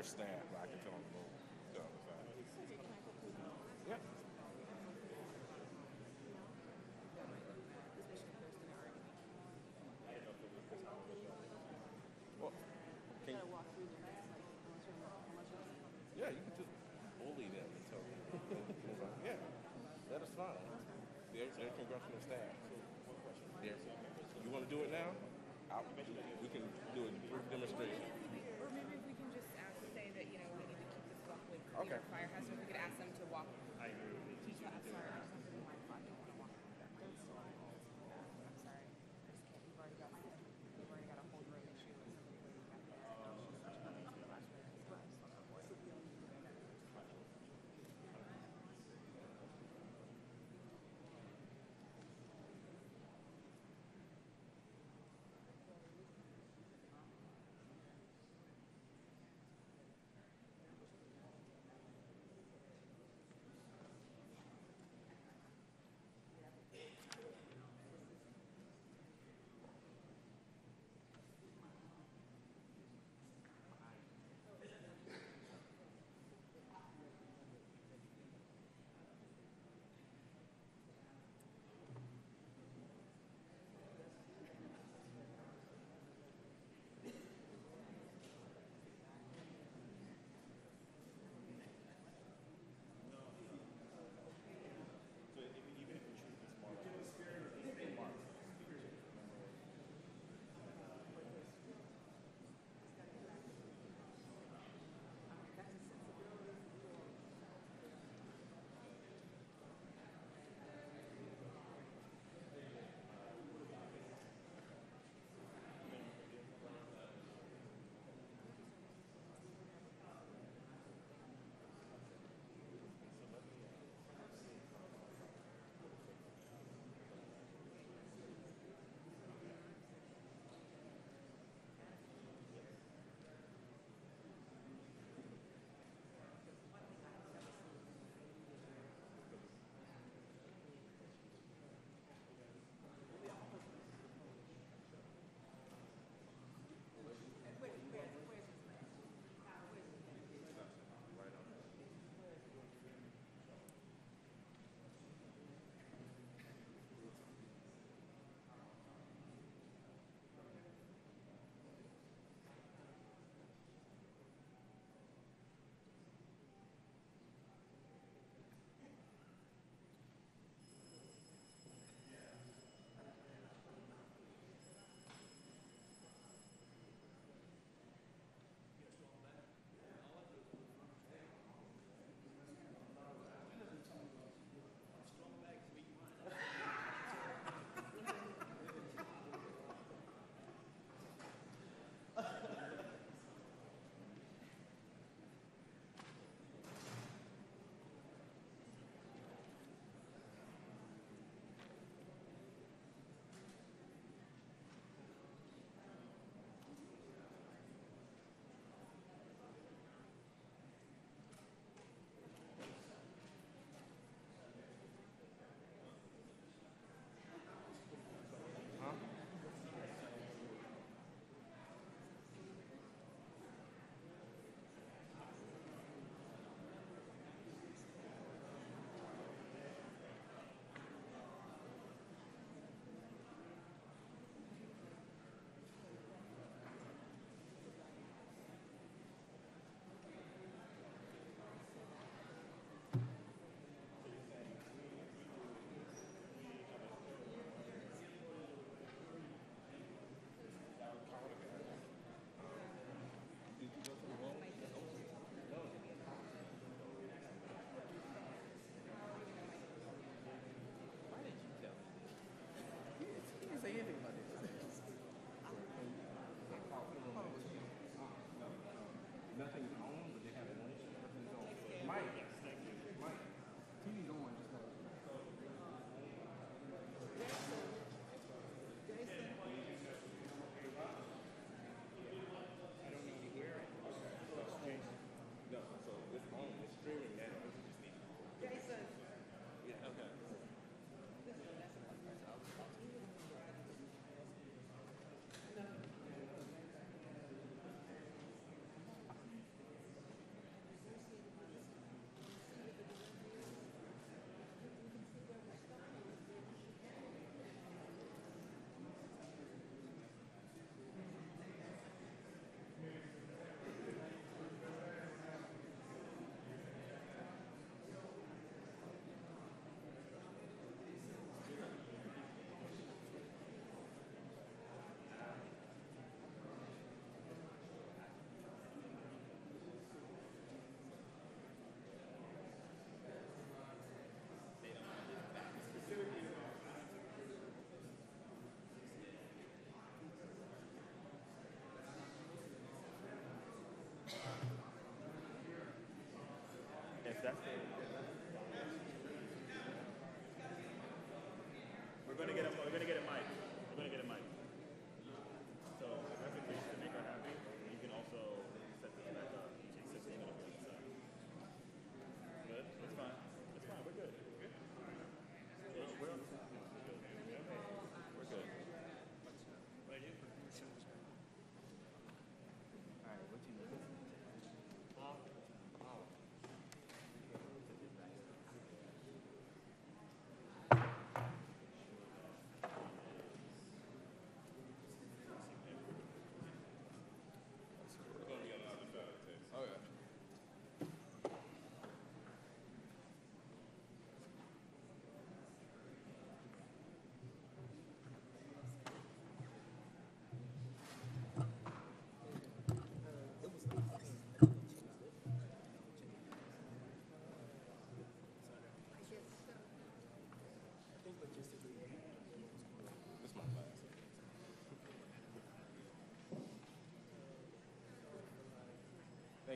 staff, but I can tell them to move to the other side. Yeah. Well, can you, yeah, you can just bully them until yeah, that is fine. They're congressional staff. You want to do it now? We can do a brief demonstration. Or maybe if we can just say that, you know, we need to keep this walk with New Okay. York Firehouse, or if we could ask them to walk. I agree with you. Teach you to do Sorry, it. I don't really mind if I don't want to walk with them. I'm sorry. I just can't. We've already got a whole room issue with somebody waiting back there. I know she's such a pain in the last minute. So I just want to avoid it.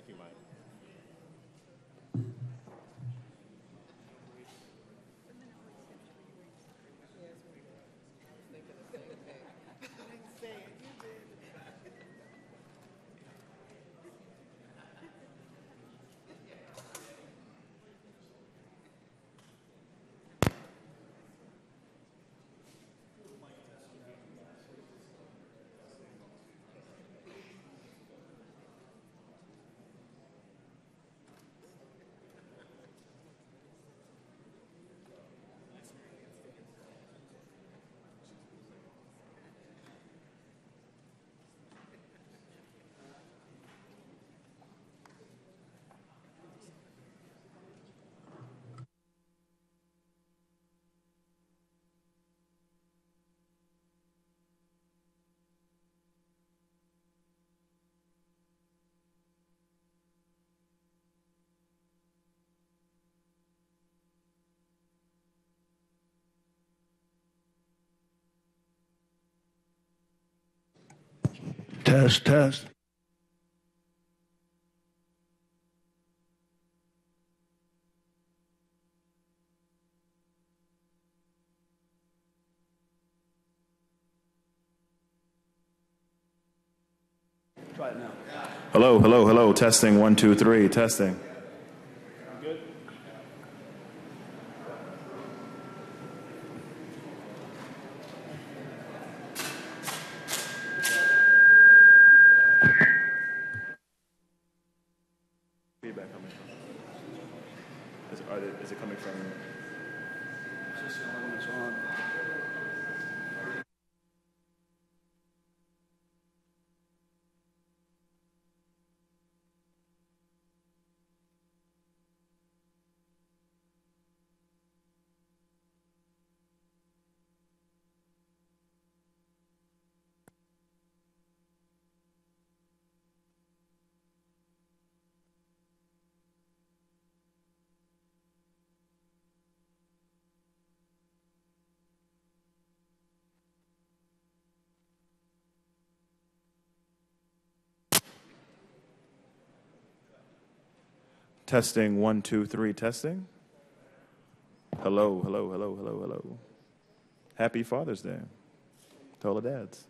Thank you, Mike. Test, test. Try it now. Hello, hello, hello. Testing 1, 2, 3. Testing. Good? Feedback coming from? Is it coming from? Is this the only one that's on? Testing 1, 2, 3. Testing. Hello, hello, hello, hello, hello. Happy Father's Day to all the dads.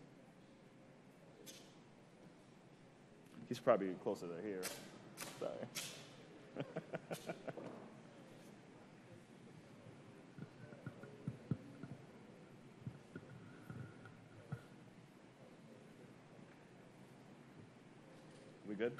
He's probably closer to here. Sorry. We good?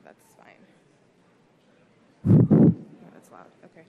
that's fine. No, that's loud. Okay.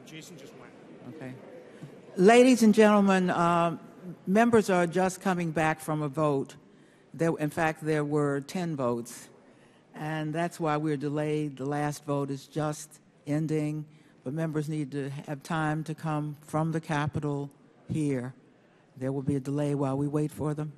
Jason just went. Okay. Ladies and gentlemen, members are just coming back from a vote. In fact, there were 10 votes, and that's why we're delayed. The last vote is just ending, but members need to have time to come from the Capitol here. There will be a delay while we wait for them.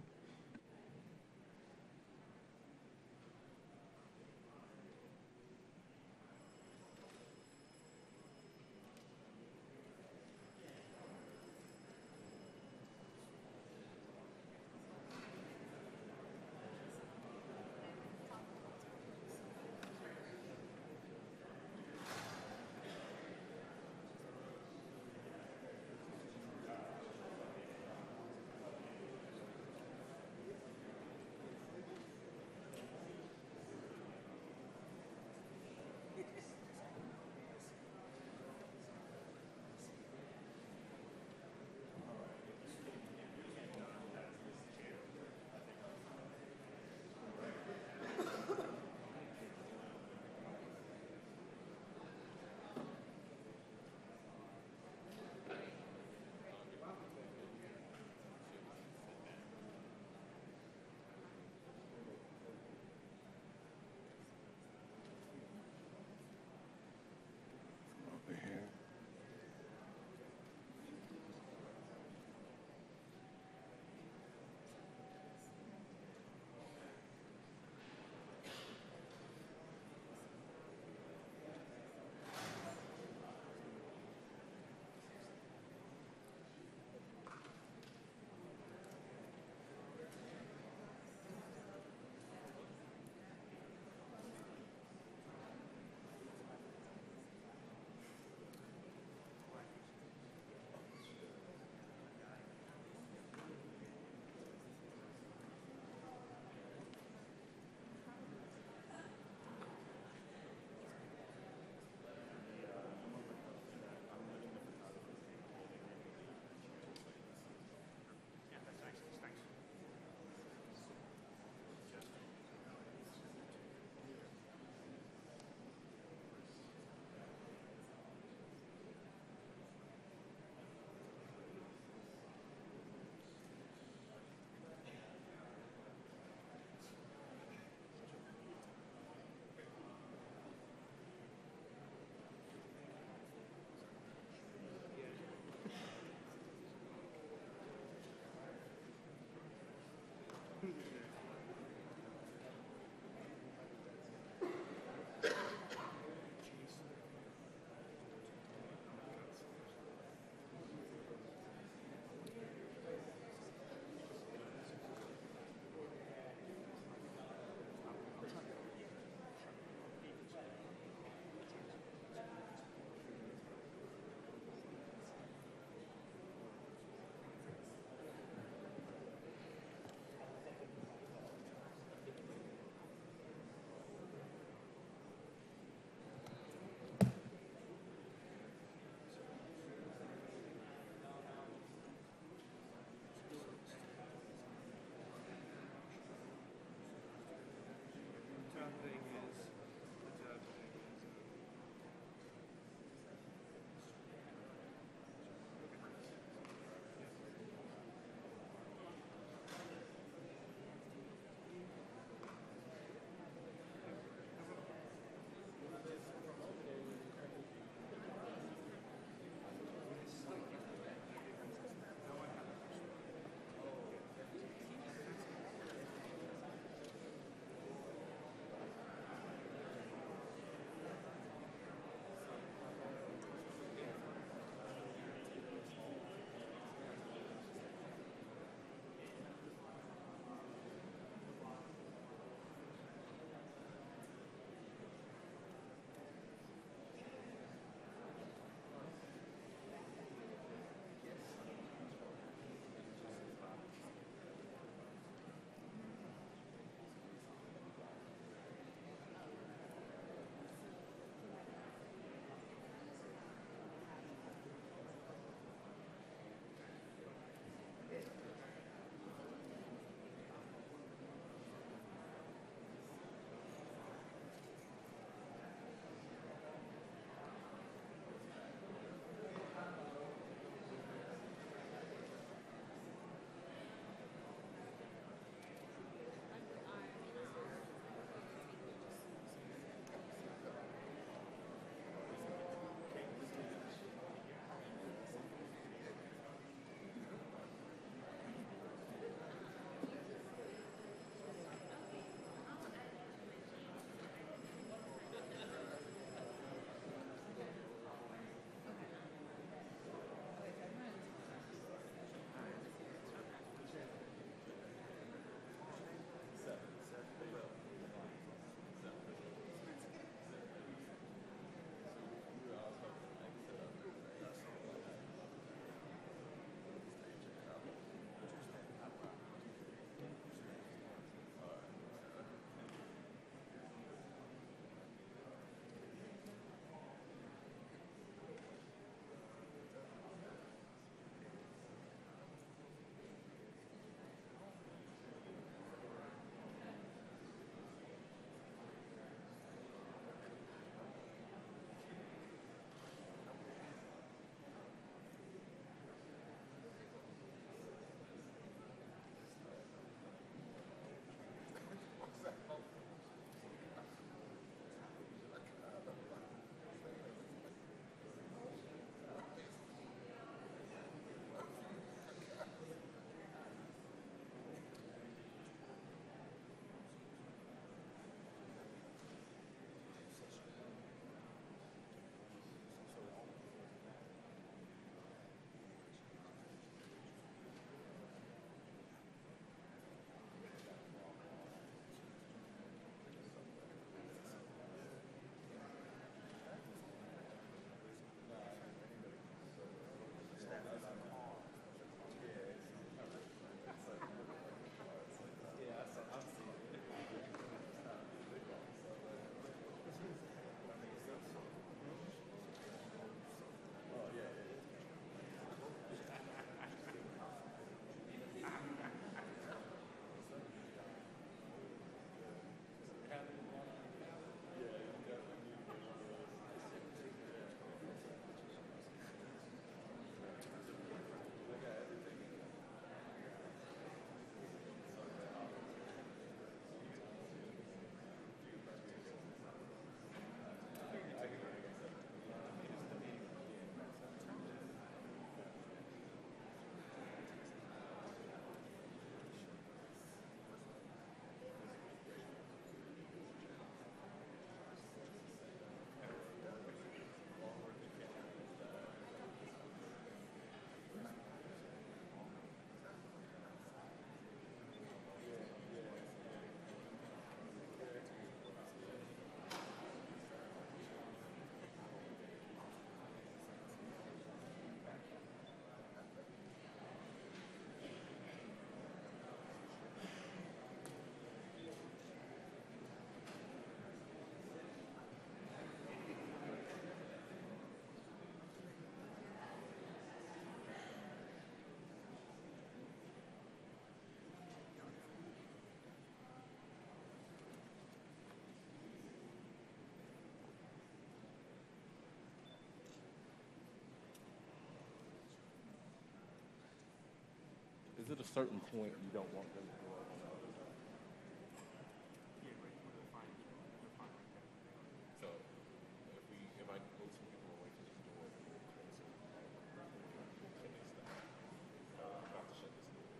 certain point, you don't want them to go up on the other side. So if I move some people away from this door, can they stop? I'm about to shut this door.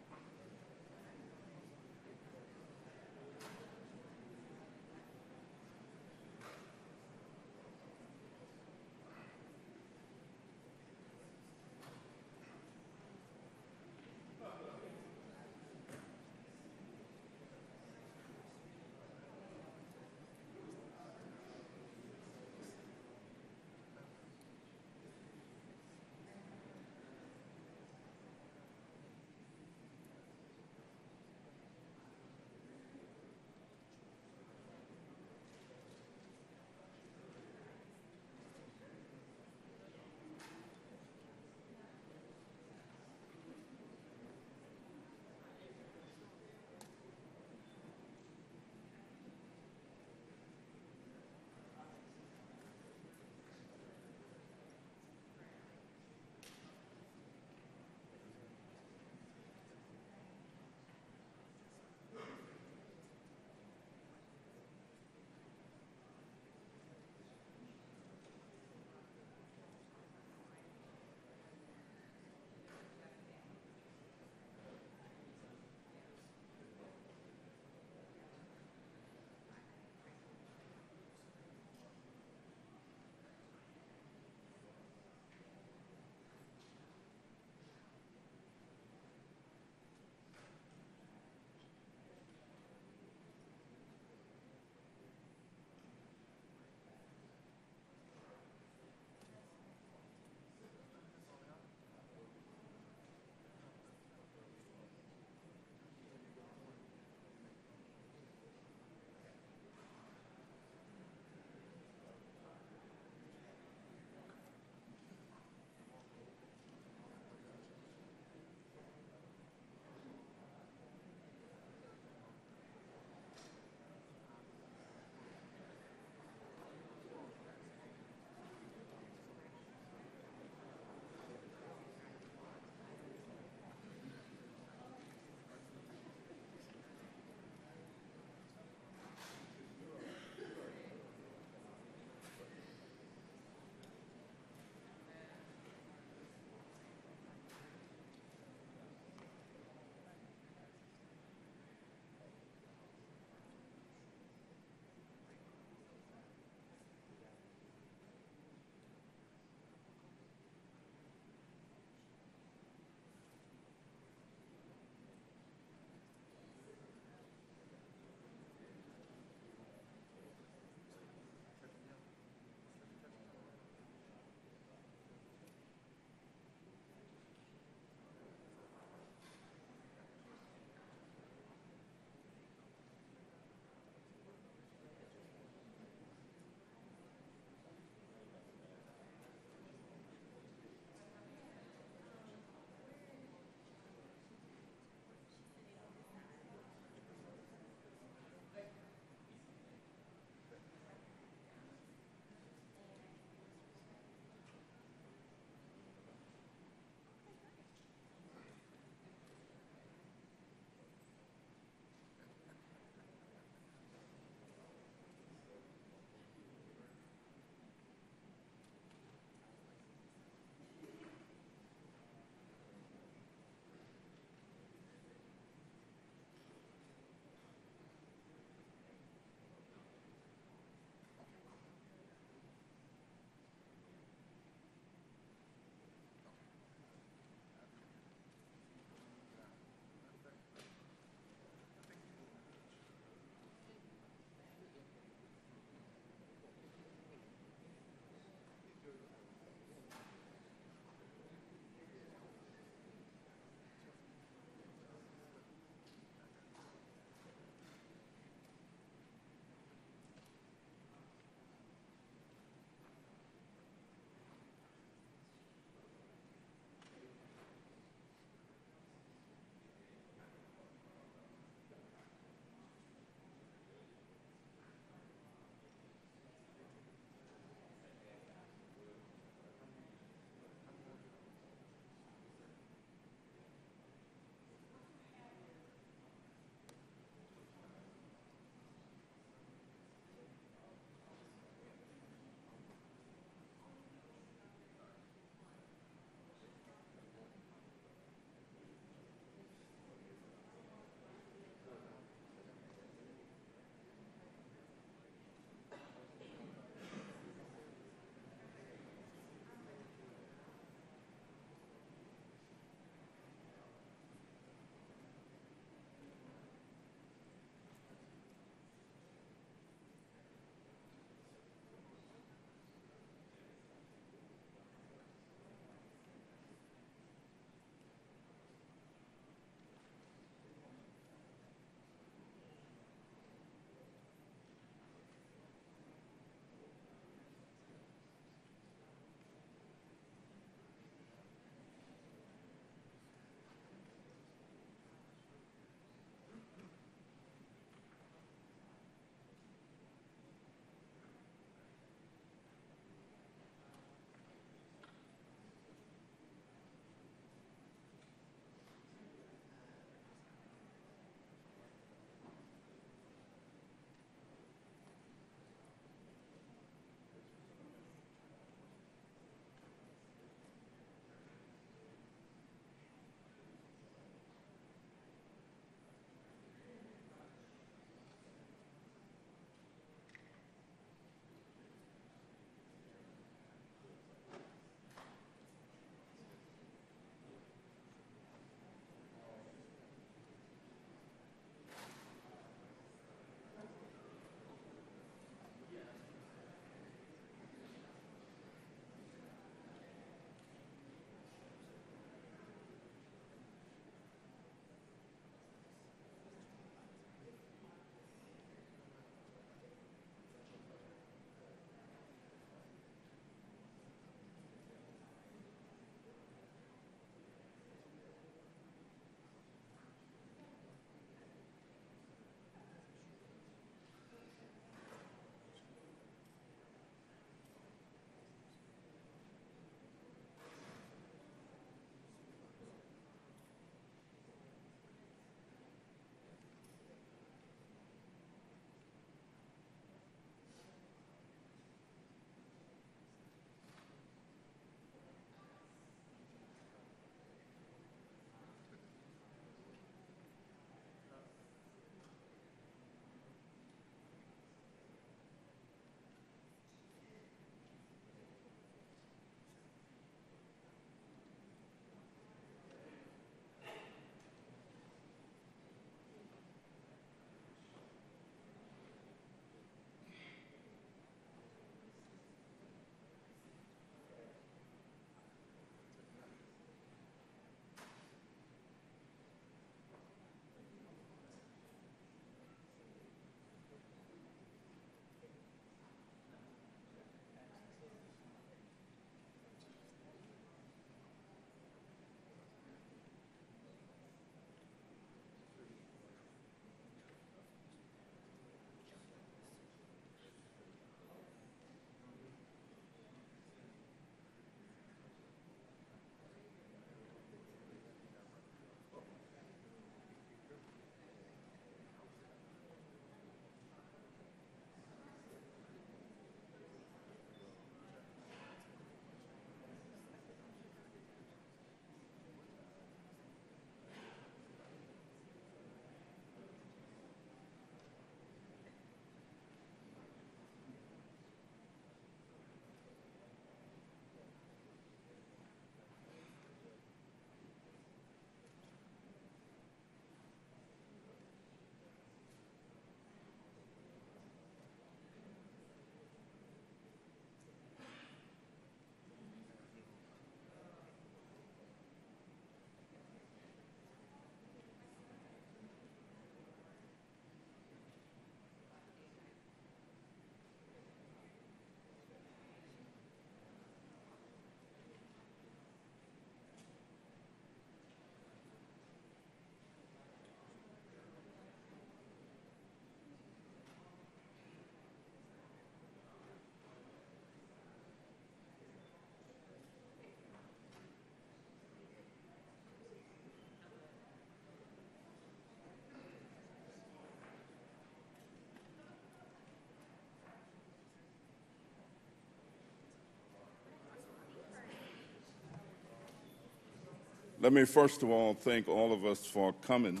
Let me first of all thank all of us for coming,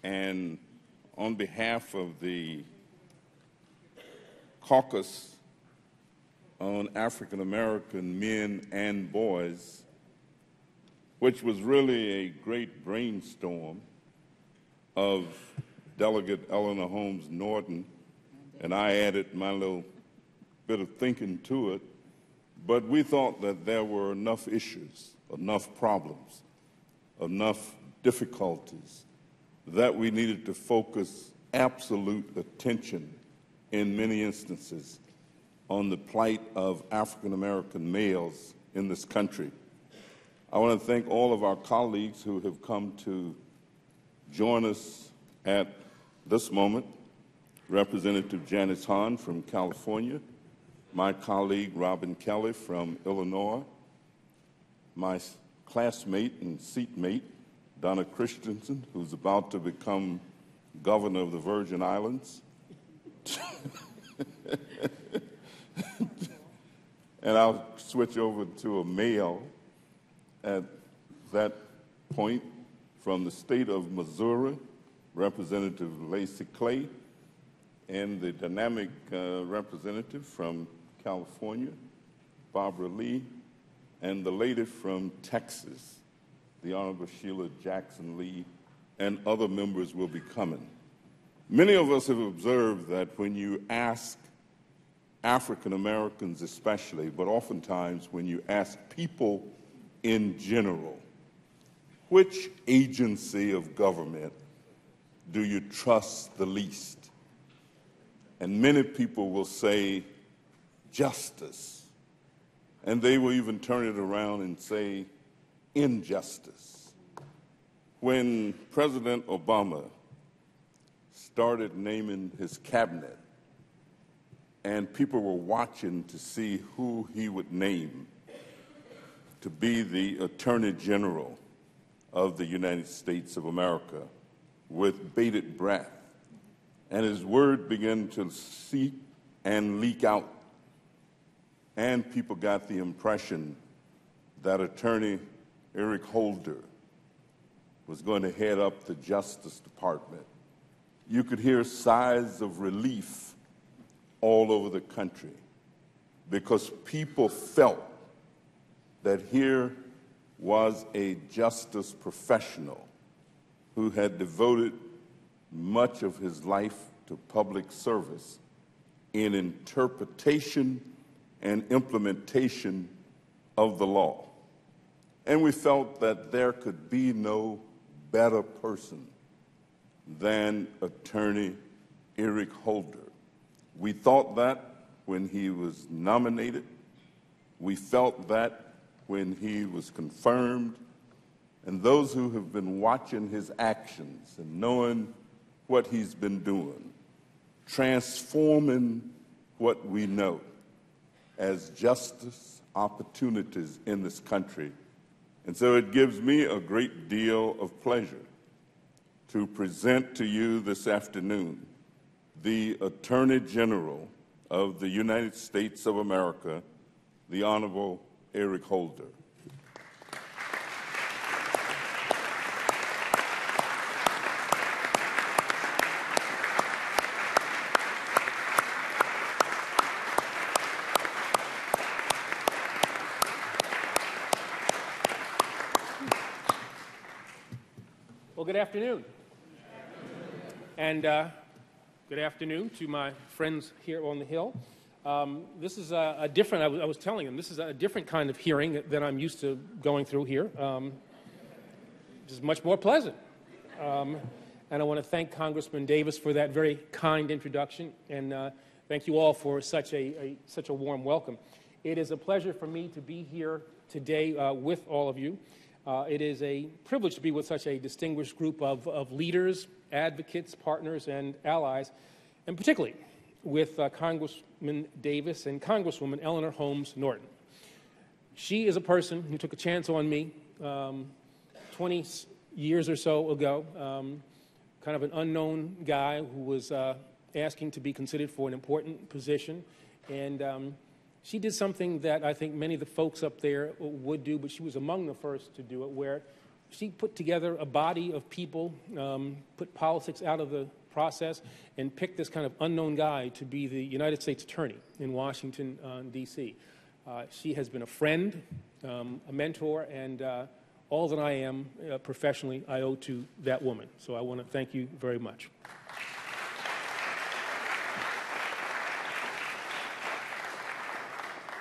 and on behalf of the Caucus on African American Men and Boys, which was really a great brainstorm of Delegate Eleanor Holmes Norton, and I added my little bit of thinking to it, but we thought that there were enough issues, enough problems, enough difficulties that we needed to focus absolute attention in many instances on the plight of African American males in this country. I want to thank all of our colleagues who have come to join us at this moment. Representative Janice Hahn from California, my colleague Robin Kelly from Illinois, my classmate and seatmate Donna Christensen, who's about to become governor of the Virgin Islands, and I'll switch over to a male at that point from the state of Missouri, Representative Lacey Clay, and the dynamic representative from California, Barbara Lee, and the lady from Texas, the Honorable Sheila Jackson Lee, and other members will be coming. Many of us have observed that when you ask African Americans especially, but oftentimes when you ask people in general, which agency of government do you trust the least? And many people will say justice, and they will even turn it around and say injustice. When President Obama started naming his cabinet, and people were watching to see who he would name to be the Attorney General of the United States of America with bated breath, and his word began to seep and leak out, and people got the impression that Attorney Eric Holder was going to head up the Justice Department. You could hear sighs of relief all over the country because people felt that here was a justice professional who had devoted much of his life to public service in interpretation and implementation of the law. And we felt that there could be no better person than Attorney Eric Holder. We thought that when he was nominated. We felt that when he was confirmed. And those who have been watching his actions and knowing what he's been doing, transforming what we know as justice opportunities in this country. And so it gives me a great deal of pleasure to present to you this afternoon the Attorney General of the United States of America, the Honorable Eric Holder. Well, good afternoon. And good afternoon to my friends here on the Hill. This is a different, I was telling them, this is a different kind of hearing than I'm used to going through here. Just much more pleasant. And I want to thank Congressman Davis for that very kind introduction, and thank you all for such a warm welcome. It is a pleasure for me to be here today with all of you. It is a privilege to be with such a distinguished group of leaders, advocates, partners, and allies, and particularly with Congressman Davis and Congresswoman Eleanor Holmes Norton. She is a person who took a chance on me 20 years or so ago, kind of an unknown guy who was asking to be considered for an important position, and She did something that I think many of the folks up there would do, but she was among the first to do it, where she put together a body of people, put politics out of the process, and picked this kind of unknown guy to be the United States Attorney in Washington, D.C. She has been a friend, a mentor, and all that I am professionally, I owe to that woman. So I want to thank you very much.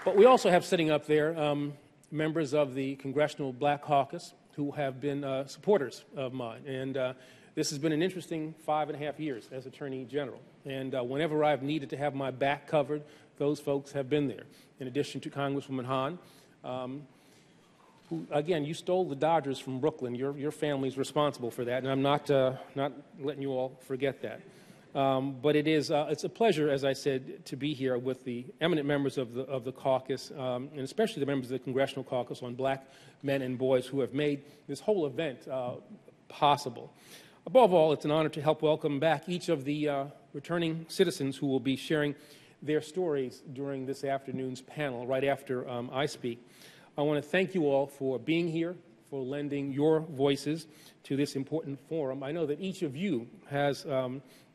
But we also have sitting up there members of the Congressional Black Caucus who have been supporters of mine. And this has been an interesting 5.5 years as Attorney General. And whenever I've needed to have my back covered, those folks have been there. In addition to Congresswoman Hahn, who, again, you stole the Dodgers from Brooklyn. Your family's responsible for that, and I'm not letting you all forget that. But it's a pleasure, as I said, to be here with the eminent members of the caucus, and especially the members of the Congressional Caucus on black men and boys who have made this whole event possible. Above all, it's an honor to help welcome back each of the returning citizens who will be sharing their stories during this afternoon's panel, right after I speak. I want to thank you all for being here, for lending your voices to this important forum. I know that each of you has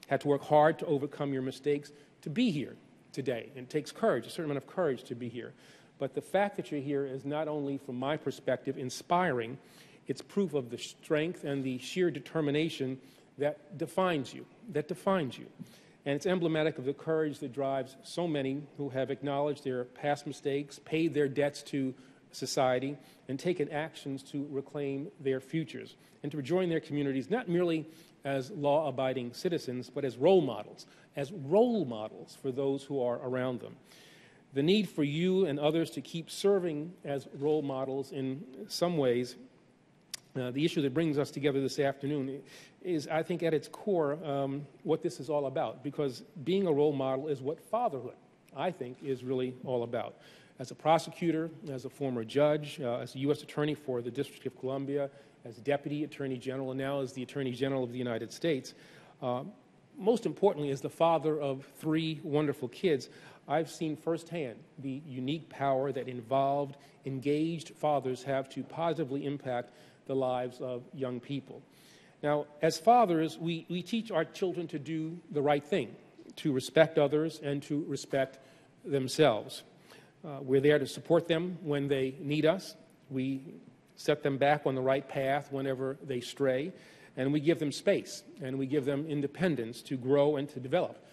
had to work hard to overcome your mistakes to be here today. And it takes courage, a certain amount of courage to be here. But the fact that you're here is not only, from my perspective, inspiring, it's proof of the strength and the sheer determination that defines you, And it's emblematic of the courage that drives so many who have acknowledged their past mistakes, paid their debts to society, and taken actions to reclaim their futures and to rejoin their communities, not merely as law-abiding citizens, but as role models for those who are around them. The need for you and others to keep serving as role models in some ways, the issue that brings us together this afternoon is, I think, at its core, what this is all about, because being a role model is what fatherhood, I think, is really all about. As a prosecutor, as a former judge, as a U.S. Attorney for the District of Columbia, as Deputy Attorney General, and now as the Attorney General of the United States, most importantly, as the father of 3 wonderful kids, I've seen firsthand the unique power that involved, engaged fathers have to positively impact the lives of young people. Now, as fathers, we teach our children to do the right thing, to respect others and to respect themselves. We're there to support them when they need us. We set them back on the right path whenever they stray, and we give them space, and we give them independence to grow and to develop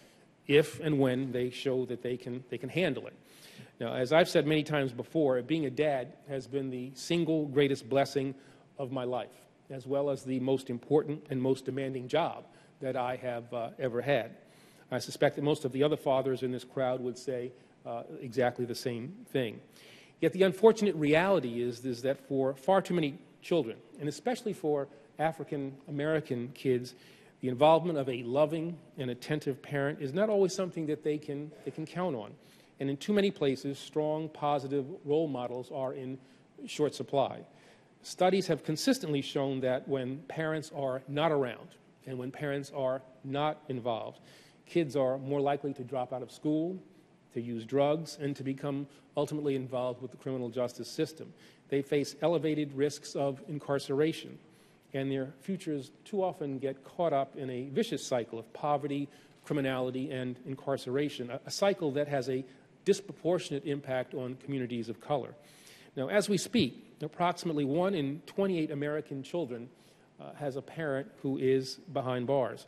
if and when they show that they can handle it. Now, as I've said many times before, being a dad has been the single greatest blessing of my life, as well as the most important and most demanding job that I have ever had. I suspect that most of the other fathers in this crowd would say exactly the same thing. Yet the unfortunate reality is that for far too many children, and especially for African American kids, the involvement of a loving and attentive parent is not always something that they can count on. And in too many places, strong, positive role models are in short supply. Studies have consistently shown that when parents are not around and when parents are not involved, kids are more likely to drop out of school, to use drugs, and to become ultimately involved with the criminal justice system. They face elevated risks of incarceration, and their futures too often get caught up in a vicious cycle of poverty, criminality, and incarceration, a cycle that has a disproportionate impact on communities of color. Now, as we speak, approximately 1 in 28 American children has a parent who is behind bars.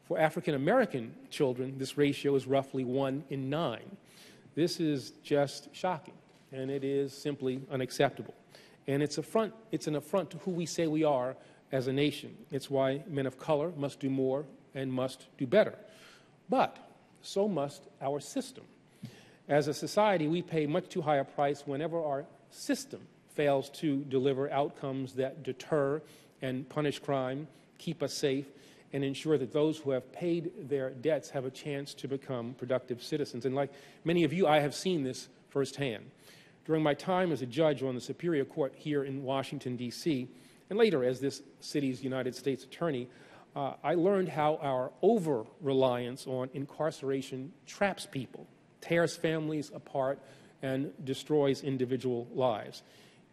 For African American children, this ratio is roughly 1 in 9. This is just shocking, and it is simply unacceptable. And it's an affront to who we say we are as a nation. It's why men of color must do more and must do better. But so must our system. As a society, we pay much too high a price whenever our system fails to deliver outcomes that deter and punish crime, keep us safe, and ensure that those who have paid their debts have a chance to become productive citizens. And like many of you, I have seen this firsthand. During my time as a judge on the Superior Court here in Washington, D.C., and later as this city's United States Attorney, I learned how our over-reliance on incarceration traps people, tears families apart, and destroys individual lives.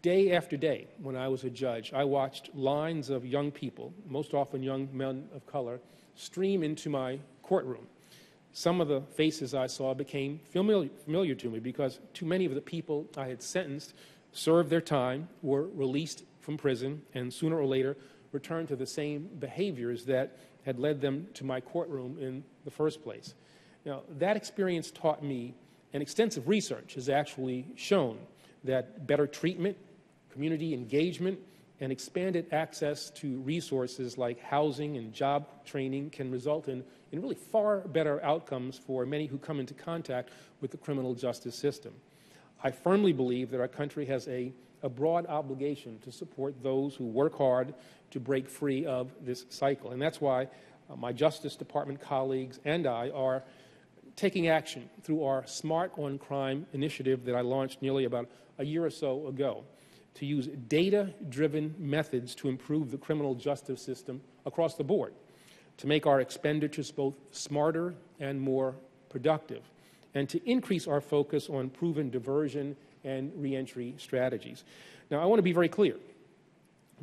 Day after day, when I was a judge, I watched lines of young people, most often young men of color, stream into my courtroom. Some of the faces I saw became familiar to me because too many of the people I had sentenced served their time, were released from prison, and sooner or later returned to the same behaviors that had led them to my courtroom in the first place. Now, that experience taught me, and extensive research has actually shown, that better treatment, community engagement, and expanded access to resources like housing and job training can result in really far better outcomes for many who come into contact with the criminal justice system. I firmly believe that our country has a broad obligation to support those who work hard to break free of this cycle. And that's why my Justice Department colleagues and I are taking action through our Smart on Crime initiative that I launched nearly about a year or so ago to use data-driven methods to improve the criminal justice system across the board, to make our expenditures both smarter and more productive, and to increase our focus on proven diversion and reentry strategies. Now, I want to be very clear.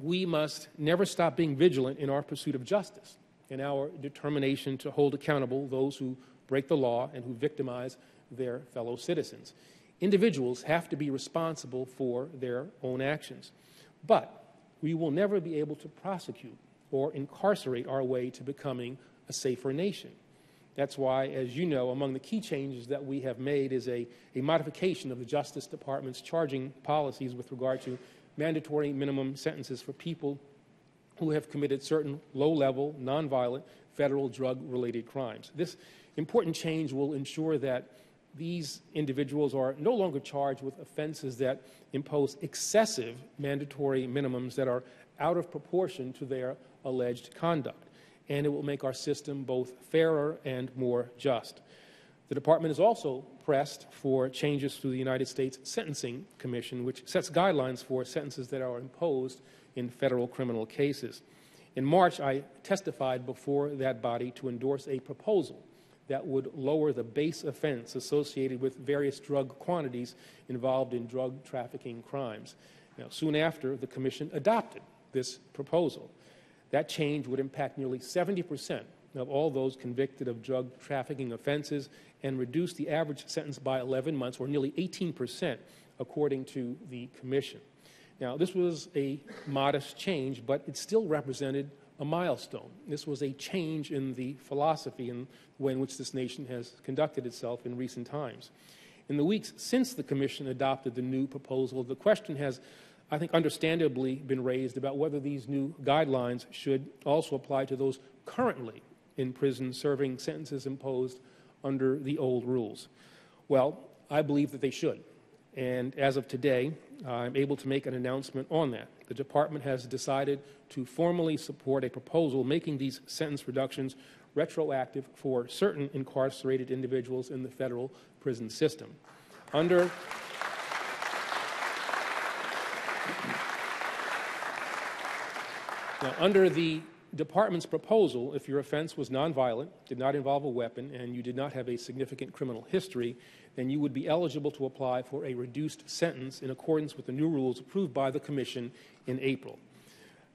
We must never stop being vigilant in our pursuit of justice and our determination to hold accountable those who break the law and who victimize their fellow citizens. Individuals have to be responsible for their own actions, but we will never be able to prosecute or incarcerate our way to becoming a safer nation. That's why, as you know, among the key changes that we have made is a modification of the Justice Department's charging policies with regard to mandatory minimum sentences for people who have committed certain low-level, nonviolent, federal drug-related crimes. This important change will ensure that these individuals are no longer charged with offenses that impose excessive mandatory minimums that are out of proportion to their alleged conduct, and it will make our system both fairer and more just. The Department is also pressed for changes to the United States Sentencing Commission, which sets guidelines for sentences that are imposed in federal criminal cases. In March, I testified before that body to endorse a proposal that would lower the base offense associated with various drug quantities involved in drug trafficking crimes. Now, soon after, the Commission adopted this proposal. That change would impact nearly 70% of all those convicted of drug trafficking offenses and reduce the average sentence by 11 months, or nearly 18%, according to the Commission. Now, this was a modest change, but it still represented a milestone. This was a change in the philosophy and the way in which this nation has conducted itself in recent times. In the weeks since the Commission adopted the new proposal, the question has, I think, understandably been raised about whether these new guidelines should also apply to those currently in prison serving sentences imposed under the old rules. Well, I believe that they should. And as of today, I'm able to make an announcement on that. The Department has decided to formally support a proposal making these sentence reductions retroactive for certain incarcerated individuals in the federal prison system. Under the Department's proposal, if your offense was nonviolent, did not involve a weapon, and you did not have a significant criminal history, then you would be eligible to apply for a reduced sentence in accordance with the new rules approved by the Commission in April.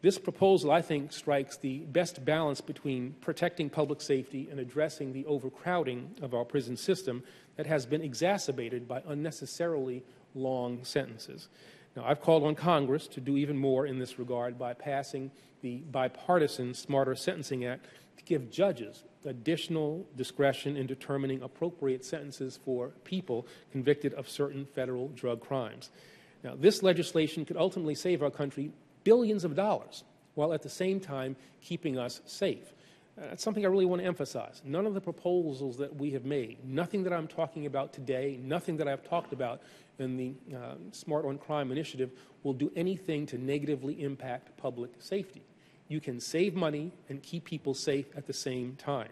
This proposal, I think, strikes the best balance between protecting public safety and addressing the overcrowding of our prison system that has been exacerbated by unnecessarily long sentences. Now, I've called on Congress to do even more in this regard by passing the bipartisan Smarter Sentencing Act to give judges additional discretion in determining appropriate sentences for people convicted of certain federal drug crimes. Now, this legislation could ultimately save our country billions of dollars, while at the same time keeping us safe. That's something I really want to emphasize. None of the proposals that we have made, nothing that I'm talking about today, nothing that I've talked about in the Smart on Crime initiative will do anything to negatively impact public safety. You can save money and keep people safe at the same time.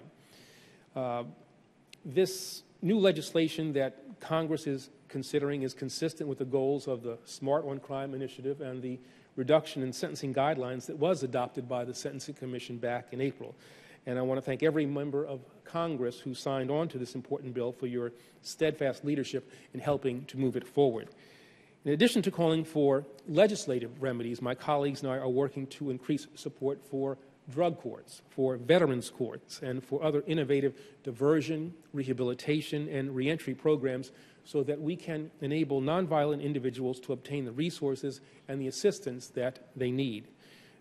This new legislation that Congress is considering is consistent with the goals of the Smart on Crime initiative and the reduction in sentencing guidelines that was adopted by the Sentencing Commission back in April. And I want to thank every member of Congress who signed on to this important bill for your steadfast leadership in helping to move it forward. In addition to calling for legislative remedies, my colleagues and I are working to increase support for drug courts, for veterans courts, and for other innovative diversion, rehabilitation, and reentry programs so that we can enable nonviolent individuals to obtain the resources and the assistance that they need.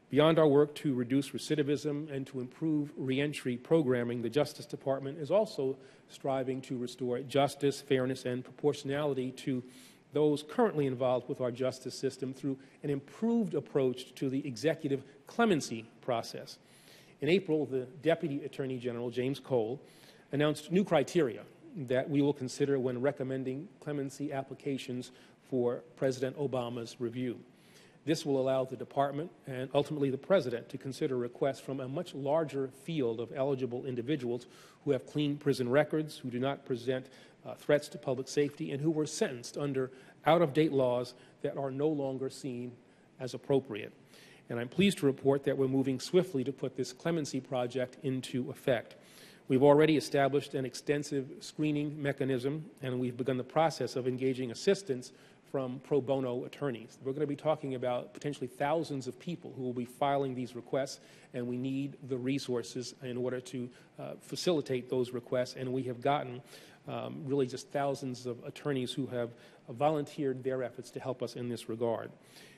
Beyond our work to reduce recidivism and to improve reentry programming, the Justice Department is also striving to restore justice, fairness, and proportionality to those currently involved with our justice system through an improved approach to the executive clemency process. In April, the Deputy Attorney General, James Cole, announced new criteria that we will consider when recommending clemency applications for President Obama's review. This will allow the department and ultimately the president to consider requests from a much larger field of eligible individuals who have clean prison records, who do not present threats to public safety, and who were sentenced under out-of-date laws that are no longer seen as appropriate. And I'm pleased to report that we're moving swiftly to put this clemency project into effect. We've already established an extensive screening mechanism, and we've begun the process of engaging assistance from pro bono attorneys. We're going to be talking about potentially thousands of people who will be filing these requests, and we need the resources in order to facilitate those requests. And we have gotten really just thousands of attorneys who have volunteered their efforts to help us in this regard.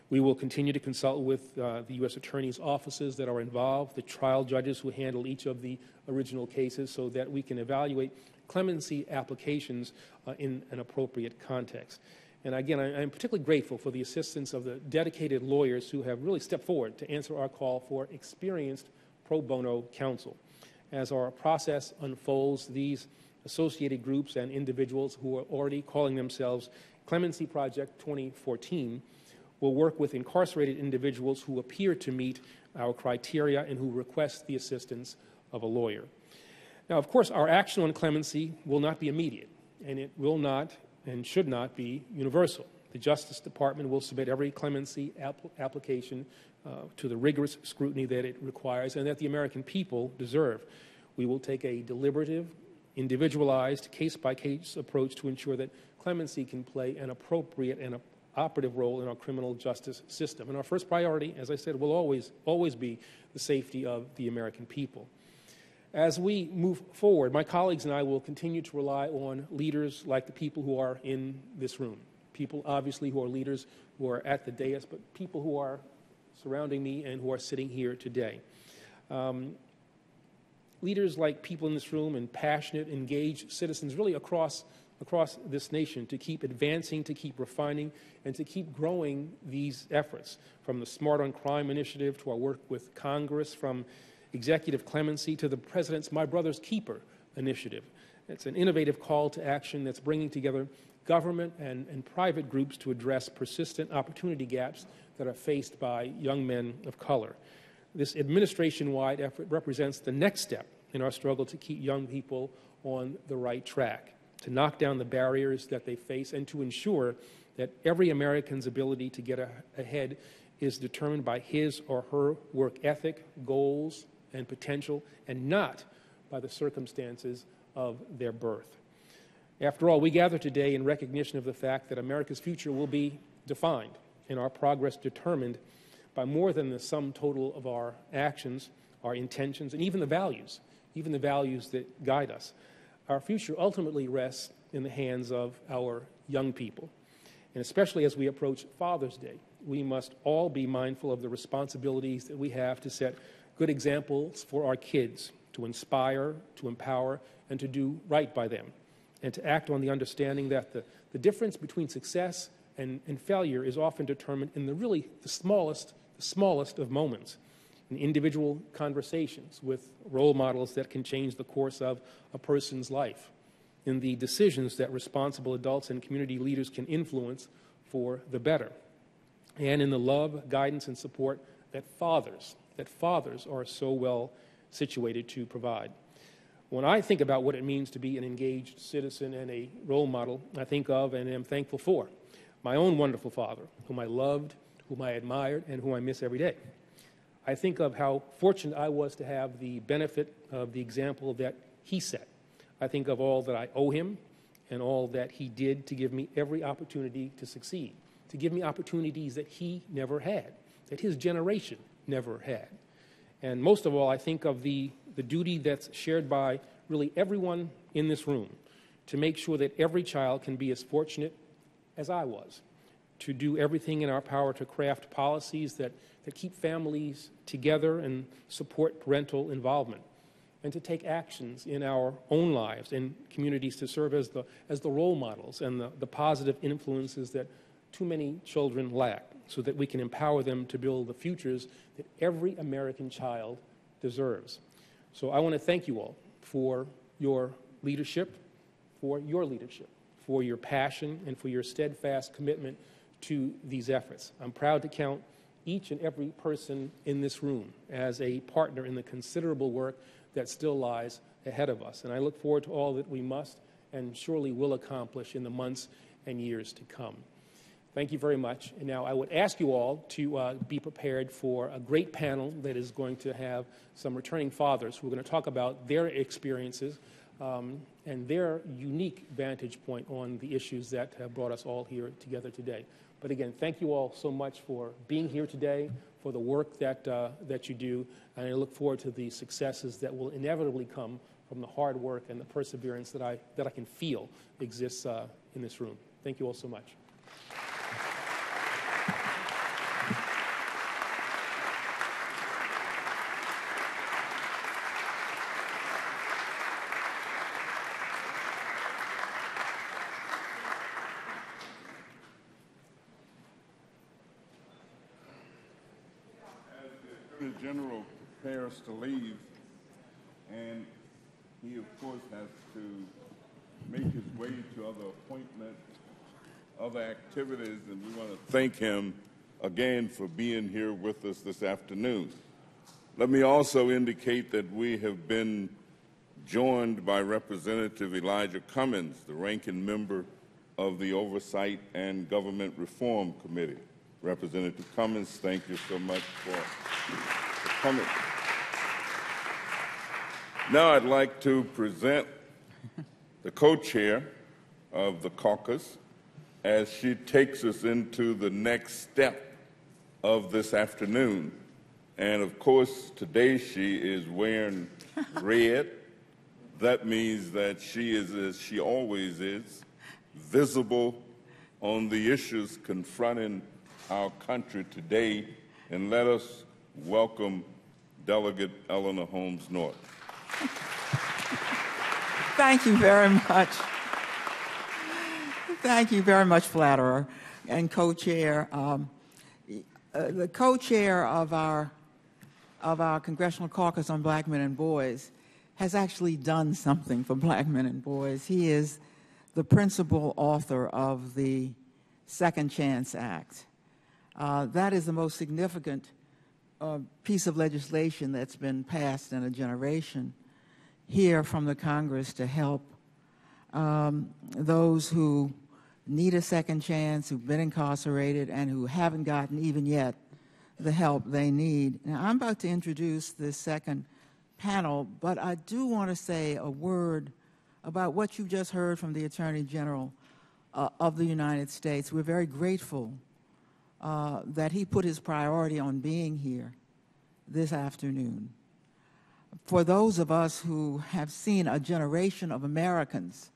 We will continue to consult with the U.S. attorneys' offices that are involved, the trial judges who handle each of the original cases, so that we can evaluate clemency applications in an appropriate context. And again, I'm particularly grateful for the assistance of the dedicated lawyers who have really stepped forward to answer our call for experienced pro bono counsel. As our process unfolds, these associated groups and individuals who are already calling themselves Clemency Project 2014 will work with incarcerated individuals who appear to meet our criteria and who request the assistance of a lawyer. Now, of course, our action on clemency will not be immediate, and it will not and should not be universal. The Justice Department will submit every clemency application to the rigorous scrutiny that it requires and that the American people deserve. We will take a deliberative, individualized, case-by-case approach to ensure that clemency can play an appropriate and operative role in our criminal justice system. And our first priority, as I said, will always be the safety of the American people. As we move forward, my colleagues and I will continue to rely on leaders like the people who are in this room, people obviously who are leaders who are at the dais, but people who are surrounding me and who are sitting here today. Leaders like people in this room and passionate, engaged citizens really across this nation to keep advancing, to keep refining, and to keep growing these efforts, from the Smart on Crime initiative to our work with Congress, from executive clemency to the President's My Brother's Keeper initiative. It's an innovative call to action that's bringing together government and private groups to address persistent opportunity gaps that are faced by young men of color. This administration-wide effort represents the next step in our struggle to keep young people on the right track, to knock down the barriers that they face, and to ensure that every American's ability to get ahead is determined by his or her work ethic, goals, and potential, and not by the circumstances of their birth. After all, we gather today in recognition of the fact that America's future will be defined and our progress determined by more than the sum total of our actions, our intentions, and even the values that guide us. Our future ultimately rests in the hands of our young people. And especially as we approach Father's Day, we must all be mindful of the responsibilities that we have to set good examples for our kids, to inspire, to empower, and to do right by them, and to act on the understanding that the difference between success and failure is often determined in the smallest of moments, in individual conversations with role models that can change the course of a person's life, in the decisions that responsible adults and community leaders can influence for the better, and in the love, guidance, and support that fathers are so well situated to provide. When I think about what it means to be an engaged citizen and a role model, I think of and am thankful for my own wonderful father, whom I loved, whom I admired, and whom I miss every day. I think of how fortunate I was to have the benefit of the example that he set. I think of all that I owe him and all that he did to give me every opportunity to succeed, to give me opportunities that he never had, that his generation never had. And most of all, I think of the duty that's shared by really everyone in this room to make sure that every child can be as fortunate as I was, to do everything in our power to craft policies that keep families together and support parental involvement, and to take actions in our own lives and communities to serve as the role models and the positive influences that too many children lack, so that we can empower them to build the futures that every American child deserves. So I want to thank you all for your leadership, for your passion, and for your steadfast commitment to these efforts. I'm proud to count each and every person in this room as a partner in the considerable work that still lies ahead of us. And I look forward to all that we must and surely will accomplish in the months and years to come. Thank you very much. And now I would ask you all to be prepared for a great panel that is going to have some returning fathers who are going to talk about their experiences and their unique vantage point on the issues that have brought us all here together today. But again, thank you all so much for being here today, for the work that you do, and I look forward to the successes that will inevitably come from the hard work and the perseverance that I can feel exists in this room. Thank you all so much. The General prepares to leave, and he, of course, has to make his way to other appointments, other activities, and we want to thank him again for being here with us this afternoon. Let me also indicate that we have been joined by Representative Elijah Cummings, the ranking member of the Oversight and Government Reform Committee. Representative Cummings, thank you so much for coming. Now I'd like to present the co-chair of the caucus as she takes us into the next step of this afternoon. And of course, today she is wearing red. That means that she is, as she always is, visible on the issues confronting our country today. And let us welcome Delegate Eleanor Holmes North. Thank you very much. Thank you very much, Flatterer, and co-chair. The co-chair of our Congressional Caucus on Black Men and Boys has actually done something for black men and boys. He is the principal author of the Second Chance Act. That is the most significant piece of legislation that's been passed in a generation here from the Congress to help those who need a second chance, who've been incarcerated, and who haven't gotten even yet the help they need. Now, I'm about to introduce the second panel, but I do want to say a word about what you just heard from the Attorney General of the United States. We're very grateful that he put his priority on being here this afternoon. For those of us who have seen a generation of Americans,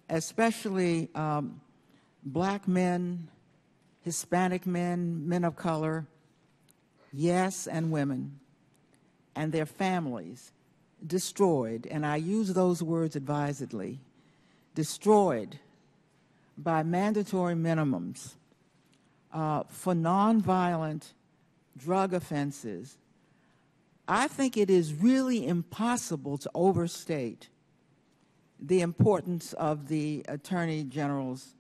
especially black men, Hispanic men, men of color, yes, and women, and their families destroyed, and I use those words advisedly, destroyed by mandatory minimums for nonviolent drug offenses, I think it is really impossible to overstate the importance of the Attorney General's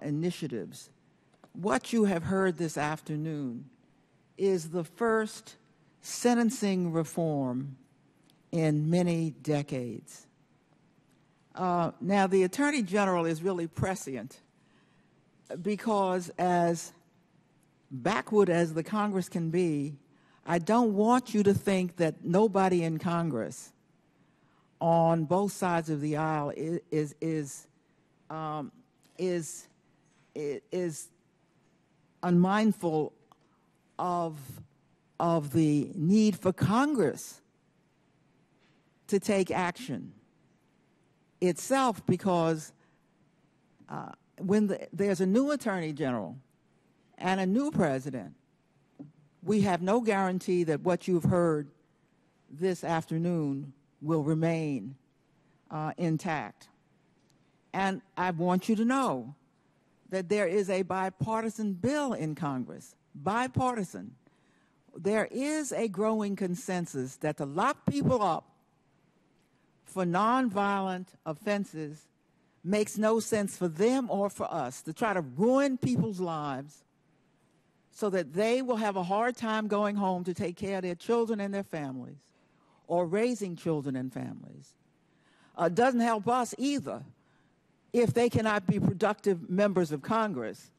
initiatives. What you have heard this afternoon is the first sentencing reform in many decades. Now, the Attorney General is really prescient because as backward as the Congress can be, I don't want you to think that nobody in Congress on both sides of the aisle is unmindful of the need for Congress to take action itself, because when there's a new Attorney General and a new president, we have no guarantee that what you've heard this afternoon will remain intact. And I want you to know that there is a bipartisan bill in Congress, bipartisan. There is a growing consensus that to lock people up for nonviolent offenses makes no sense for them or for us. To try to ruin people's lives so that they will have a hard time going home to take care of their children and their families, or raising children and families, doesn't help us either if they cannot be productive members of Congress,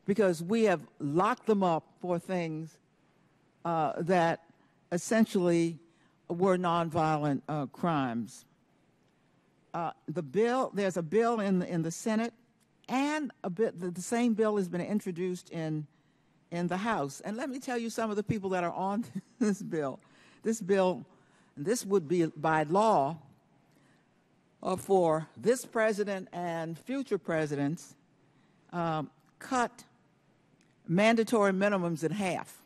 because we have locked them up for things that essentially were nonviolent crimes. There's a bill in the Senate, and the same bill has been introduced in the House. And let me tell you some of the people that are on this bill. This would be by law for this president and future presidents, cut mandatory minimums in half.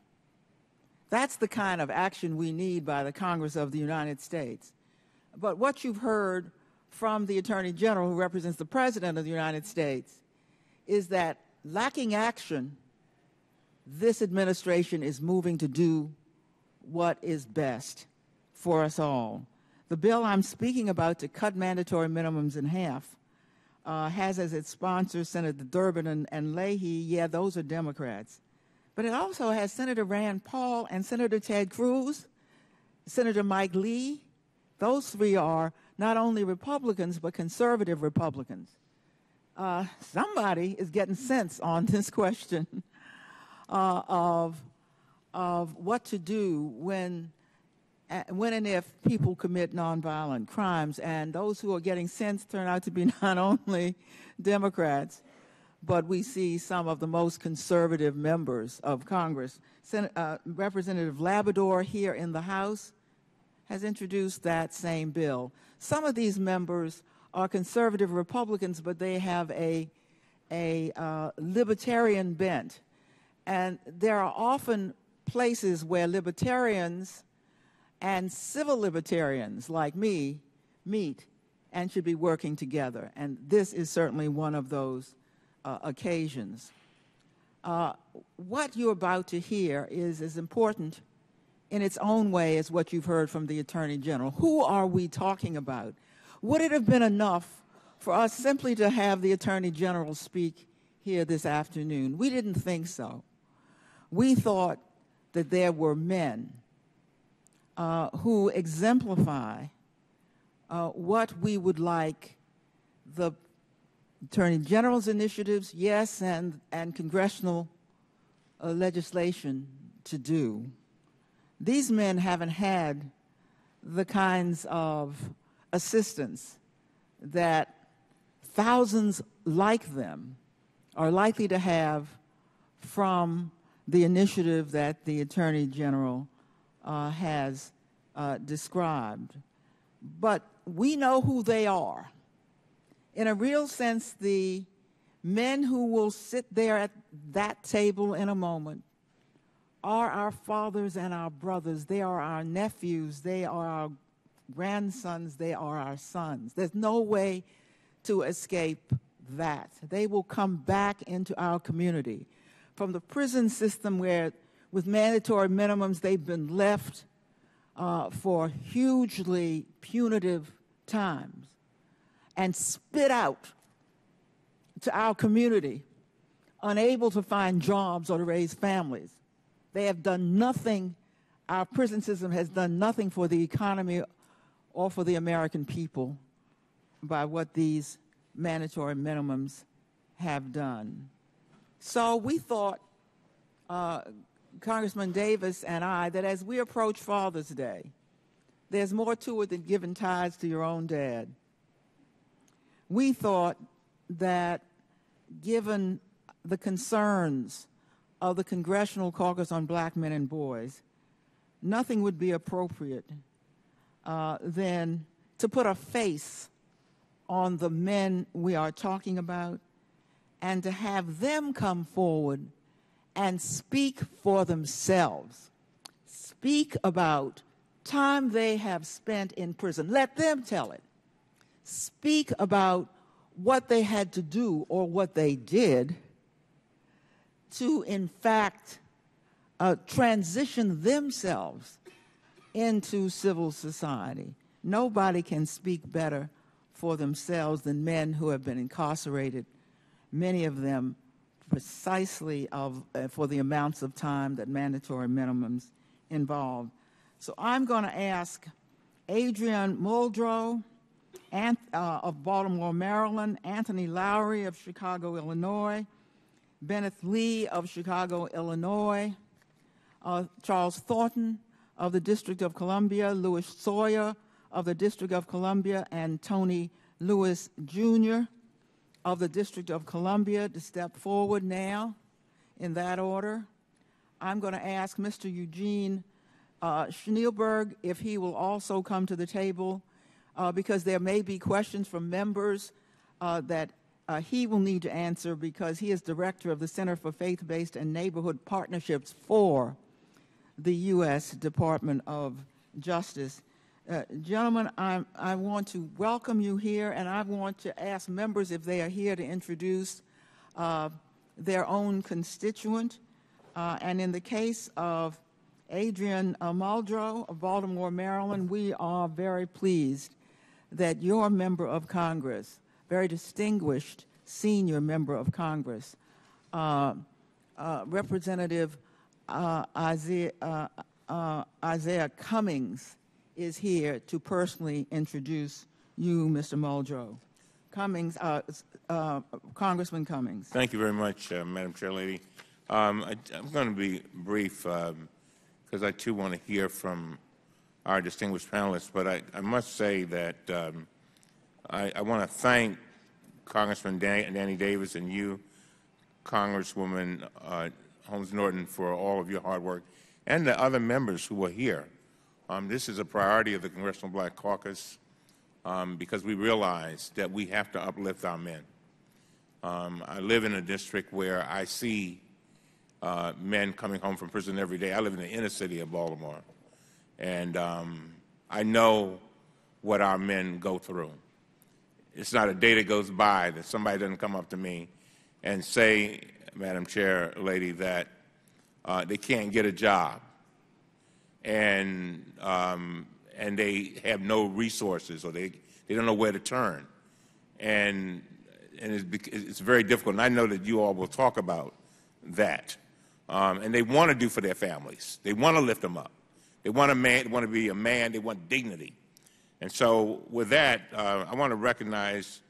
That's the kind of action we need by the Congress of the United States. But what you've heard from the Attorney General, who represents the President of the United States, is that lacking action, this administration is moving to do what is best for us all. The bill I'm speaking about to cut mandatory minimums in half has as its sponsors Senator Durbin and Leahy. Yeah, those are Democrats. But it also has Senator Rand Paul and Senator Ted Cruz, Senator Mike Lee. Those three are not only Republicans, but conservative Republicans. Somebody is getting sense on this question of what to do when and if people commit nonviolent crimes. And those who are getting sense turn out to be not only Democrats, but we see some of the most conservative members of Congress. Representative Labrador here in the House has introduced that same bill. Some of these members are conservative Republicans, but they have a libertarian bent. And there are often places where libertarians and civil libertarians like me meet and should be working together. And this is certainly one of those occasions. What you're about to hear is as important in its own way as what you've heard from the Attorney General. Who are we talking about? Would it have been enough for us simply to have the Attorney General speak here this afternoon? We didn't think so. We thought that there were men who exemplify what we would like the Attorney General's initiatives, yes, and congressional legislation to do. These men haven't had the kinds of assistance that thousands like them are likely to have from the initiative that the Attorney General has described. But we know who they are. In a real sense, the men who will sit there at that table in a moment are our fathers and our brothers. They are our nephews. They are our grandsons. They are our sons. There's no way to escape that. They will come back into our community. From the prison system where, with mandatory minimums, they've been left for hugely punitive times and spit out to our community, unable to find jobs or to raise families. They have done nothing, our prison system has done nothing for the economy or for the American people by what these mandatory minimums have done. So we thought Congressman Davis and I that as we approach Father's Day, there's more to it than giving tithes to your own dad. We thought that given the concerns of the Congressional Caucus on Black Men and Boys, nothing would be appropriate than to put a face on the men we are talking about and to have them come forward and speak for themselves. Speak about time they have spent in prison. Let them tell it. Speak about what they had to do or what they did to, in fact, transition themselves into civil society. Nobody can speak better for themselves than men who have been incarcerated, many of them precisely for the amounts of time that mandatory minimums involve. So I'm going to ask Adrian Muldrow of Baltimore, Maryland, Anthony Lowry of Chicago, Illinois, Bennett Lee of Chicago, Illinois, Charles Thornton of the District of Columbia, Louis Sawyer of the District of Columbia, and Tony Lewis, Jr. of the District of Columbia to step forward now in that order. I'm going to ask Mr. Eugene Schneelberg if he will also come to the table because there may be questions from members that he will need to answer because he is director of the Center for Faith-Based and Neighborhood Partnerships for the U.S. Department of Justice. Gentlemen, I want to welcome you here, and I want to ask members if they are here to introduce their own constituent. And in the case of Adrian Muldrow of Baltimore, Maryland, we are very pleased that your member of Congress, very distinguished senior member of Congress, Representative Isaiah Cummings, is here to personally introduce you, Mr. Muldrow. Congressman Cummings. Thank you very much, Madam Chair Lady. I'm going to be brief because I too want to hear from our distinguished panelists, but I must say that I want to thank Congressman Danny Davis and you, Congresswoman Holmes Norton, for all of your hard work, and the other members who are here. This is a priority of the Congressional Black Caucus because we realize that we have to uplift our men. I live in a district where I see men coming home from prison every day. I live in the inner city of Baltimore, and I know what our men go through. It's not a day that goes by that somebody doesn't come up to me and say, Madam Chair Lady, that they can't get a job and they have no resources or they don't know where to turn. And it's very difficult. And I know that you all will talk about that. And they want to do for their families. They want to lift them up. They want to be a man. They want dignity. And so with that, I want to recognize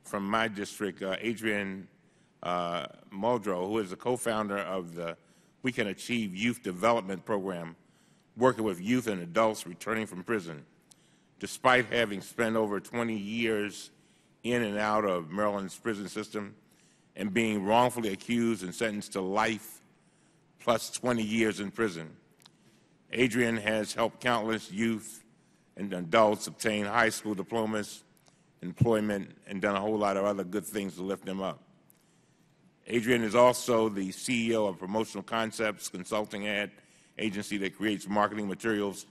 from my district, Adrian Muldrow, who is the co-founder of the We Can Achieve Youth Development Program, working with youth and adults returning from prison. Despite having spent over 20 years in and out of Maryland's prison system and being wrongfully accused and sentenced to life plus 20 years in prison, Adrian has helped countless youth and adults obtain high school diplomas, employment, and done a whole lot of other good things to lift them up. Adrian is also the CEO of Promotional Concepts Consulting Ad Agency that creates marketing materials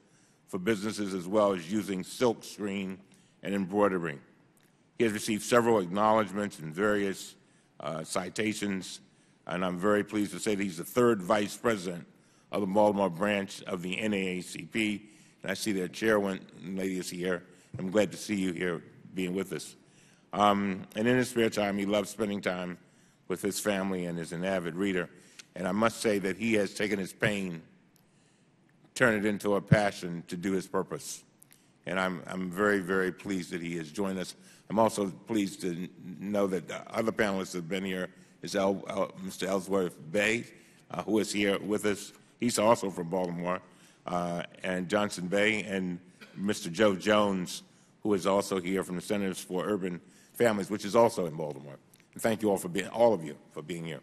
for businesses as well as using silk screen and embroidery. He has received several acknowledgments and various citations, and I'm very pleased to say that he's the third vice president of the Baltimore branch of the NAACP. And I see their chairwoman lady is here. I'm glad to see you here being with us. And in his spare time, he loves spending time with his family and is an avid reader. And I must say that he has taken his pain, turned it into a passion to do his purpose. And I'm very, very pleased that he has joined us. I'm also pleased to know that the other panelists that have been here is Mr. Ellsworth Bay, who is here with us. He's also from Baltimore, and Johnson Bay, and Mr. Joe Jones, who is also here from the Centers for Urban Families, which is also in Baltimore. And thank you all for being, all of you, for being here.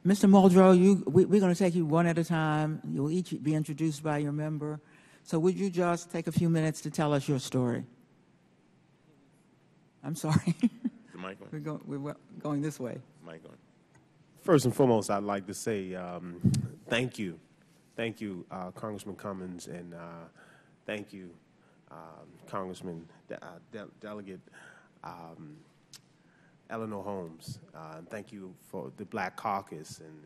Mr. Muldrow, we're going to take you one at a time. You'll each be introduced by your member. So would you just take a few minutes to tell us your story? I'm sorry. The mic on? We're going this way. Mic on. First and foremost, I'd like to say thank you. Thank you, Congressman Cummings, and thank you, Congressman Delegate Eleanor Holmes. Thank you for the Black Caucus. And,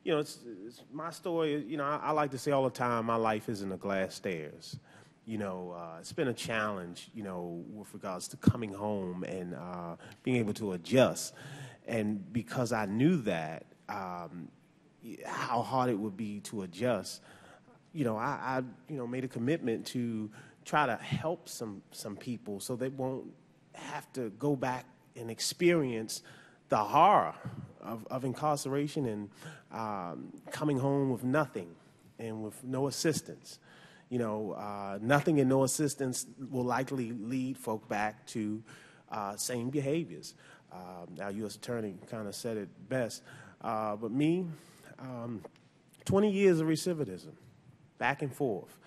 you know, it's my story. You know, I like to say all the time, my life isn't a glass stairs. You know, it's been a challenge, you know, with regards to coming home and being able to adjust. And because I knew that, how hard it would be to adjust, you know, I made a commitment to try to help some people so they won't have to go back and experience the horror of incarceration and coming home with nothing and with no assistance. You know, nothing and no assistance will likely lead folk back to same behaviors. Our U.S. Attorney kind of said it best. But me, 20 years of recidivism, back and forth.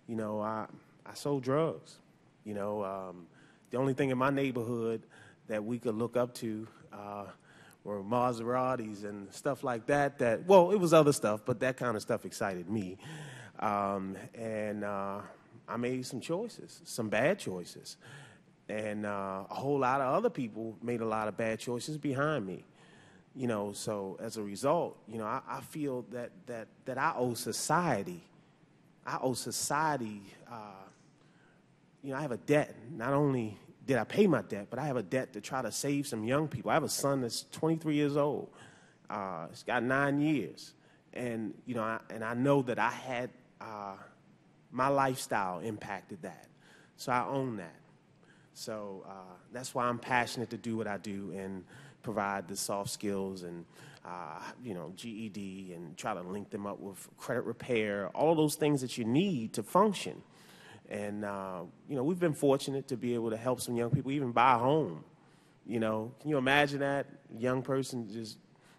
You know, I sold drugs. You know, the only thing in my neighborhood that we could look up to were Maseratis and stuff like that. Well, it was other stuff, but that kind of stuff excited me. And I made some choices, some bad choices. And a whole lot of other people made a lot of bad choices behind me. You know, so as a result, you know, I feel that I owe society, you know, I have a debt. Not only did I pay my debt, but I have a debt to try to save some young people. I have a son that's 23 years old. He's got 9 years. And, you know, I know that I had, my lifestyle impacted that. So I own that. So that's why I'm passionate to do what I do and provide the soft skills and, you know, GED and try to link them up with credit repair, all of those things that you need to function. And, you know, we've been fortunate to be able to help some young people even buy a home. You know, can you imagine that? A young person just,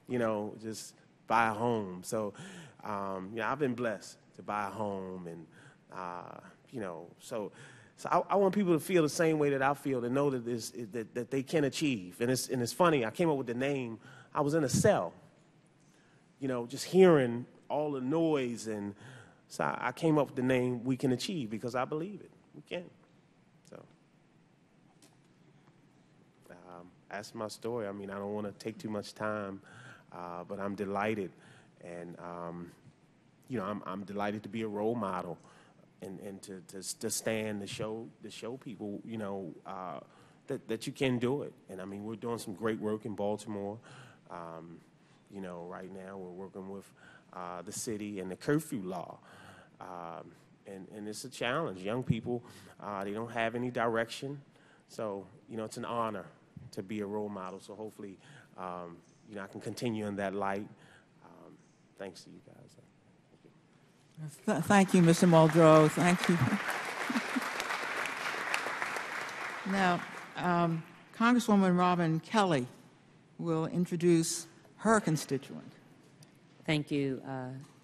you know, just buy a home. So, you know, I've been blessed to buy a home and, you know, so I want people to feel the same way that I feel, to know that that they can achieve. And it's funny, I came up with the name. I was in a cell, you know, just hearing all the noise, and so I came up with the name We Can Achieve because I believe it. We can. So that's my story. I mean, I don't want to take too much time, but I'm delighted, and you know, I'm delighted to be a role model. And to stand to show people, you know, that you can do it. And I mean, we're doing some great work in Baltimore. You know, right now we're working with the city and the curfew law, and it's a challenge. Young people, they don't have any direction, so you know, it's an honor to be a role model. So hopefully, you know, I can continue in that light. Thanks to you guys. Thank you, Mr. Muldrow. Thank you. Now, Congresswoman Robin Kelly will introduce her constituent. Thank you,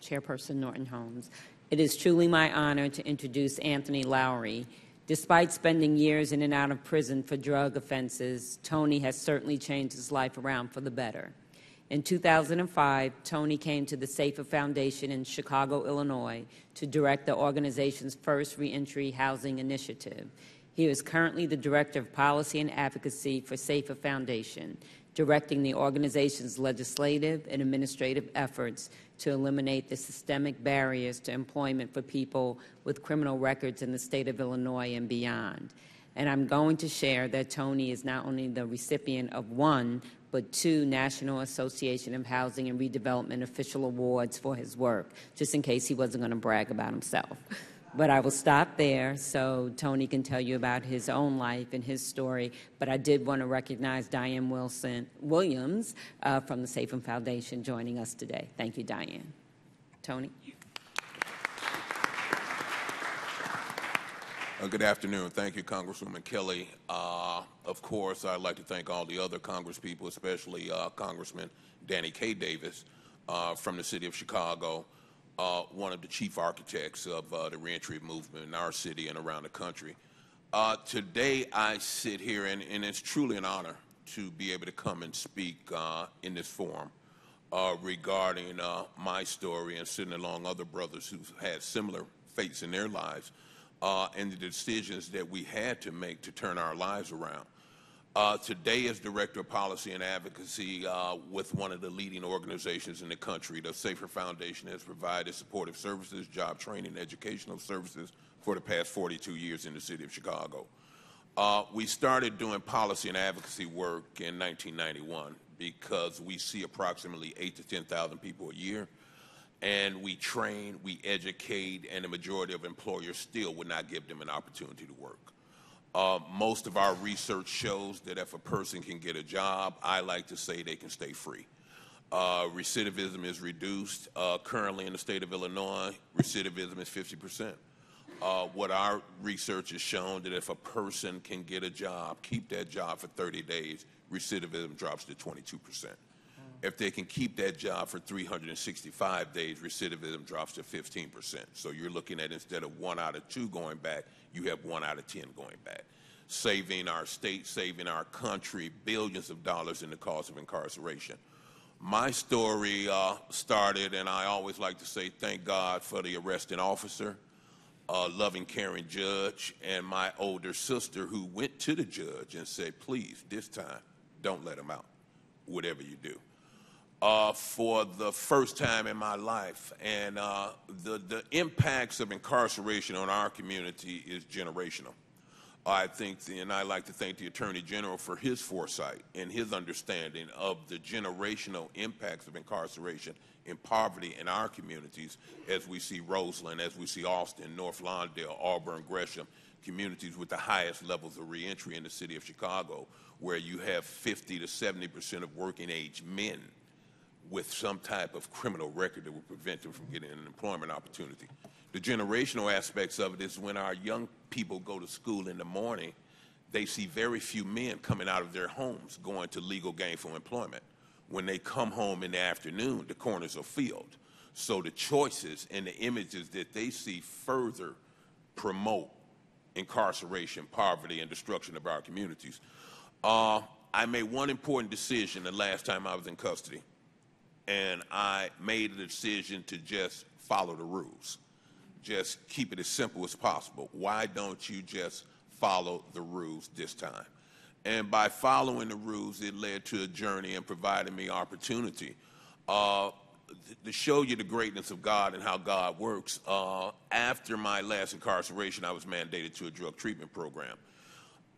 Chairperson Norton Holmes. It is truly my honor to introduce Anthony Lowry. Despite spending years in and out of prison for drug offenses, Tony has certainly changed his life around for the better. In 2005, Tony came to the Safer Foundation in Chicago, Illinois, to direct the organization's first reentry housing initiative. He is currently the Director of Policy and Advocacy for Safer Foundation, directing the organization's legislative and administrative efforts to eliminate the systemic barriers to employment for people with criminal records in the state of Illinois and beyond. And I'm going to share that Tony is not only the recipient of one, but 2 National Association of Housing and Redevelopment official awards for his work, just in case he wasn't going to brag about himself. But I will stop there so Tony can tell you about his own life and his story. But I did want to recognize Diane Williams from the Safem Foundation joining us today. Thank you, Diane. Tony? Good afternoon. Thank you, Congresswoman Kelly. Of course, I'd like to thank all the other Congresspeople, especially Congressman Danny K. Davis from the city of Chicago, one of the chief architects of the reentry movement in our city and around the country. Today, I sit here, and it's truly an honor to be able to come and speak in this forum regarding my story and sitting along other brothers who've had similar fates in their lives. And the decisions that we had to make to turn our lives around. Today, as Director of Policy and Advocacy with one of the leading organizations in the country, the Safer Foundation has provided supportive services, job training, educational services for the past 42 years in the city of Chicago. We started doing policy and advocacy work in 1991 because we see approximately 8,000 to 10,000 people a year. And we train, we educate, and the majority of employers still would not give them an opportunity to work. Most of our research shows that if a person can get a job, I like to say they can stay free. Recidivism is reduced. Currently in the state of Illinois, recidivism is 50%. What our research has shown that if a person can get a job, keep that job for 30 days, recidivism drops to 22%. If they can keep that job for 365 days, recidivism drops to 15%. So you're looking at, instead of 1 out of 2 going back, you have 1 out of 10 going back. Saving our state, saving our country billions of dollars in the cost of incarceration. My story started, and I always like to say thank God for the arresting officer, loving, caring judge, and my older sister who went to the judge and said, please, this time, don't let him out, whatever you do. For the first time in my life, and the impacts of incarceration on our community is generational. I think, and I like to thank the Attorney General for his foresight and his understanding of the generational impacts of incarceration in poverty in our communities, as we see Roseland, as we see Austin, North Lawndale, Auburn, Gresham, communities with the highest levels of reentry in the city of Chicago, where you have 50 to 70% of working age men with some type of criminal record that will prevent them from getting an employment opportunity. The generational aspects of it is when our young people go to school in the morning, they see very few men coming out of their homes going to legal gainful employment. When they come home in the afternoon, the corners are filled. So the choices and the images that they see further promote incarceration, poverty, and destruction of our communities. I made one important decision the last time I was in custody. And I made a decision to just follow the rules. Just keep it as simple as possible. Why don't you just follow the rules this time? And by following the rules, it led to a journey and provided me opportunity to show you the greatness of God and how God works. After my last incarceration, I was mandated to a drug treatment program.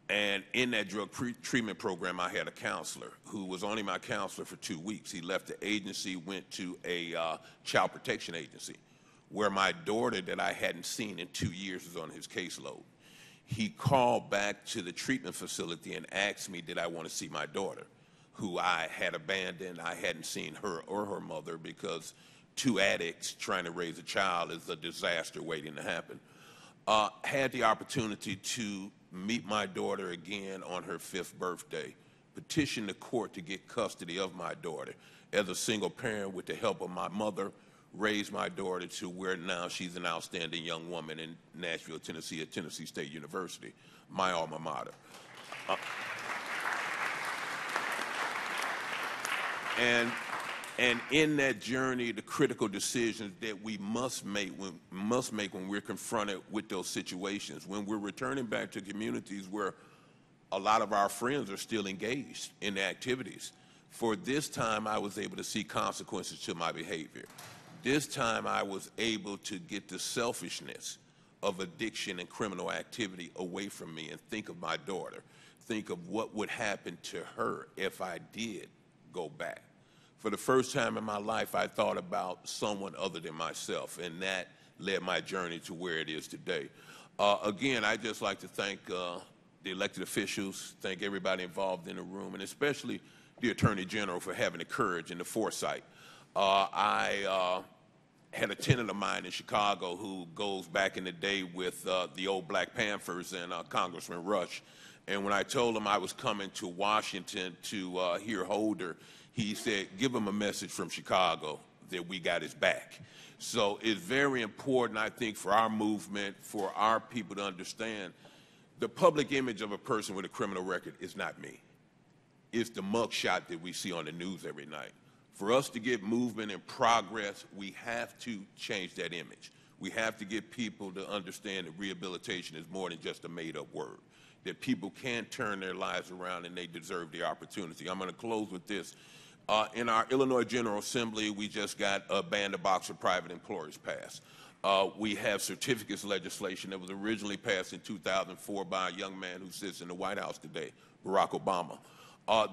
And in that drug treatment program, I had a counselor who was only my counselor for 2 weeks. He left the agency, went to a child protection agency, where my daughter that I hadn't seen in 2 years was on his caseload. He called back to the treatment facility and asked me, did I want to see my daughter, who I had abandoned. I hadn't seen her or her mother, because 2 addicts trying to raise a child is a disaster waiting to happen. Had the opportunity to meet my daughter again on her 5th birthday, petitioned the court to get custody of my daughter. As a single parent, with the help of my mother, raised my daughter to where now she's an outstanding young woman in Nashville, Tennessee at Tennessee State University, my alma mater. And in that journey, the critical decisions that we must make when we're confronted with those situations, when we're returning back to communities where a lot of our friends are still engaged in the activities. For this time, I was able to see consequences to my behavior. This time, I was able to get the selfishness of addiction and criminal activity away from me and think of my daughter, think of what would happen to her if I did go back. For the first time in my life, I thought about someone other than myself, and that led my journey to where it is today. Again, I'd just like to thank the elected officials, thank everybody involved in the room, and especially the Attorney General for having the courage and the foresight. I had a tenant of mine in Chicago who goes back in the day with the old Black Panthers and Congressman Rush. And when I told him I was coming to Washington to hear Holder, he said, give him a message from Chicago that we got his back. So it's very important, I think, for our movement, for our people to understand the public image of a person with a criminal record is not me. It's the mugshot that we see on the news every night. For us to get movement and progress, we have to change that image. We have to get people to understand that rehabilitation is more than just a made-up word, that people can turn their lives around and they deserve the opportunity. I'm going to close with this. In our Illinois General Assembly, we just got a ban the box for private employers passed. We have certificates legislation that was originally passed in 2004 by a young man who sits in the White House today, Barack Obama.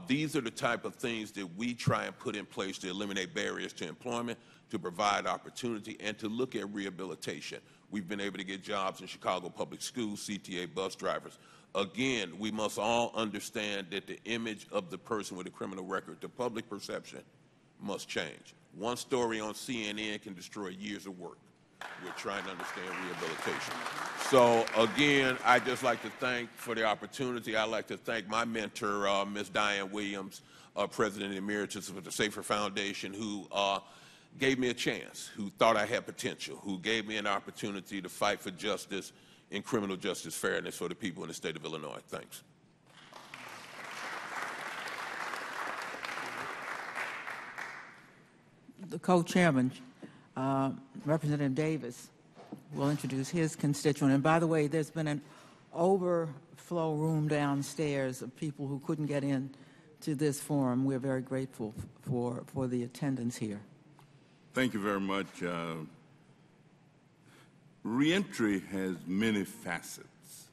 These are the type of things that we try and put in place to eliminate barriers to employment, to provide opportunity, and to look at rehabilitation. We've been able to get jobs in Chicago public schools, CTA bus drivers. Again, we must all understand that the image of the person with a criminal record, the public perception, must change. One story on CNN can destroy years of work. We're trying to understand rehabilitation. So again, I'd just like to thank for the opportunity. I'd like to thank my mentor, Ms. Diane Williams, President Emeritus of the Safer Foundation, who gave me a chance, who thought I had potential, who gave me an opportunity to fight for justice and criminal justice fairness for the people in the state of Illinois. Thanks. The co-chairman, Representative Davis, will introduce his constituent. And by the way, there's been an overflow room downstairs of people who couldn't get in to this forum. We're very grateful for the attendance here. Thank you very much. Reentry has many facets,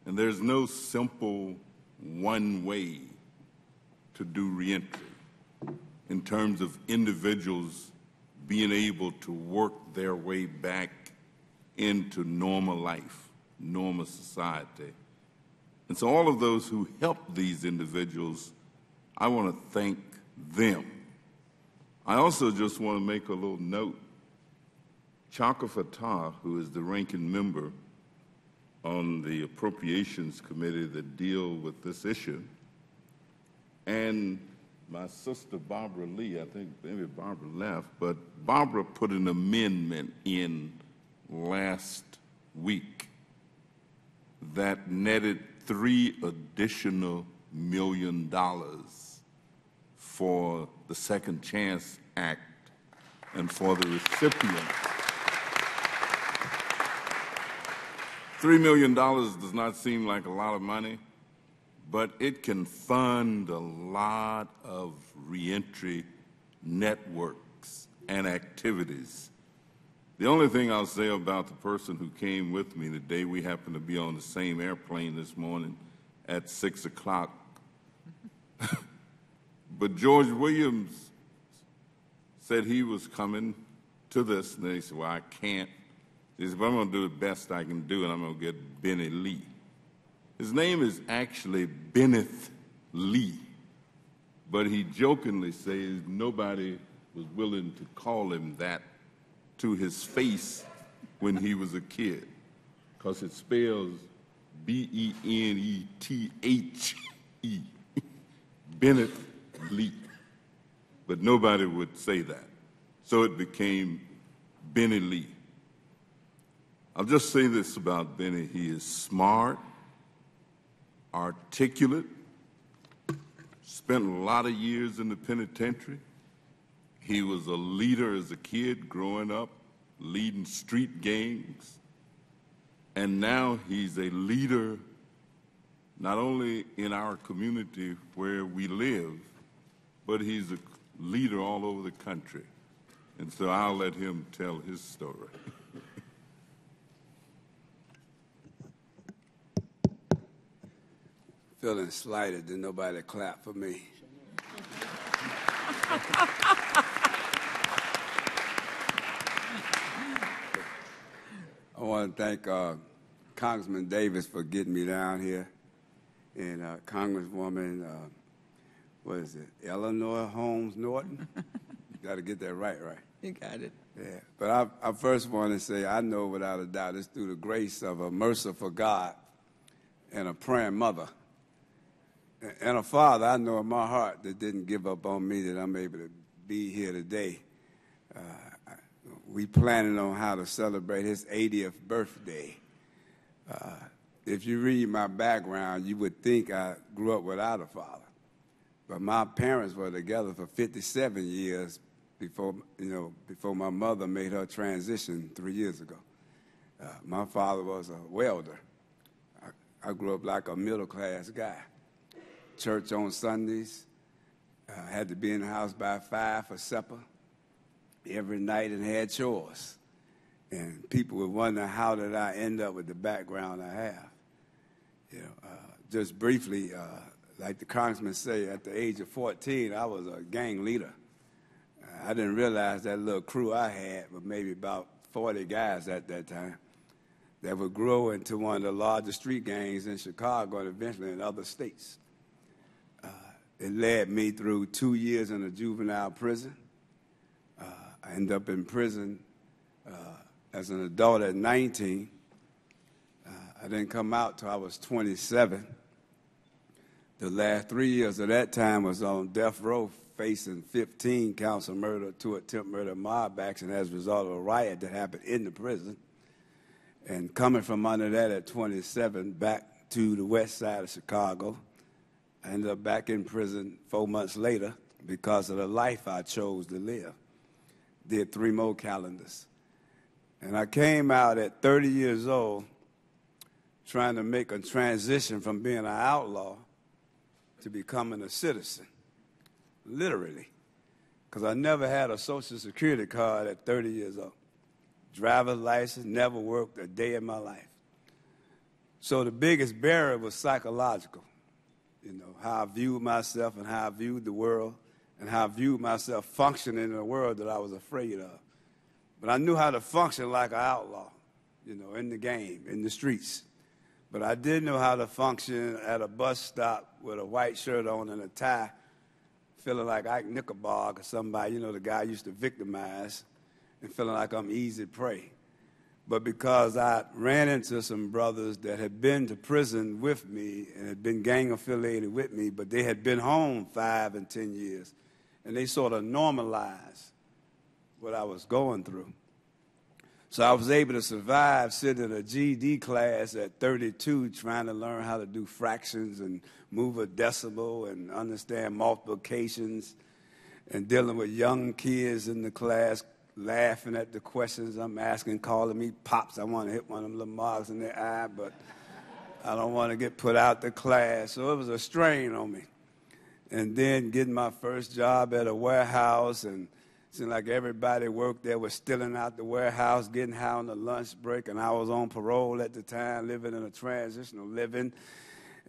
and there's no simple one way to do reentry in terms of individuals being able to work their way back into normal life, normal society. And so all of those who help these individuals, I want to thank them. I also just want to make a little note. Chaka Fattah, who is the ranking member on the Appropriations Committee that deal with this issue, and my sister Barbara Lee, I think maybe Barbara left, but Barbara put an amendment in last week that netted $3 additional million for the Second Chance Act and for the recipients. $3 million does not seem like a lot of money, but it can fund a lot of reentry networks and activities. The only thing I'll say about the person who came with me today, we happened to be on the same airplane this morning at 6 o'clock. But George Williams said he was coming to this, and he said, well, I can't. He said, but I'm going to do the best I can do, and I'm going to get Benny Lee. His name is actually Benneth Lee, but he jokingly says nobody was willing to call him that to his face when he was a kid, because it spells B-E-N-E-T-H-E, Benneth Lee, but nobody would say that. So it became Benny Lee. I'll just say this about Benny. He is smart, articulate, spent a lot of years in the penitentiary. He was a leader as a kid growing up, leading street gangs. And now he's a leader not only in our community where we live, but he's a leader all over the country. And so I'll let him tell his story. Feeling slighted that nobody clapped for me. want to thank Congressman Davis for getting me down here, and Congresswoman, what is it, Eleanor Holmes Norton? You got to get that right. You got it. Yeah, but I first want to say I know without a doubt it's through the grace of a merciful God and a praying mother and a father I know in my heart that didn't give up on me that I'm able to be here today. We planning on how to celebrate his 80th birthday. If you read my background, you would think I grew up without a father. But my parents were together for 57 years before my mother made her transition 3 years ago. My father was a welder. I grew up like a middle-class guy. Church on Sundays. Had to be in the house by 5 for supper every night and had chores. And people would wonder how did I end up with the background I have. Just briefly, like the congressman say, at the age of 14, I was a gang leader. I didn't realize that little crew I had was maybe about 40 guys at that time that would grow into one of the largest street gangs in Chicago and eventually in other states. It led me through 2 years in a juvenile prison. I ended up in prison as an adult at 19. I didn't come out till I was 27. The last 3 years of that time was on death row facing 15 counts of murder, 2 attempt murder, mob action as a result of a riot that happened in the prison. And coming from under that at 27 back to the west side of Chicago, I ended up back in prison 4 months later because of the life I chose to live. Did 3 more calendars. And I came out at 30 years old trying to make a transition from being an outlaw to becoming a citizen, literally, because I never had a Social Security card at 30 years old. Driver's license, never worked a day in my life. So the biggest barrier was psychological, how I viewed myself and how I viewed the world and how I viewed myself functioning in a world that I was afraid of. But I knew how to function like an outlaw, in the game, in the streets. But I didn't know how to function at a bus stop with a white shirt on and a tie, feeling like Ike Nickelback or somebody, the guy I used to victimize, and feeling like I'm easy prey. But because I ran into some brothers that had been to prison with me and had been gang affiliated with me, but they had been home 5 and 10 years, and they sort of normalized what I was going through. So I was able to survive sitting in a GED class at 32 trying to learn how to do fractions and move a decimal and understand multiplications and dealing with young kids in the class laughing at the questions I'm asking, calling me pops. I want to hit one of them little marks in their eye, but I don't want to get put out the class. So it was a strain on me. And then getting my first job at a warehouse, and it seemed like everybody worked there was stealing out the warehouse, getting high on the lunch break, and I was on parole at the time, living in a transitional living.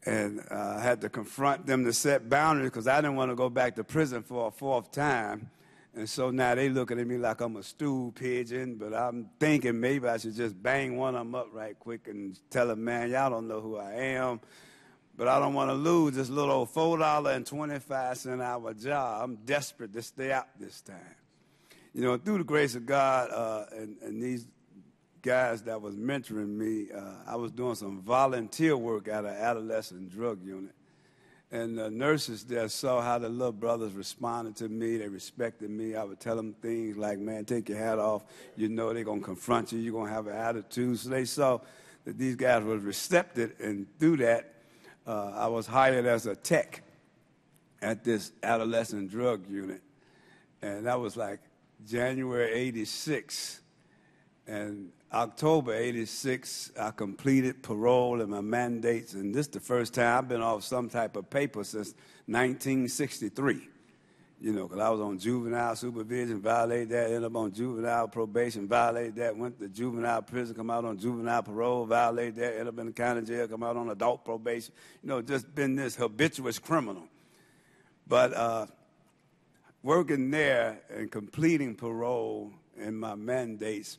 And I had to confront them to set boundaries because I didn't want to go back to prison for a 4th time. And so now they looking at me like I'm a stool pigeon, but I'm thinking maybe I should just bang one of them up right quick and tell them, man, y'all don't know who I am. But I don't want to lose this little old $4.25 an hour job. I'm desperate to stay out this time. Through the grace of God and these guys that was mentoring me, I was doing some volunteer work at an adolescent drug unit. And the nurses there saw how the little brothers responded to me. They respected me. I would tell them things like, man, take your hat off. They're going to confront you. You're going to have an attitude. So they saw that these guys were receptive, and through that, I was hired as a tech at this adolescent drug unit. And that was like January 86. And October 86, I completed parole and my mandates. And this is the first time I've been off some type of paper since 1963. Because I was on juvenile supervision, violated that, ended up on juvenile probation, violated that, went to juvenile prison, come out on juvenile parole, violated that, ended up in the county jail, come out on adult probation. Just been this habituous criminal. But working there and completing parole and my mandates,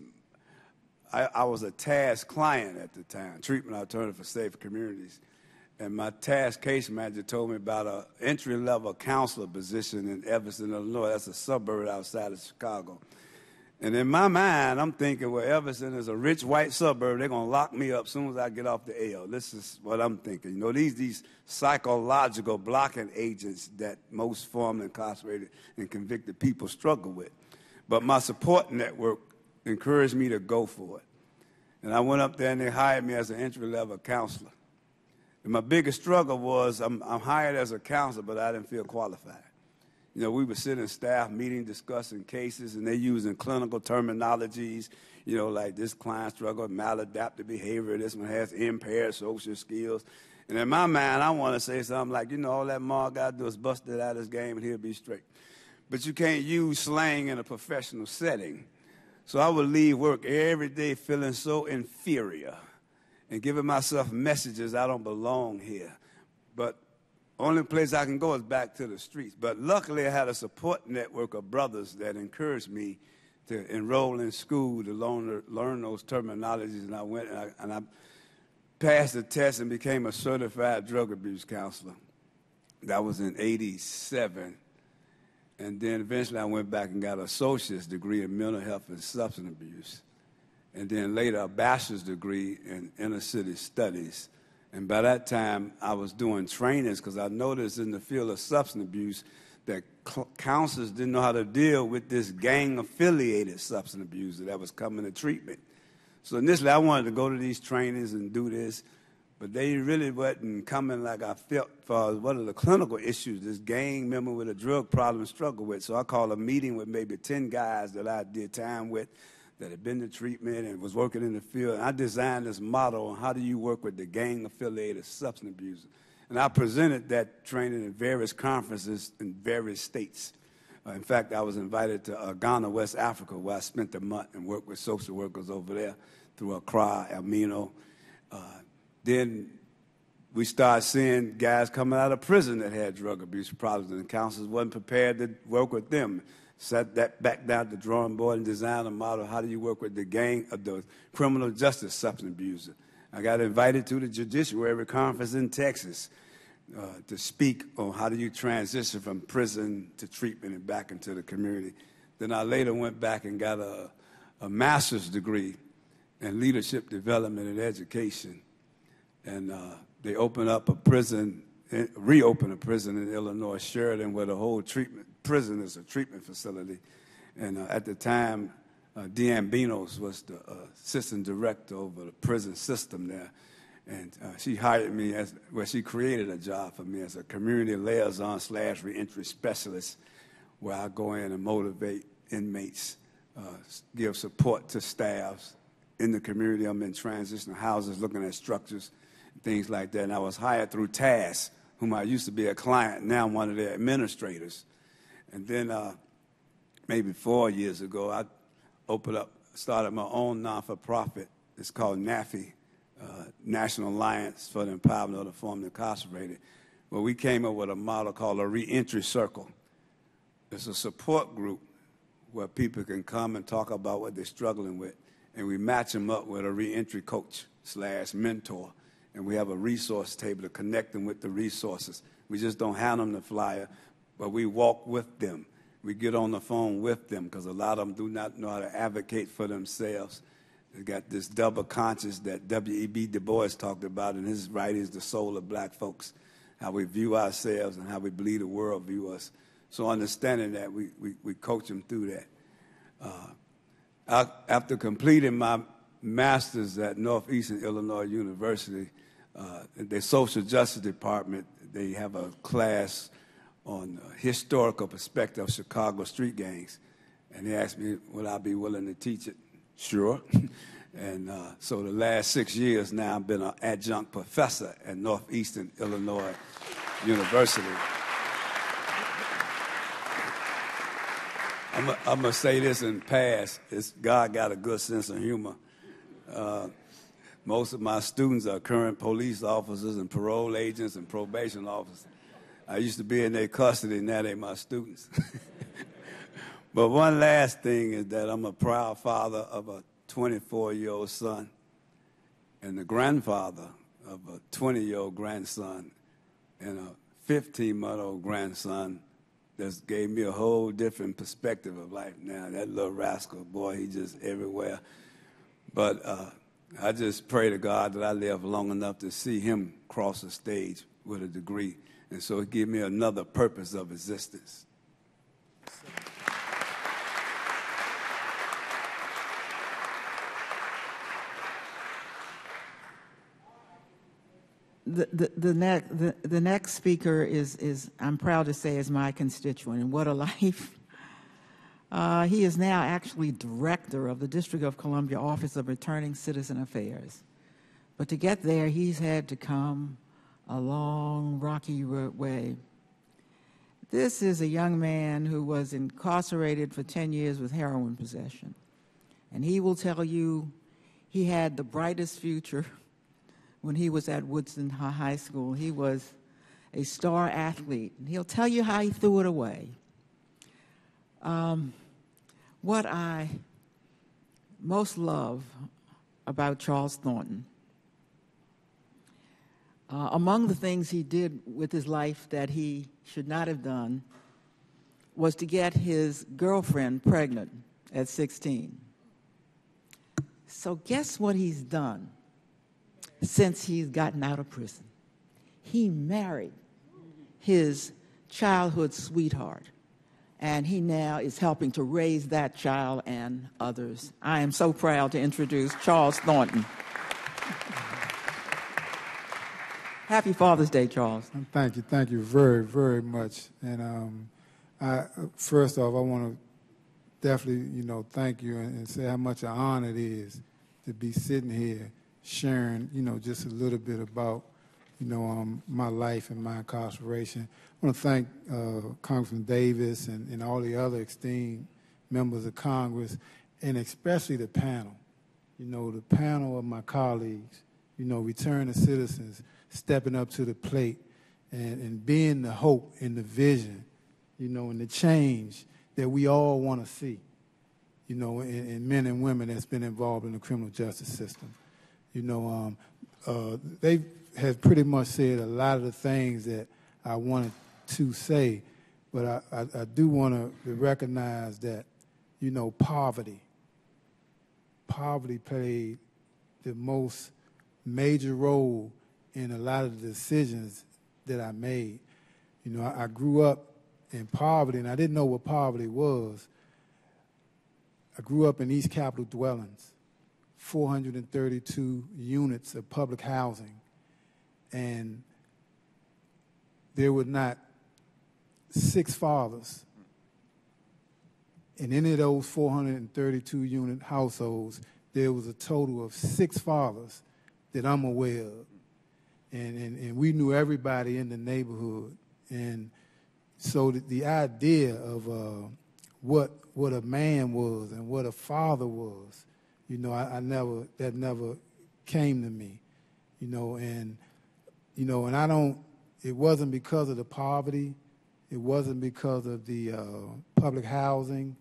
I was a task client at the time, Treatment Alternative for Safe Communities. And my task case manager told me about an entry-level counselor position in Evanston, Illinois. That's a suburb outside of Chicago. And in my mind, I'm thinking, well, Evanston is a rich white suburb. They're going to lock me up as soon as I get off the L. This is what I'm thinking. You know, these psychological blocking agents that most formerly incarcerated and convicted people struggle with. But my support network encouraged me to go for it. And I went up there and they hired me as an entry-level counselor. And my biggest struggle was I'm hired as a counselor, but I didn't feel qualified. You know, we were sitting in staff meeting, discussing cases, and they're using clinical terminologies, you know, like this client struggled with maladaptive behavior, this one has impaired social skills. And in my mind, I want to say something like, you know, all that Mark got to do is bust it out of his game and he'll be straight. But you can't use slang in a professional setting. So I would leave work every day feeling so inferior and giving myself messages, I don't belong here. But only place I can go is back to the streets. But luckily I had a support network of brothers that encouraged me to enroll in school to learn those terminologies. And I went and I passed the test and became a certified drug abuse counselor. That was in '87. And then eventually I went back and got an associate's degree in mental health and substance abuse. And then later a bachelor's degree in inner city studies. And by that time, I was doing trainings because I noticed in the field of substance abuse that counselors didn't know how to deal with this gang-affiliated substance abuse that was coming to treatment. So initially, I wanted to go to these trainings and do this, but they really wasn't coming like I felt for what are the clinical issues this gang member with a drug problem struggled with. So I called a meeting with maybe 10 guys that I did time with that had been to treatment and was working in the field. And I designed this model on how do you work with the gang-affiliated substance abusers. And I presented that training in various conferences in various states. In fact, I was invited to Ghana, West Africa, where I spent a month and worked with social workers over there through Accra, Amino. Then we started seeing guys coming out of prison that had drug abuse problems, and the counselors wasn't prepared to work with them. Sat that back down to the drawing board and designed a model. How do you work with the gang of the criminal justice substance abuser? I got invited to the judiciary conference in Texas to speak on how do you transition from prison to treatment and back into the community. Then I later went back and got a master's degree in leadership development and education. And they opened up a prison, reopened a prison in Illinois, Sheridan, where the whole prison is a treatment facility. And at the time, Deanne Benos was the assistant director over the prison system there. And she hired me she created a job for me as a community liaison / reentry specialist, where I go in and motivate inmates, give support to staffs in the community. I'm in transitional houses looking at structures, things like that. And I was hired through TASS, whom I used to be a client. Now I'm one of their administrators. And then maybe 4 years ago, I started my own non-for-profit. It's called NAFI, National Alliance for the Empowerment of the Formerly Incarcerated, where we came up with a model called a reentry circle. It's a support group where people can come and talk about what they're struggling with, and we match them up with a reentry coach / mentor, and we have a resource table to connect them with the resources. We just don't hand them the flyer, but we walk with them. We get on the phone with them because a lot of them do not know how to advocate for themselves. They got this double conscience that W.E.B. Du Bois talked about in his writings, The Soul of Black Folks, how we view ourselves and how we believe the world view us. So understanding that, we coach them through that. After completing my master's at Northeastern Illinois University, the social justice department, they have a class on historical perspective of Chicago street gangs. And they asked me, would I be willing to teach it? Sure. And so the last 6 years now, I've been an adjunct professor at Northeastern Illinois University. I'm going to say this in past. God got a good sense of humor. Most of my students are current police officers and parole agents and probation officers. I used to be in their custody, now they're my students. But one last thing is that I'm a proud father of a 24-year-old son and the grandfather of a 20-year-old grandson and a 15-month-old grandson. That gave me a whole different perspective of life now. That little rascal, boy, he just everywhere. But I just pray to God that I live long enough to see him cross the stage with a degree. And so it gave me another purpose of existence. The next speaker is, I'm proud to say, is my constituent, and what a life. He is now actually director of the District of Columbia Office of Returning Citizen Affairs. But to get there, he's had to come a long, rocky way. This is a young man who was incarcerated for 10 years with heroin possession. And he will tell you he had the brightest future when he was at Woodson High School. He was a star athlete. And he'll tell you how he threw it away. What I most love about Charles Thornton, among the things he did with his life that he should not have done, was to get his girlfriend pregnant at 16. So guess what he's done since he's gotten out of prison? He married his childhood sweetheart, and he now is helping to raise that child and others. I am so proud to introduce Charles Thornton. Happy Father's Day, Charles. Thank you very, very much. And first off, I want to definitely, thank you and say how much an honor it is to be sitting here sharing, just a little bit about, my life and my incarceration. I want to thank Congressman Davis and all the other esteemed members of Congress, and especially the panel. The panel of my colleagues, returning citizens, stepping up to the plate and being the hope and the vision, and the change that we all want to see, in men and women that's been involved in the criminal justice system. They have pretty much said a lot of the things that I wanted to say, but I do want to recognize that, poverty played the most major role in a lot of the decisions that I made. I grew up in poverty, and I didn't know what poverty was. I grew up in East Capitol dwellings, 432 units of public housing, and there were not 6 fathers in any of those 432 unit households. There was a total of 6 fathers that I'm aware of. And we knew everybody in the neighborhood. And so the idea of what a man was and what a father was, that never came to me, and I don't, it wasn't because of the poverty, it wasn't because of the public housing,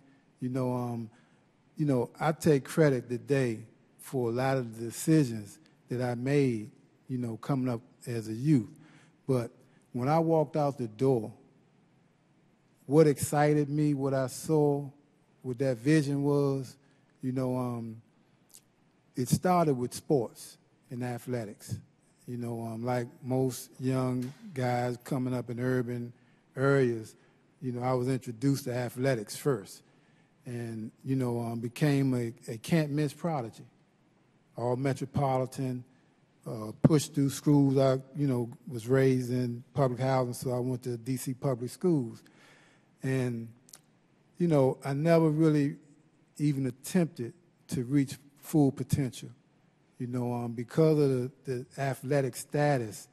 I take credit today for a lot of the decisions that I made, coming up as a youth. But when I walked out the door, what excited me, what I saw, what that vision was, it started with sports and athletics. Like most young guys coming up in urban areas, I was introduced to athletics first, and became a can't-miss prodigy. All metropolitan, pushed through schools. I, was raised in public housing, so I went to D.C. public schools. And, I never really even attempted to reach full potential. Because of the athletic status,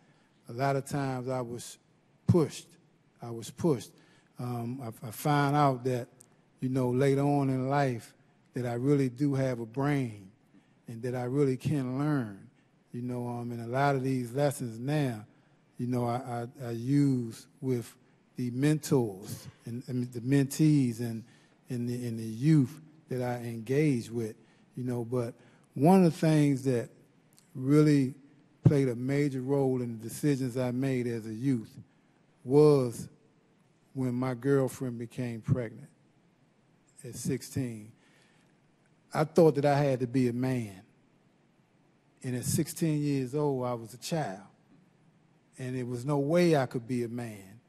a lot of times I was pushed. I found out that, later on in life that I really do have a brain and that I really can learn. And a lot of these lessons now, I use with the mentors and the mentees and the youth that I engage with. But one of the things that really played a major role in the decisions I made as a youth was when my girlfriend became pregnant at 16. I thought that I had to be a man. And at 16 years old, I was a child. And there was no way I could be a man.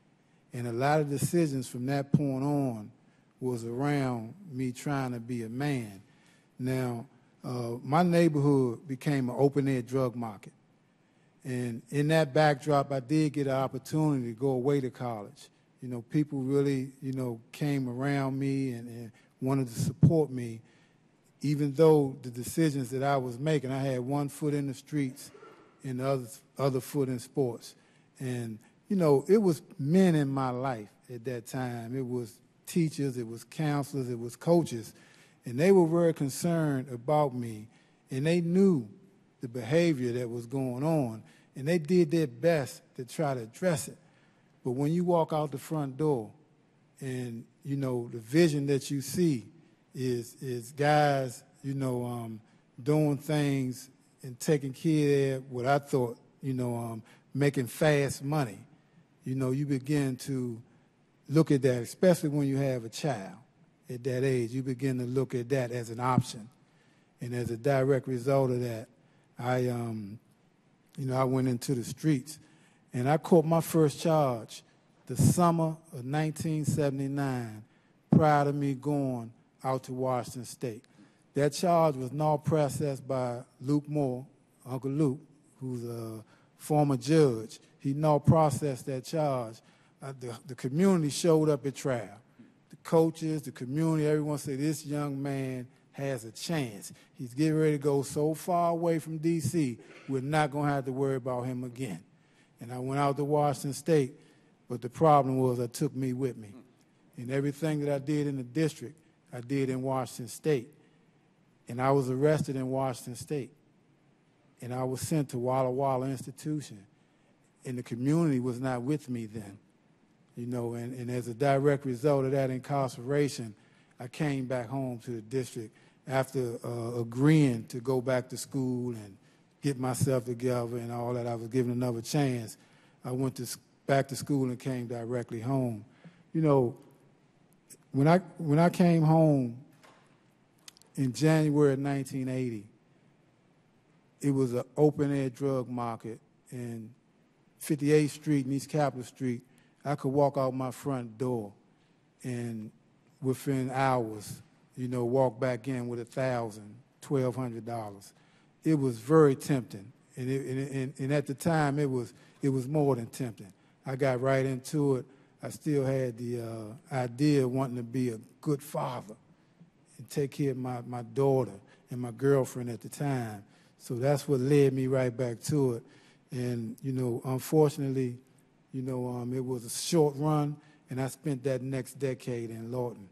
And a lot of decisions from that point on was around me trying to be a man. Now, my neighborhood became an open-air drug market. And in that backdrop, I did get an opportunity to go away to college. People really, came around me and wanted to support me, even though the decisions that I was making, I had one foot in the streets and the other foot in sports. And, it was men in my life at that time. It was teachers, it was counselors, it was coaches, and they were very concerned about me, and they knew the behavior that was going on, and they did their best to try to address it. But when you walk out the front door and, the vision that you see is guys, doing things and taking care of what I thought, making fast money, you begin to look at that, especially when you have a child at that age. You begin to look at that as an option. And as a direct result of that, I went into the streets. And I caught my first charge the summer of 1979 prior to me going out to Washington State. That charge was now processed by Luke Moore, Uncle Luke, who's a former judge. He now processed that charge. The community showed up at trial. The coaches, the community, everyone said, this young man has a chance. He's getting ready to go so far away from D.C., we're not going to have to worry about him again. And I went out to Washington State, but the problem was I took me with me. And everything that I did in the district, I did in Washington State. And I was arrested in Washington State. And I was sent to Walla Walla Institution. And the community was not with me then. And as a direct result of that incarceration, I came back home to the district after agreeing to go back to school and get myself together and all that. I was given another chance. I went back to school and came directly home. When I came home in January of 1980, it was an open-air drug market in 58th Street and East Capitol Street. I could walk out my front door and within hours, walk back in with $1,000, $1,200. It was very tempting, and at the time it was more than tempting. I got right into it. I still had the idea of wanting to be a good father and take care of my daughter and my girlfriend at the time. So that's what led me right back to it. And unfortunately, it was a short run, and I spent that next decade in Lawton.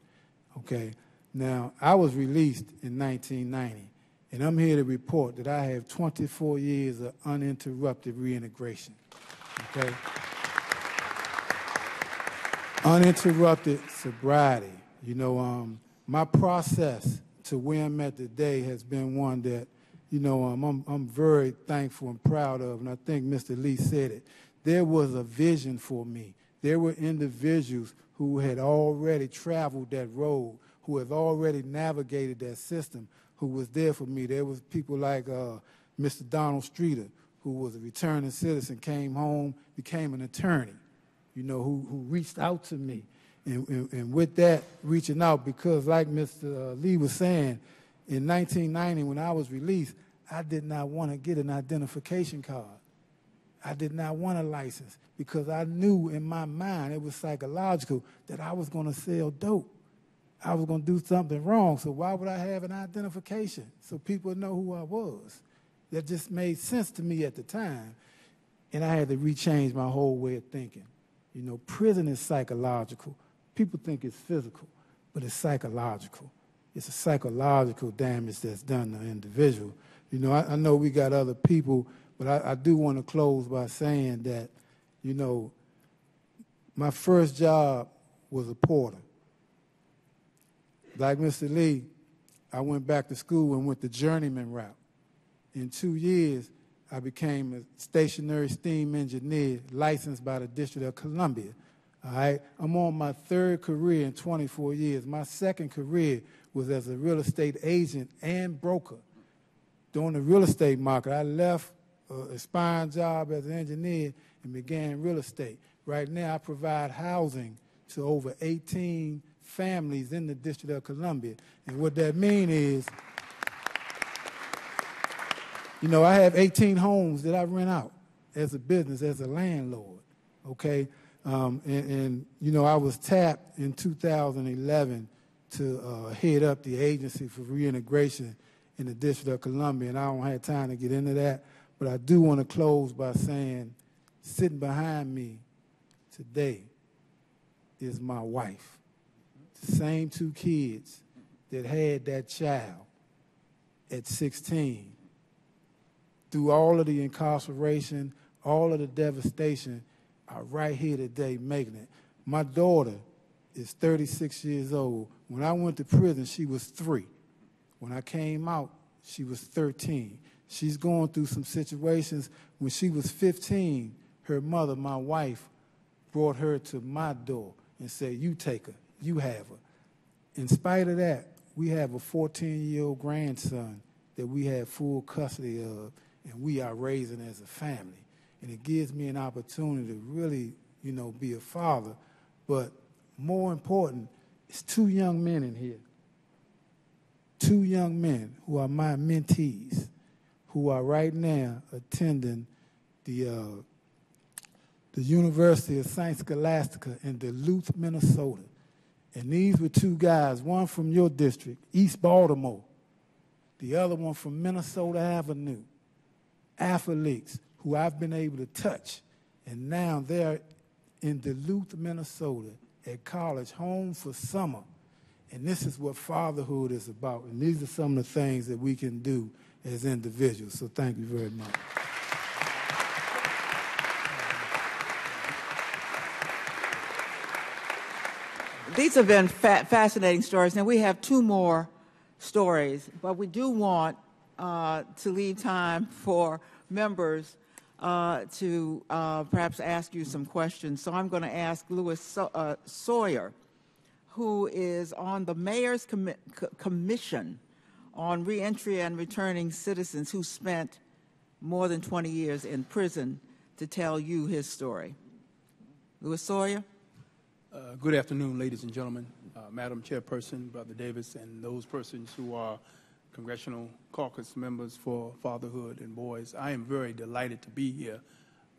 Okay. Now, I was released in 1990, and I'm here to report that I have 24 years of uninterrupted reintegration. Okay. Uninterrupted sobriety. My process to where I'm at today has been one that, I'm very thankful and proud of, and I think Mr. Lee said it. There was a vision for me. There were individuals who had already traveled that road, who had already navigated that system, who was there for me. There was people like Mr. Donald Streeter, who was a returning citizen, came home, became an attorney, who reached out to me. And with that, reaching out, because like Mr. Lee was saying, in 1990, when I was released, I did not want to get an identification card. I did not want a license because I knew in my mind, it was psychological, that I was going to sell dope. I was going to do something wrong, so why would I have an identification so people would know who I was? That just made sense to me at the time, and I had to rechange my whole way of thinking. Prison is psychological. People think it's physical, but it's psychological. It's a psychological damage that's done to an individual. I know we got other people, but I do want to close by saying that, my first job was a porter. Like Mr. Lee, I went back to school and went the journeyman route. In 2 years, I became a stationary steam engineer licensed by the District of Columbia. All right? I'm on my third career in 24 years. My second career was as a real estate agent and broker. During the real estate market, I left an aspiring job as an engineer and began real estate. Right now, I provide housing to over 18 families in the District of Columbia. And what that means is, you know, I have 18 homes that I rent out as a business, as a landlord, okay? And you know, I was tapped in 2011 to head up the Agency for Reintegration in the District of Columbia, and I don't have time to get into that, but I do want to close by saying, sitting behind me today is my wife. The same two kids that had that child at 16. Through all of the incarceration, all of the devastation, are right here today making it. My daughter is 36 years old. When I went to prison, she was 3. When I came out, she was 13. She's going through some situations. When she was 15, her mother, my wife, brought her to my door and said, you take her, you have her. In spite of that, we have a 14-year-old grandson that we have full custody of, and we are raising as a family. And it gives me an opportunity to really, you know, be a father. But more important, it's 2 young men in here. 2 young men who are my mentees, who are right now attending the University of St. Scholastica in Duluth, Minnesota. And these were 2 guys, one from your district, East Baltimore, the other one from Minnesota Avenue, athletes who I've been able to touch. And now they're in Duluth, Minnesota at college, home for summer. And this is what fatherhood is about. And these are some of the things that we can do as individuals. So thank you very much. These have been fascinating stories. Now, we have 2 more stories, but we do want to leave time for members to perhaps ask you some questions. So I'm going to ask Louis Sawyer, who is on the Mayor's Commission on Reentry and Returning Citizens who spent more than 20 years in prison, to tell you his story. Louis Sawyer. Good afternoon, ladies and gentlemen, Madam Chairperson, Brother Davis, and those persons who are Congressional Caucus members for Fatherhood and Boys. I am very delighted to be here,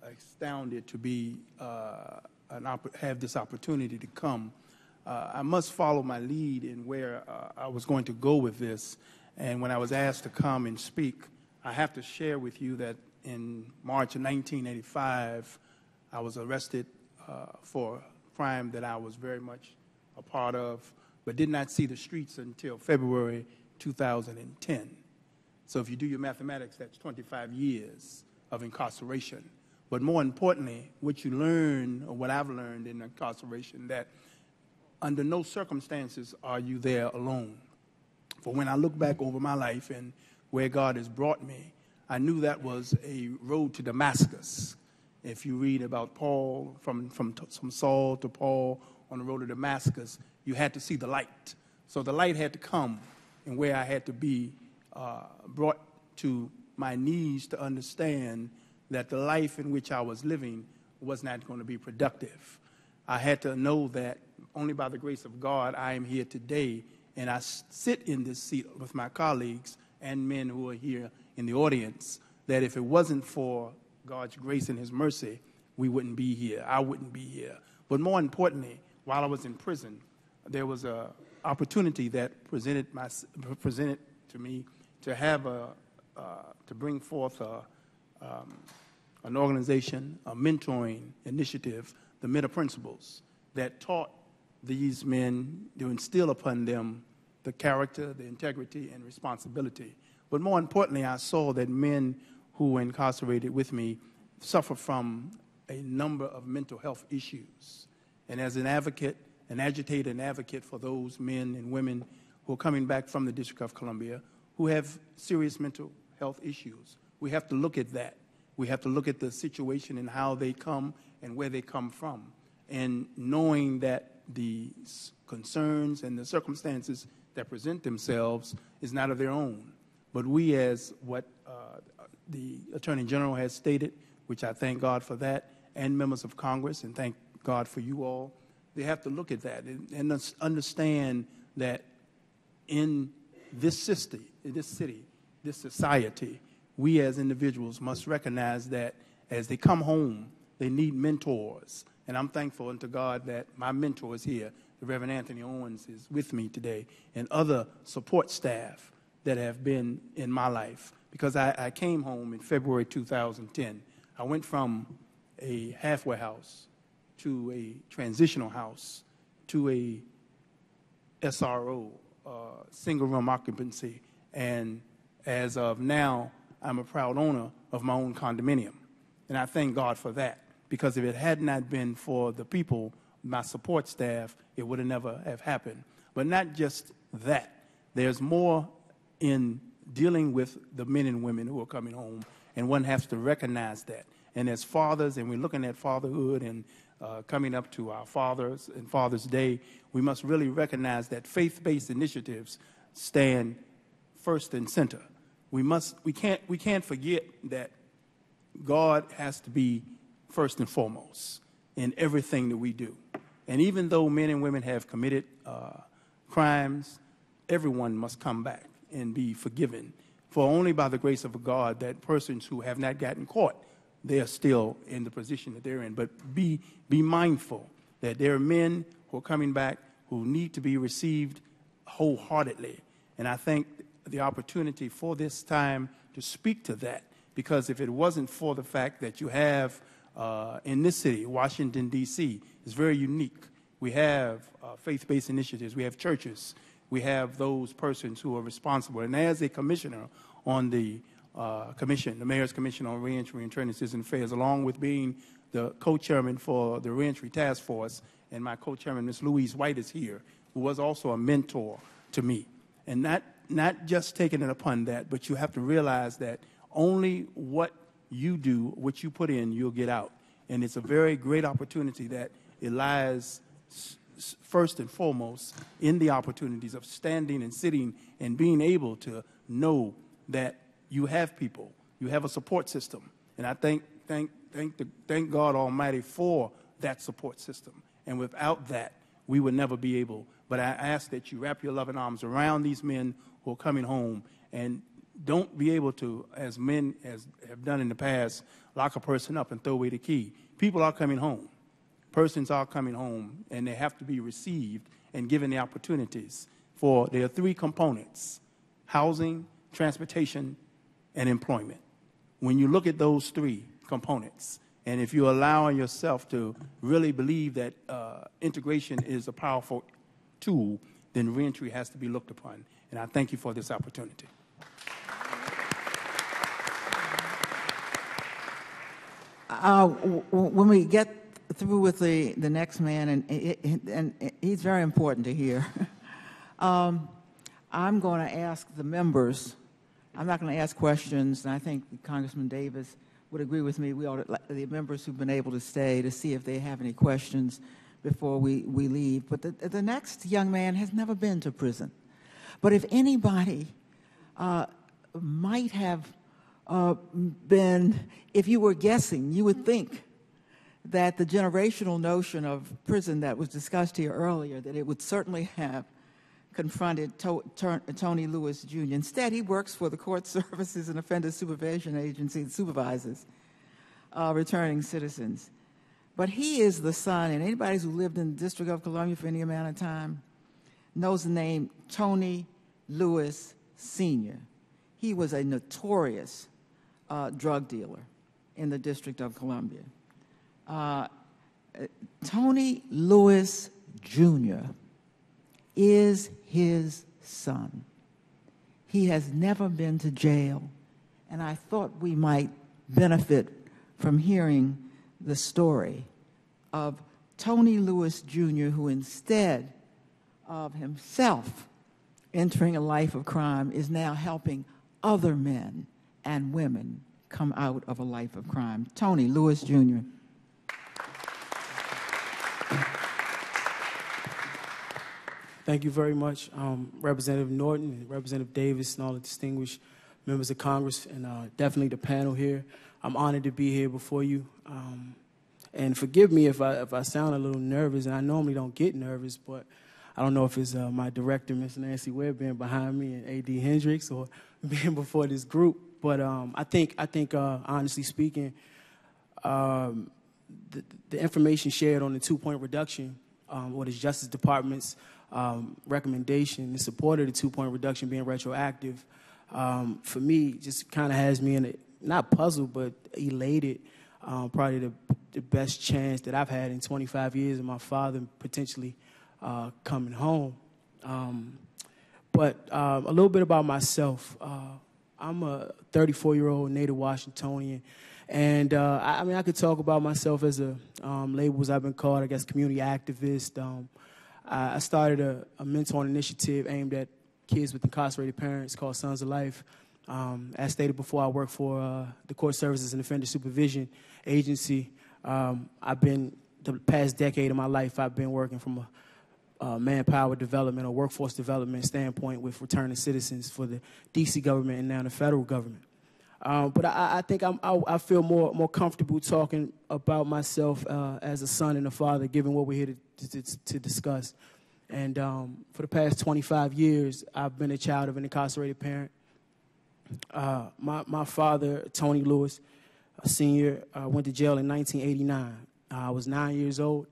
astounded to be have this opportunity to come. I must follow my lead in where I was going to go with this, and when I was asked to come and speak, I have to share with you that in March of 1985, I was arrested for a crime that I was very much a part of, but did not see the streets until February 2010. So if you do your mathematics, that's 25 years of incarceration. But more importantly, what you learn, or what I've learned in incarceration, that under no circumstances are you there alone. For when I look back over my life and where God has brought me, I knew that was a road to Damascus. If you read about Paul, from Saul to Paul on the road to Damascus, you had to see the light. So the light had to come, and where I had to be brought to my knees to understand that the life in which I was living was not going to be productive. I had to know that only by the grace of God I am here today, and I sit in this seat with my colleagues and men who are here in the audience, that if it wasn't for God's grace and his mercy, we wouldn't be here. I wouldn't be here. But more importantly, while I was in prison, there was an opportunity that presented to me to have to bring forth an organization, a mentoring initiative, the Meta Principles, that taught these men to instill upon them the character, the integrity, and responsibility. But more importantly, I saw that men who were incarcerated with me suffer from a number of mental health issues. And as an advocate, an agitator and advocate for those men and women who are coming back from the District of Columbia who have serious mental health issues. We have to look at that. We have to look at the situation and how they come and where they come from. And knowing that the concerns and the circumstances that present themselves is not of their own. But we, as what the Attorney General has stated, which I thank God for that, and members of Congress, and thank God for you all, they have to look at that and understand that in this city, this society, we as individuals must recognize that as they come home, they need mentors. And I'm thankful unto God that my mentor is here. The Reverend Anthony Owens is with me today, and other support staff that have been in my life. Because I came home in February 2010. I went from a halfway house to a transitional house to a SRO, single room occupancy. And as of now, I'm a proud owner of my own condominium. And I thank God for that, because if it had not been for the people, my support staff, it would have never have happened. But not just that. There's more in dealing with the men and women who are coming home, and one has to recognize that. And as fathers, and we're looking at fatherhood and coming up to our fathers and Father's Day, we must really recognize that faith-based initiatives stand first and center. We can't forget that God has to be first and foremost in everything that we do. And even though men and women have committed crimes, everyone must come back and be forgiven. For only by the grace of God that persons who have not gotten caught, they are still in the position that they're in. But be mindful that there are men who are coming back who need to be received wholeheartedly. And I think the opportunity for this time to speak to that, because if it wasn't for the fact that you have in this city, Washington, D.C., is very unique. We have faith-based initiatives. We have churches. We have those persons who are responsible. And as a commissioner on the commission, the Mayor's Commission on Reentry and Internal Citizen Affairs, along with being the co-chairman for the Reentry Task Force, and my co-chairman, Ms. Louise White, is here, who was also a mentor to me. And not just taking it upon that, but you have to realize that only what you do, what you put in, you'll get out. And it's a very great opportunity that it lies first and foremost in the opportunities of standing and sitting and being able to know that you have people, you have a support system. And I thank God Almighty for that support system. And without that, we would never be able. But I ask that you wrap your loving arms around these men who are coming home, and don't be able to, as men as have done in the past, lock a person up and throw away the key. People are coming home. Persons are coming home, and they have to be received and given the opportunities. For there are three components: housing, transportation, and employment. When you look at those three components, and if you're allowing yourself to really believe that integration is a powerful tool, then reentry has to be looked upon. And I thank you for this opportunity. When we get through with the next man, and he's very important to hear, I'm going to ask the members. I'm not going to ask questions, and I think Congressman Davis would agree with me. We ought to, the members who've been able to stay, to see if they have any questions before we leave. But the next young man has never been to prison. But if anybody might have been, if you were guessing, you would think that the generational notion of prison that was discussed here earlier, that it would certainly have confronted Tony Lewis Jr. Instead, he works for the Court Services and Offender Supervision Agency that supervises returning citizens. But he is the son, and anybody who lived in the District of Columbia for any amount of time knows the name Tony Lewis Sr. He was a notorious drug dealer in the District of Columbia. Tony Lewis Jr. is his son. He has never been to jail, and I thought we might benefit from hearing the story of Tony Lewis Jr., who instead of himself entering a life of crime is now helping other men and women come out of a life of crime. Tony Lewis, Jr. Thank you very much, Representative Norton and Representative Davis and all the distinguished members of Congress and definitely the panel here. I'm honored to be here before you. And forgive me if I sound a little nervous, and I normally don't get nervous, but I don't know if it's my director, Ms. Nancy Webb, being behind me, and A.D. Hendricks, or being before this group. But I think, honestly speaking, the information shared on the 2-point reduction, or the Justice Department's recommendation in support of the 2-point reduction being retroactive, for me, just kind of has me in a, not puzzled, but elated. Probably the best chance that I've had in 25 years of my father potentially coming home. But a little bit about myself. I'm a 34-year-old native Washingtonian. And I mean, I could talk about myself as a labels I've been called, I guess, community activist. I started a mentoring initiative aimed at kids with incarcerated parents called Sons of Life. As stated before, I work for the Court Services and Offender Supervision Agency. I've been, the past decade of my life, I've been working from a manpower development or workforce development standpoint with returning citizens for the D.C. government and now the federal government. But I think I feel more comfortable talking about myself as a son and a father, given what we're here to discuss. And for the past 25 years, I've been a child of an incarcerated parent. My father, Tony Lewis, a senior, went to jail in 1989. I was 9 years old,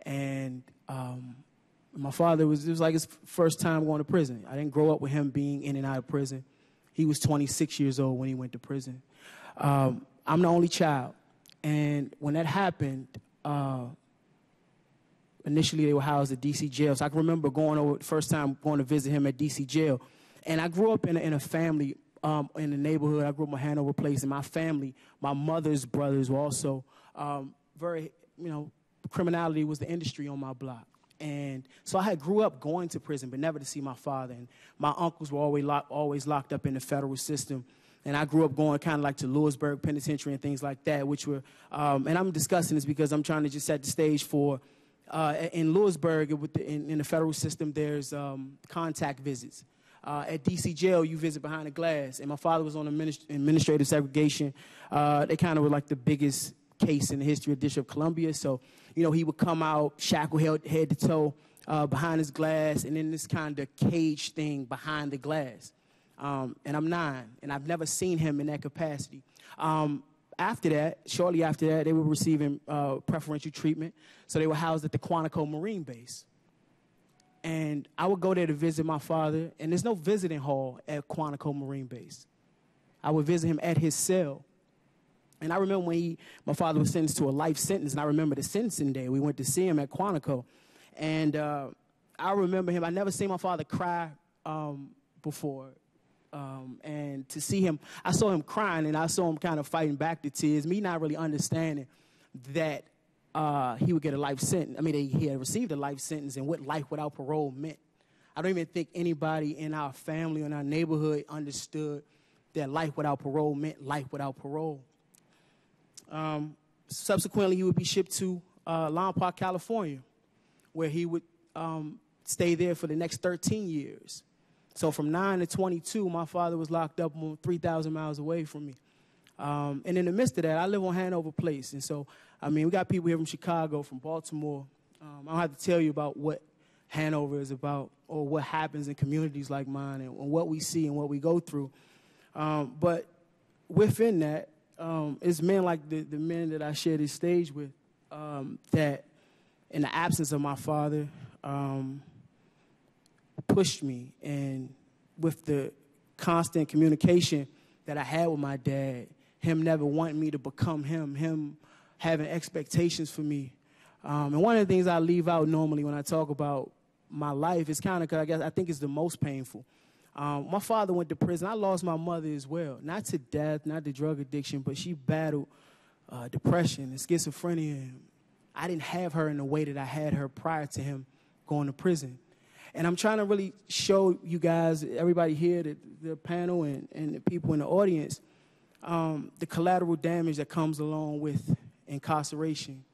and my father it was like his first time going to prison. I didn't grow up with him being in and out of prison. He was 26 years old when he went to prison. I'm the only child, and when that happened, initially they were housed at D.C. jail. So I can remember going over the first time going to visit him at D.C. jail, and I grew up in a family. In the neighborhood, I grew up in Hanover Place, and my family, my mother's brothers were also very, criminality was the industry on my block. And so I grew up going to prison, but never to see my father. And my uncles were always locked up in the federal system. And I grew up going kind of like to Lewisburg Penitentiary and things like that, which were, and I'm discussing this because I'm trying to just set the stage for, in Lewisburg, in the federal system, there's contact visits. At D.C. jail, you visit behind the glass. And my father was on administrative segregation. They kind of were like the biggest case in the history of District of Columbia. So, he would come out, shackled head to toe behind his glass, and then this kind of cage thing behind the glass. And I'm 9, and I've never seen him in that capacity. Shortly after that, they were receiving preferential treatment. So they were housed at the Quantico Marine Base. And I would go there to visit my father, and there's no visiting hall at Quantico Marine Base. I would visit him at his cell. And I remember when my father was sentenced to a life sentence, and I remember the sentencing day. We went to see him at Quantico. And I remember him. I never seen my father cry before. And to see him, I saw him crying, and I saw him kind of fighting back the tears, me not really understanding that he would get a life sentence. I mean, he had received a life sentence and what life without parole meant. I don't even think anybody in our family or in our neighborhood understood that life without parole meant life without parole. Subsequently, he would be shipped to Long Park, California, where he would stay there for the next 13 years. So from 9 to 22, my father was locked up 3,000 miles away from me. And in the midst of that, I live on Hanover Place. And so, I mean, we got people here from Chicago, from Baltimore. I don't have to tell you about what Hanover is about or what happens in communities like mine and what we see and what we go through. But within that, it's men like the men that I share this stage with that, in the absence of my father, pushed me. And with the constant communication that I had with my dad, him never wanting me to become him having expectations for me. And one of the things I leave out normally when I talk about my life is kind of, because I think it's the most painful. My father went to prison. I lost my mother as well. Not to death, not to drug addiction, but she battled depression and schizophrenia. I didn't have her in the way that I had her prior to him going to prison. And I'm trying to really show you guys, everybody here, the panel and the people in the audience, the collateral damage that comes along with incarceration.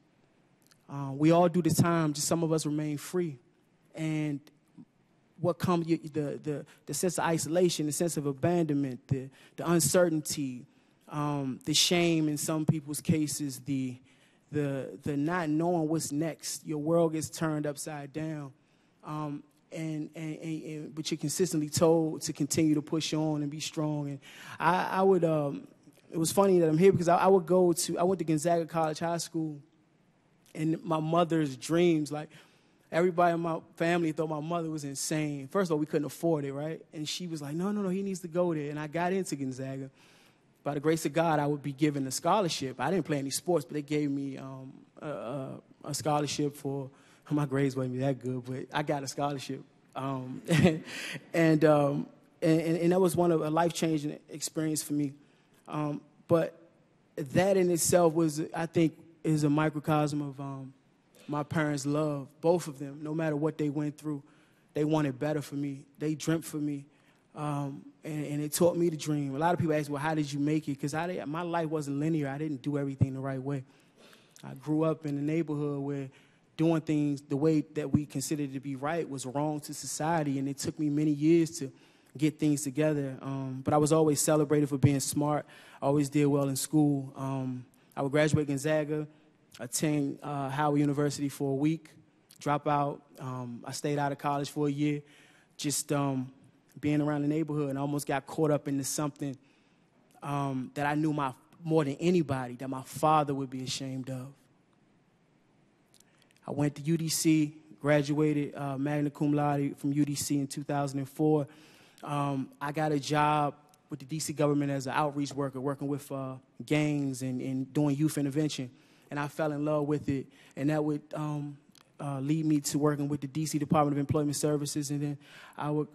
We all do the time, just some of us remain free. And what comes, the sense of isolation, the sense of abandonment, the uncertainty, the shame in some people's cases, the not knowing what's next. Your world gets turned upside down. But you're consistently told to continue to push on and be strong. And I would, it was funny that I'm here because I went to Gonzaga College High School, and my mother's dreams, like everybody in my family thought my mother was insane. First of all, we couldn't afford it, right? And she was like, no, he needs to go there. And I got into Gonzaga. By the grace of God, I would be given a scholarship. I didn't play any sports, but they gave me a scholarship for, my grades wasn't that good, but I got a scholarship. And that was a life-changing experience for me. But that in itself was, I think, is a microcosm of my parents' love, both of them. No matter what they went through, they wanted better for me. They dreamt for me, and it taught me to dream. A lot of people ask, well, how did you make it? Because my life wasn't linear. I didn't do everything the right way. I grew up in a neighborhood where doing things the way that we considered to be right was wrong to society, and it took me many years to get things together. But I was always celebrated for being smart. I always did well in school. I would graduate Gonzaga, attend Howard University for a week, drop out. I stayed out of college for a year, just being around the neighborhood, and I almost got caught up into something that I knew more than anybody that my father would be ashamed of. I went to UDC, graduated magna cum laude from UDC in 2004. I got a job with the D.C. government as an outreach worker, working with gangs and doing youth intervention. And I fell in love with it, and that would lead me to working with the D.C. Department of Employment Services, and then I would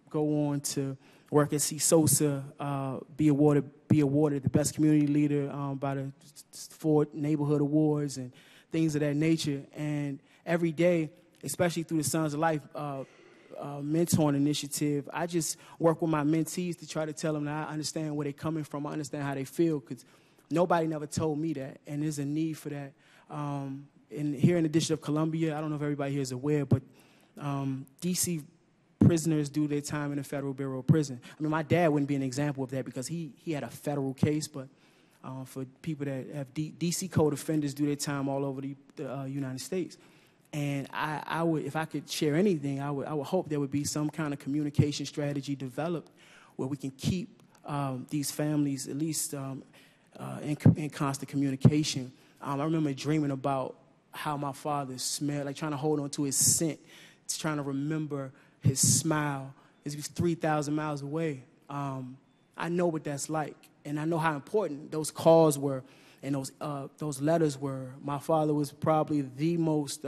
go on to work at CSOSA, be awarded the Best Community Leader by the Ford Neighborhood Awards and things of that nature. And every day, especially through the Sons of Life mentoring initiative, I just work with my mentees to try to tell them that I understand where they're coming from, I understand how they feel, because nobody never told me that, and there's a need for that. Here in the District of Columbia, I don't know if everybody here is aware, but D.C. prisoners do their time in the Federal Bureau of Prison. I mean, my dad wouldn't be an example of that because he had a federal case, but for people that have D.C. code offenders do their time all over the United States. And I would, if I could share anything, I would hope there would be some kind of communication strategy developed where we can keep these families at least in constant communication. I remember dreaming about how my father smelled, like trying to hold on to his scent, trying to remember his smile. He was 3,000 miles away. I know what that's like, and I know how important those calls were and those letters were. My father was probably the most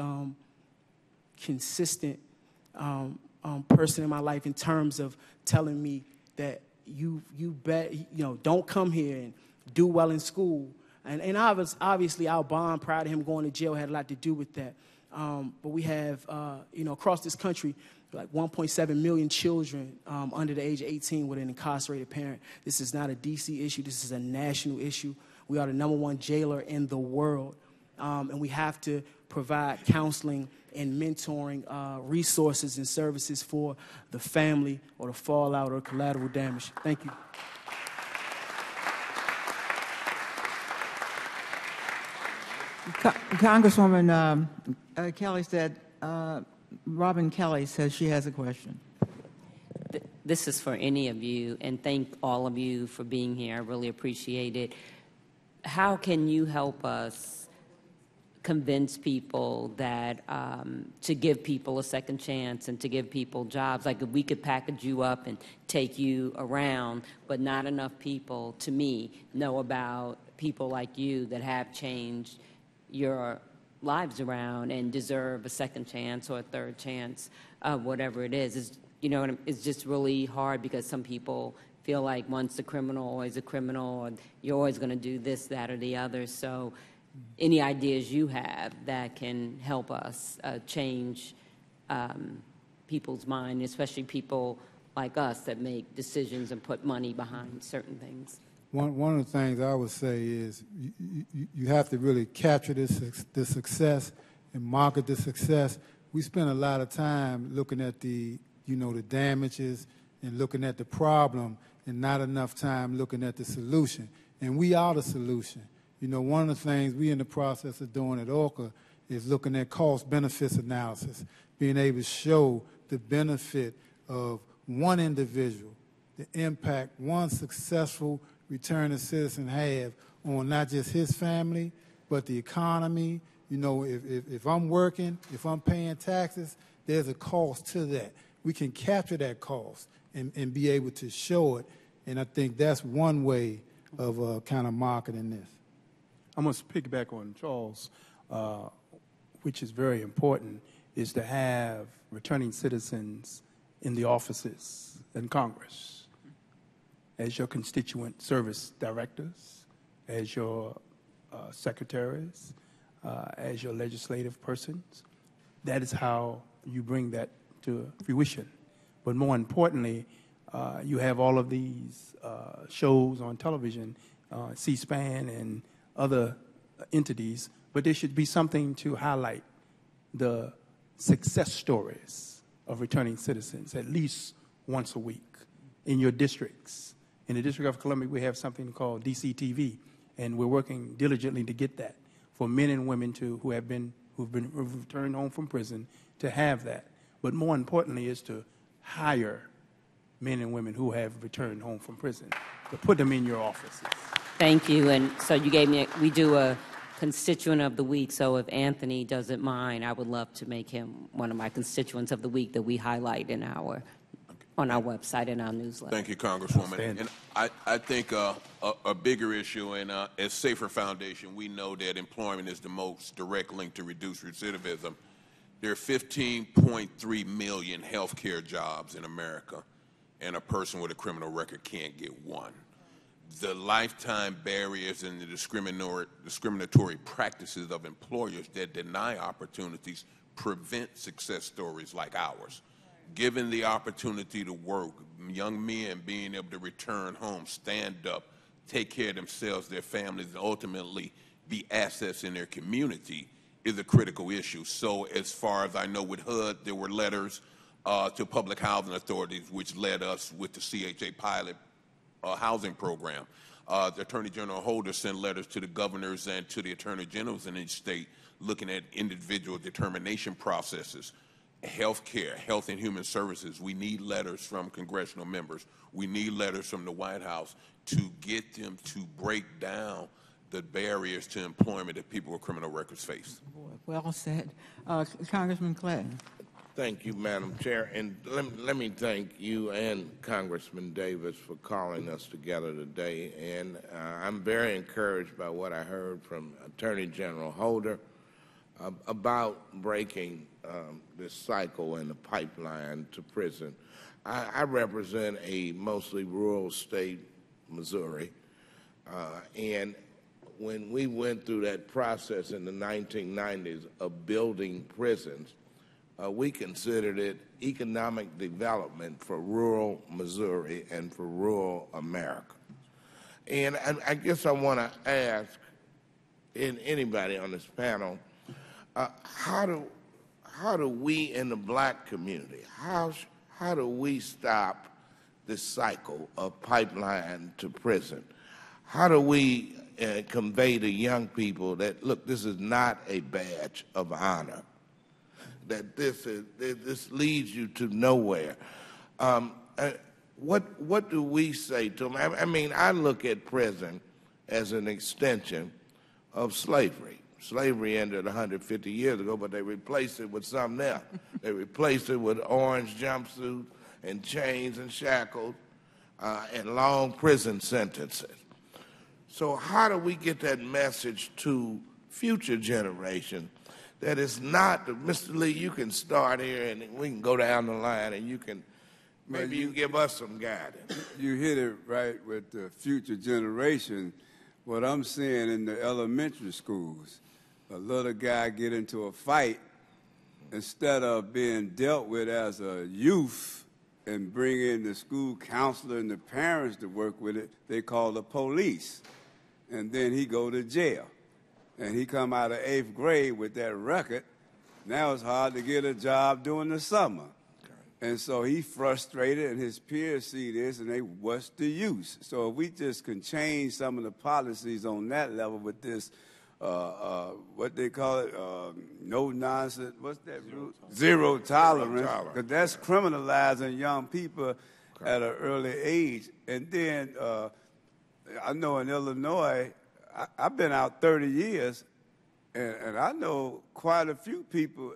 consistent person in my life in terms of telling me that you don't come here and do well in school. And obviously our bond prior to him going to jail had a lot to do with that. But we have, across this country, like 1.7 million children under the age of 18 with an incarcerated parent. This is not a D.C. issue. This is a national issue. We are the #1 jailer in the world. And we have to provide counseling and mentoring resources and services for the family or the fallout or collateral damage. Thank you. Congresswoman Kelly said, Robin Kelly says she has a question. This is for any of you, and thank all of you for being here. I really appreciate it. How can you help us convince people that to give people a second chance and to give people jobs? Like if we could package you up and take you around, but not enough people, to me, know about people like you that have changed your lives around and deserve a second chance or a third chance, whatever it is. It's just really hard because some people feel like once a criminal, always a criminal, or you're always going to do this, that, or the other. So any ideas you have that can help us change people's mind, especially people like us that make decisions and put money behind certain things. One of the things I would say is you have to really capture the success and market the success. We spend a lot of time looking at the damages and looking at the problem, and not enough time looking at the solution. And we are the solution. One of the things we in the process of doing at ORCA is looking at cost-benefits analysis, being able to show the benefit of one individual, the impact one successful returning citizen have on not just his family, but the economy. If I'm working, if I'm paying taxes, there's a cost to that. We can capture that cost and be able to show it, and I think that's one way of kind of marketing this. I'm going to piggyback on Charles, which is very important, is to have returning citizens in the offices in Congress as your constituent service directors, as your secretaries, as your legislative persons. That is how you bring that to fruition. But more importantly, you have all of these shows on television, C-SPAN and other entities, but there should be something to highlight the success stories of returning citizens at least once a week in your districts. In the District of Columbia, we have something called DCTV, and we're working diligently to get that for men and women who've returned home from prison to have that. But more importantly is to hire men and women who have returned home from prison, to put them in your offices. Thank you. And so you gave me, we do a constituent of the week, so if Anthony doesn't mind, I would love to make him one of my constituents of the week that we highlight in on our website and our newsletter. Thank you, Congresswoman. And I think a bigger issue, and as Safer Foundation, we know that employment is the most direct link to reduce recidivism. There are 15.3 million healthcare jobs in America, and a person with a criminal record can't get one. The lifetime barriers and the discriminatory practices of employers that deny opportunities prevent success stories like ours. Given the opportunity to work, young men being able to return home, stand up, take care of themselves, their families, and ultimately be assets in their community is a critical issue. So as far as I know with HUD, there were letters to public housing authorities, which led us with the CHA pilot housing program. The Attorney General Holder sent letters to the governors and to the Attorney Generals in each state looking at individual determination processes. Healthcare, Health and Human Services, we need letters from congressional members. We need letters from the White House to get them to break down the barriers to employment that people with criminal records face. Well said. Congressman Clay. Thank you, Madam Chair. And let me thank you and Congressman Davis for calling us together today. And I'm very encouraged by what I heard from Attorney General Holder about breaking this cycle in the pipeline to prison. I represent a mostly rural state, Missouri, and when we went through that process in the 1990s of building prisons, we considered it economic development for rural Missouri and for rural America. And I guess I want to ask anybody on this panel, how do we in the black community, how do we stop this cycle of pipeline to prison? How do we convey to young people that, look, this is not a badge of honor, that this leads you to nowhere? What do we say to them? I mean, I look at prison as an extension of slavery. Slavery ended 150 years ago, but they replaced it with something else. They replaced it with orange jumpsuits and chains and shackles and long prison sentences. So how do we get that message to future generations that it's not, Mr. Lee, you can start here and we can go down the line and you can, maybe you give us some guidance. You hit it right with the future generation. What I'm seeing in the elementary schools, a little guy get into a fight instead of being dealt with as a youth and bring in the school counselor and the parents to work with it, they call the police. And then he go to jail. And he come out of 8th grade with that record. Now it's hard to get a job during the summer. And so he frustrated, and his peers see this, and they, what's the use? So if we just can change some of the policies on that level with this, what they call it, no nonsense, what's that? Zero tolerance. Because that's criminalizing young people at an early age. And then I know in Illinois, I've been out 30 years, and I know quite a few people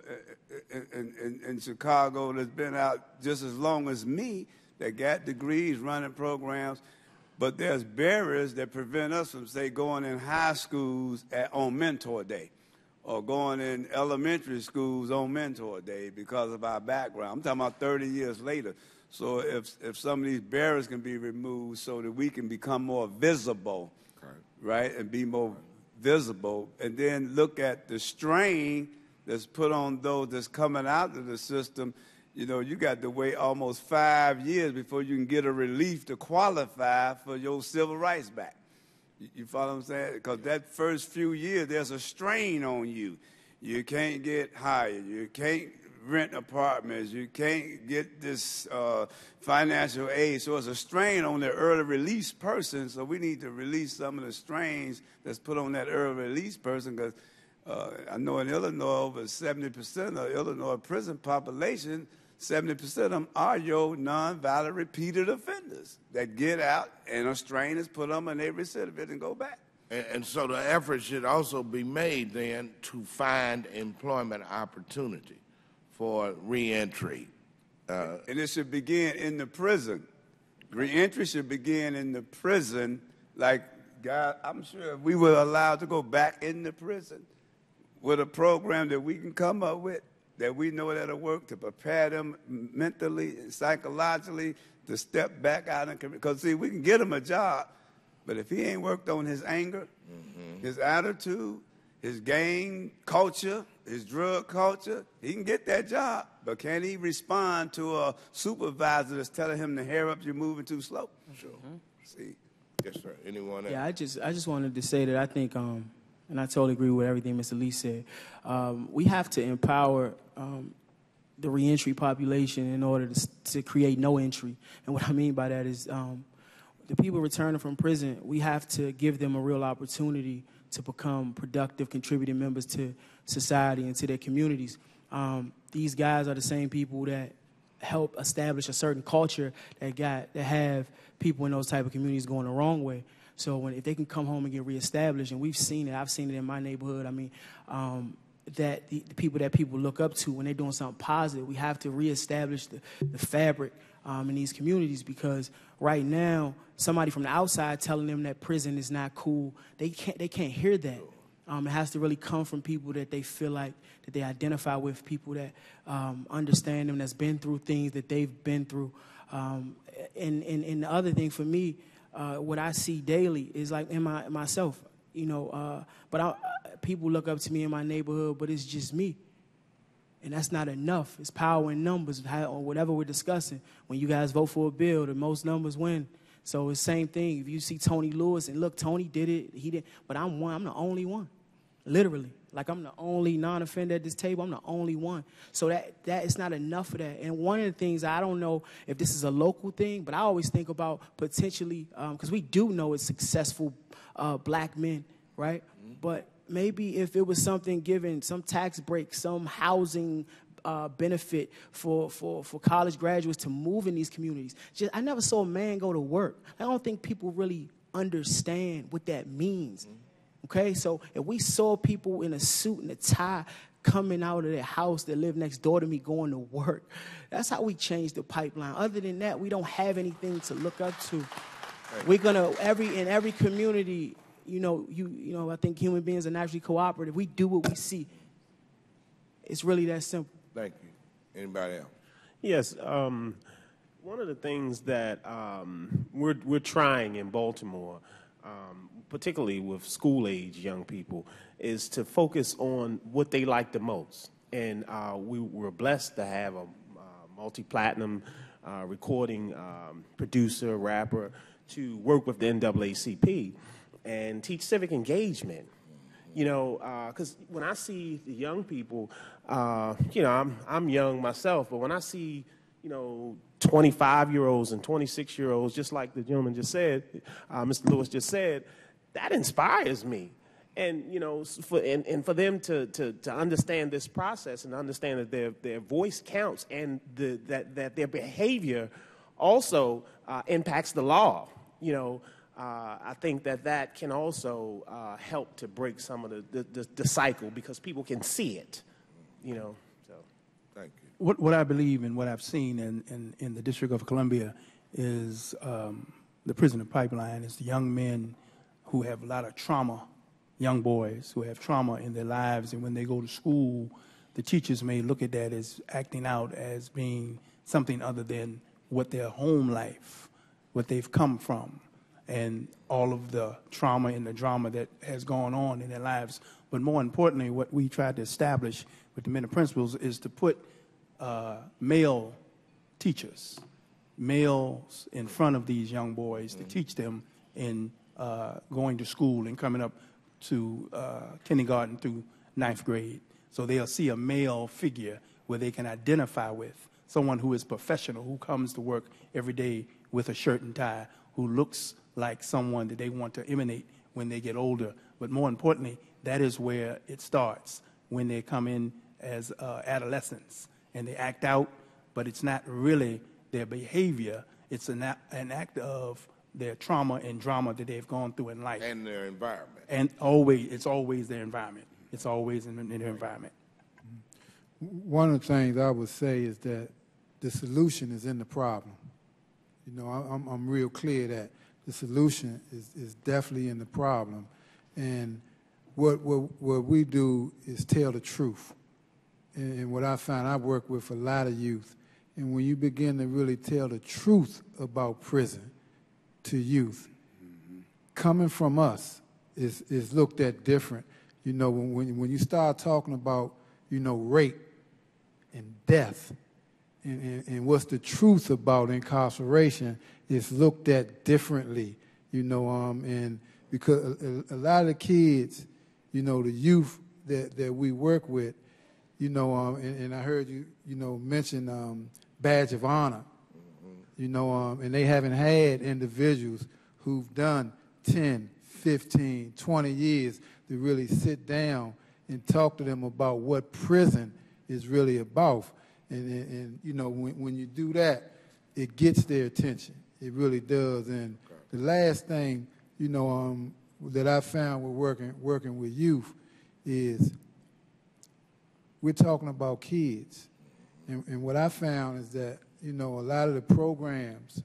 in Chicago that's been out just as long as me that got degrees running programs, but there's barriers that prevent us from, say, going in high schools on Mentor Day or going in elementary schools on Mentor Day because of our background. I'm talking about 30 years later. So if some of these barriers can be removed so that we can become more visible, right, and be more visible, and then look at the strain that's put on those that's coming out of the system. You know, you got to wait almost 5 years before you can get a relief to qualify for your civil rights back. You follow what I'm saying? Because that first few years, there's a strain on you. You can't get hired. You can't rent apartments. You can't get this financial aid. So it's a strain on the early release person. So we need to release some of the strains that's put on that early release person, because I know in Illinois, over 70% of Illinois prison population, 70% of them are your nonviolent repeated offenders that get out and a strain is put on them and they recidivate and go back. And so the effort should also be made then to find employment opportunity for reentry. And it should begin in the prison. Reentry should begin in the prison. Like, God, I'm sure if we were allowed to go back in the prison with a program that we can come up with, that we know that'll work to prepare them mentally and psychologically to step back out and because see, we can get him a job, but if he ain't worked on his anger, his attitude, his gang culture, his drug culture, he can get that job. But can he respond to a supervisor that's telling him to hair up, you're moving too slow? Sure. See. Yes, sir. Anyone else? Yeah, I just wanted to say that I think, and I totally agree with everything Mr. Lee said. We have to empower the reentry population in order to create no entry. And what I mean by that is the people returning from prison, we have to give them a real opportunity to become productive, contributing members to society and to their communities. These guys are the same people that help establish a certain culture that have people in those type of communities going the wrong way. So if they can come home and get reestablished, and we've seen it, I've seen it in my neighborhood. I mean, that the people that people look up to when they're doing something positive, we have to reestablish the fabric in these communities, because right now somebody from the outside telling them that prison is not cool, they can't hear that. It has to really come from people that they feel like that they identify with, people that understand them, that's been through things that they've been through. And the other thing for me, what I see daily is like in myself, you know. But people look up to me in my neighborhood, but it's just me. And that's not enough. It's power in numbers, or whatever we're discussing. When you guys vote for a bill, the most numbers win. So it's the same thing. If you see Tony Lewis, and look, Tony did it, he did, but I'm the only one, literally. Like, I'm the only non-offender at this table. I'm the only one. So that it's not enough of that. And one of the things, I don't know if this is a local thing, but I always think about potentially, because we do know it's successful black men, right? But maybe if it was something given, some tax break, some housing benefit for college graduates to move in these communities. I never saw a man go to work. I don't think people really understand what that means. Okay, so if we saw people in a suit and a tie coming out of their house that live next door to me going to work, that's how we change the pipeline. Other than that, we don't have anything to look up to. We're gonna in every community, you know, I think human beings are naturally cooperative. We do what we see. It's really that simple. Thank you. Anybody else? Yes. One of the things that we're trying in Baltimore, particularly with school-age young people, is to focus on what they like the most. And we were blessed to have a multi-platinum recording producer, rapper, to work with the NAACP and teach civic engagement. You know, because when I see the young people, you know, I'm young myself, but when I see, you know, 25-year-olds and 26-year-olds, just like the gentleman just said, Mr. Lewis just said, that inspires me. And, you know, for them to understand this process and understand that their voice counts and that their behavior also impacts the law, you know, I think that can also help to break some of the cycle because people can see it, you know. So, thank you. What I believe and what I've seen in the District of Columbia is the prisoner pipeline is the young men who have a lot of trauma, young boys who have trauma in their lives, and when they go to school, the teachers may look at that as acting out as being something other than what their home life, what they've come from, and all of the trauma and the drama that has gone on in their lives. But more importantly, what we tried to establish with the men and principals is to put male teachers, males in front of these young boys to teach them in going to school and coming up to kindergarten through 9th grade. So they'll see a male figure where they can identify with, someone who is professional, who comes to work every day with a shirt and tie, who looks like someone that they want to emanate when they get older. But more importantly, that is where it starts, when they come in as adolescents and they act out, but it's not really their behavior. It's an act of their trauma and drama that they've gone through in life. And their environment. And it's always their environment. It's always in their environment. One of the things I would say is that the solution is in the problem. You know, I'm real clear that the solution is definitely in the problem. And what we do is tell the truth. And what I find, I work with a lot of youth, and when you begin to really tell the truth about prison to youth, coming from us is looked at different. You know, when you start talking about, you know, rape and death and what's the truth about incarceration, is looked at differently, you know, and because a lot of the kids, you know, the youth that we work with, you know, and I heard you know, mention badge of honor, you know, and they haven't had individuals who've done 10, 15, 20 years to really sit down and talk to them about what prison is really about. And you know, when you do that, it gets their attention. It really does. And the last thing, you know, that I found with working with youth is we're talking about kids. And what I found is that, you know, a lot of the programs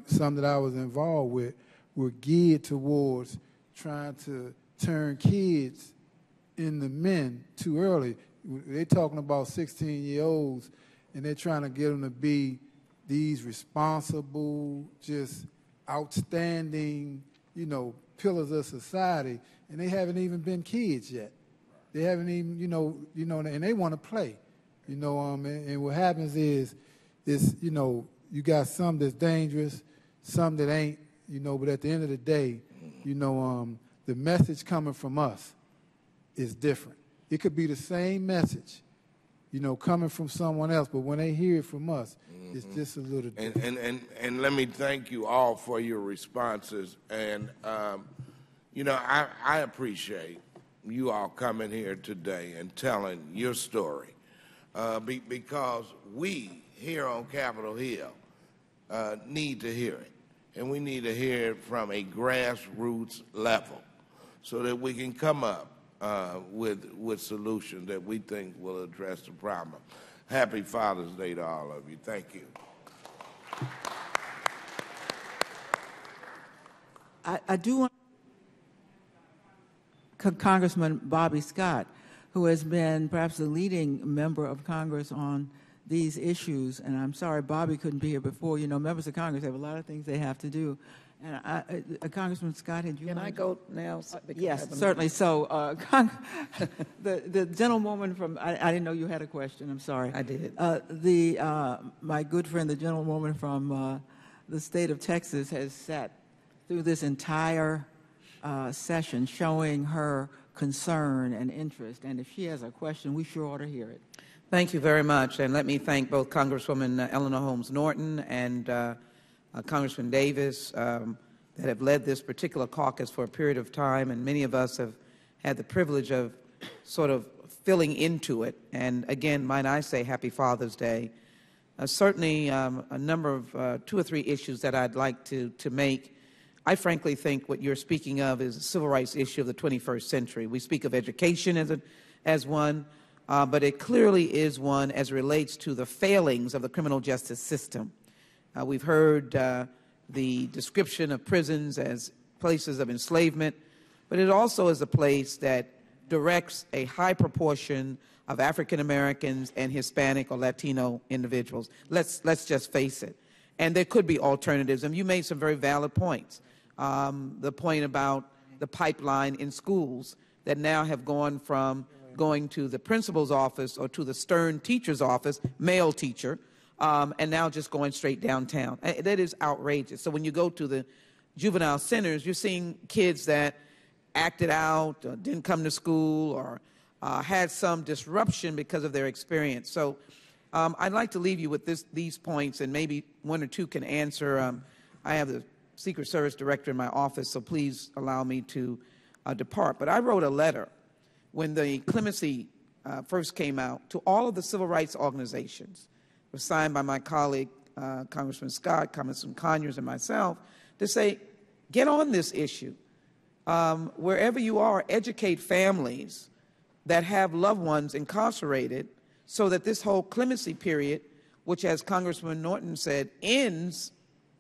some that I was involved with were geared towards trying to turn kids into men too early. They're talking about 16-year-olds, and they're trying to get them to be these responsible, just outstanding, you know, pillars of society, and they haven't even been kids yet. They haven't even, you know, and they want to play, you know. And what happens is, you know, you got some that's dangerous, some that ain't, you know. But at the end of the day, you know, the message coming from us is different. It could be the same message, you know, coming from someone else, but when they hear it from us, it's just a little different. And let me thank you all for your responses. And, you know, I appreciate you all coming here today and telling your story because we here on Capitol Hill need to hear it. And we need to hear it from a grassroots level so that we can come up with solutions that we think will address the problem. Happy Father's Day to all of you. Thank you. I do want Congressman Bobby Scott, who has been perhaps the leading member of Congress on these issues. And I'm sorry Bobby couldn't be here before. You know, members of Congress have a lot of things they have to do. And Congressman Scott, had you? Can I go now? Yes, certainly. So, the gentlewoman from I didn't know you had a question. I'm sorry. I did. My good friend, the gentlewoman from the state of Texas, has sat through this entire session showing her concern and interest. And if she has a question, we sure ought to hear it. Thank you very much. And let me thank both Congresswoman Eleanor Holmes Norton and Congressman Davis that have led this particular caucus for a period of time. And many of us have had the privilege of sort of filling into it. And again, might I say Happy Father's Day. Certainly a number of 2 or 3 issues that I'd like to make. I frankly think what you're speaking of is a civil rights issue of the 21st century. We speak of education as one, but it clearly is one as it relates to the failings of the criminal justice system. We've heard the description of prisons as places of enslavement, but it also is a place that directs a high proportion of African Americans and Hispanic or Latino individuals. Let's just face it. And there could be alternatives. And you made some very valid points. The point about the pipeline in schools that now have gone from going to the principal's office or to the stern teacher's office, male teacher, and now just going straight downtown. That is outrageous. So when you go to the juvenile centers, you're seeing kids that acted out, or didn't come to school, or had some disruption because of their experience. So I'd like to leave you with these points, and maybe 1 or 2 can answer. I have the Secret Service director in my office, so please allow me to depart. But I wrote a letter when the clemency first came out to all of the civil rights organizations. It was signed by my colleague, Congressman Scott, Congressman Conyers, and myself, to say, get on this issue. Wherever you are, educate families that have loved ones incarcerated so that this whole clemency period, which, as Congressman Norton said, ends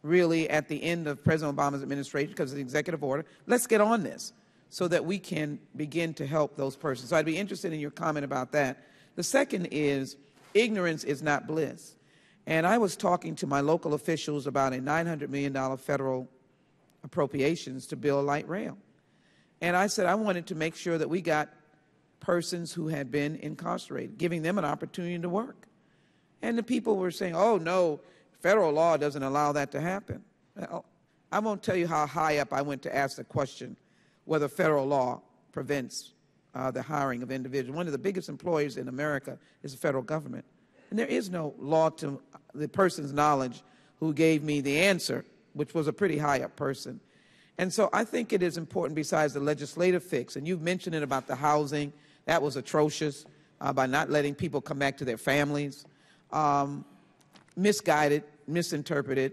really at the end of President Obama's administration because of the executive order. Let's get on this so that we can begin to help those persons. So I'd be interested in your comment about that. The second is ignorance is not bliss. And I was talking to my local officials about a $900 million federal appropriations to build light rail. And I said I wanted to make sure that we got persons who had been incarcerated, giving them an opportunity to work. And the people were saying, oh, no, federal law doesn't allow that to happen. Well, I won't tell you how high up I went to ask the question whether federal law prevents the hiring of individuals. One of the biggest employers in America is the federal government. And there is no law to the person's knowledge who gave me the answer, which was a pretty high up person. And so I think it is important, besides the legislative fix, and you've mentioned it about the housing, that was atrocious by not letting people come back to their families, misguided, misinterpreted.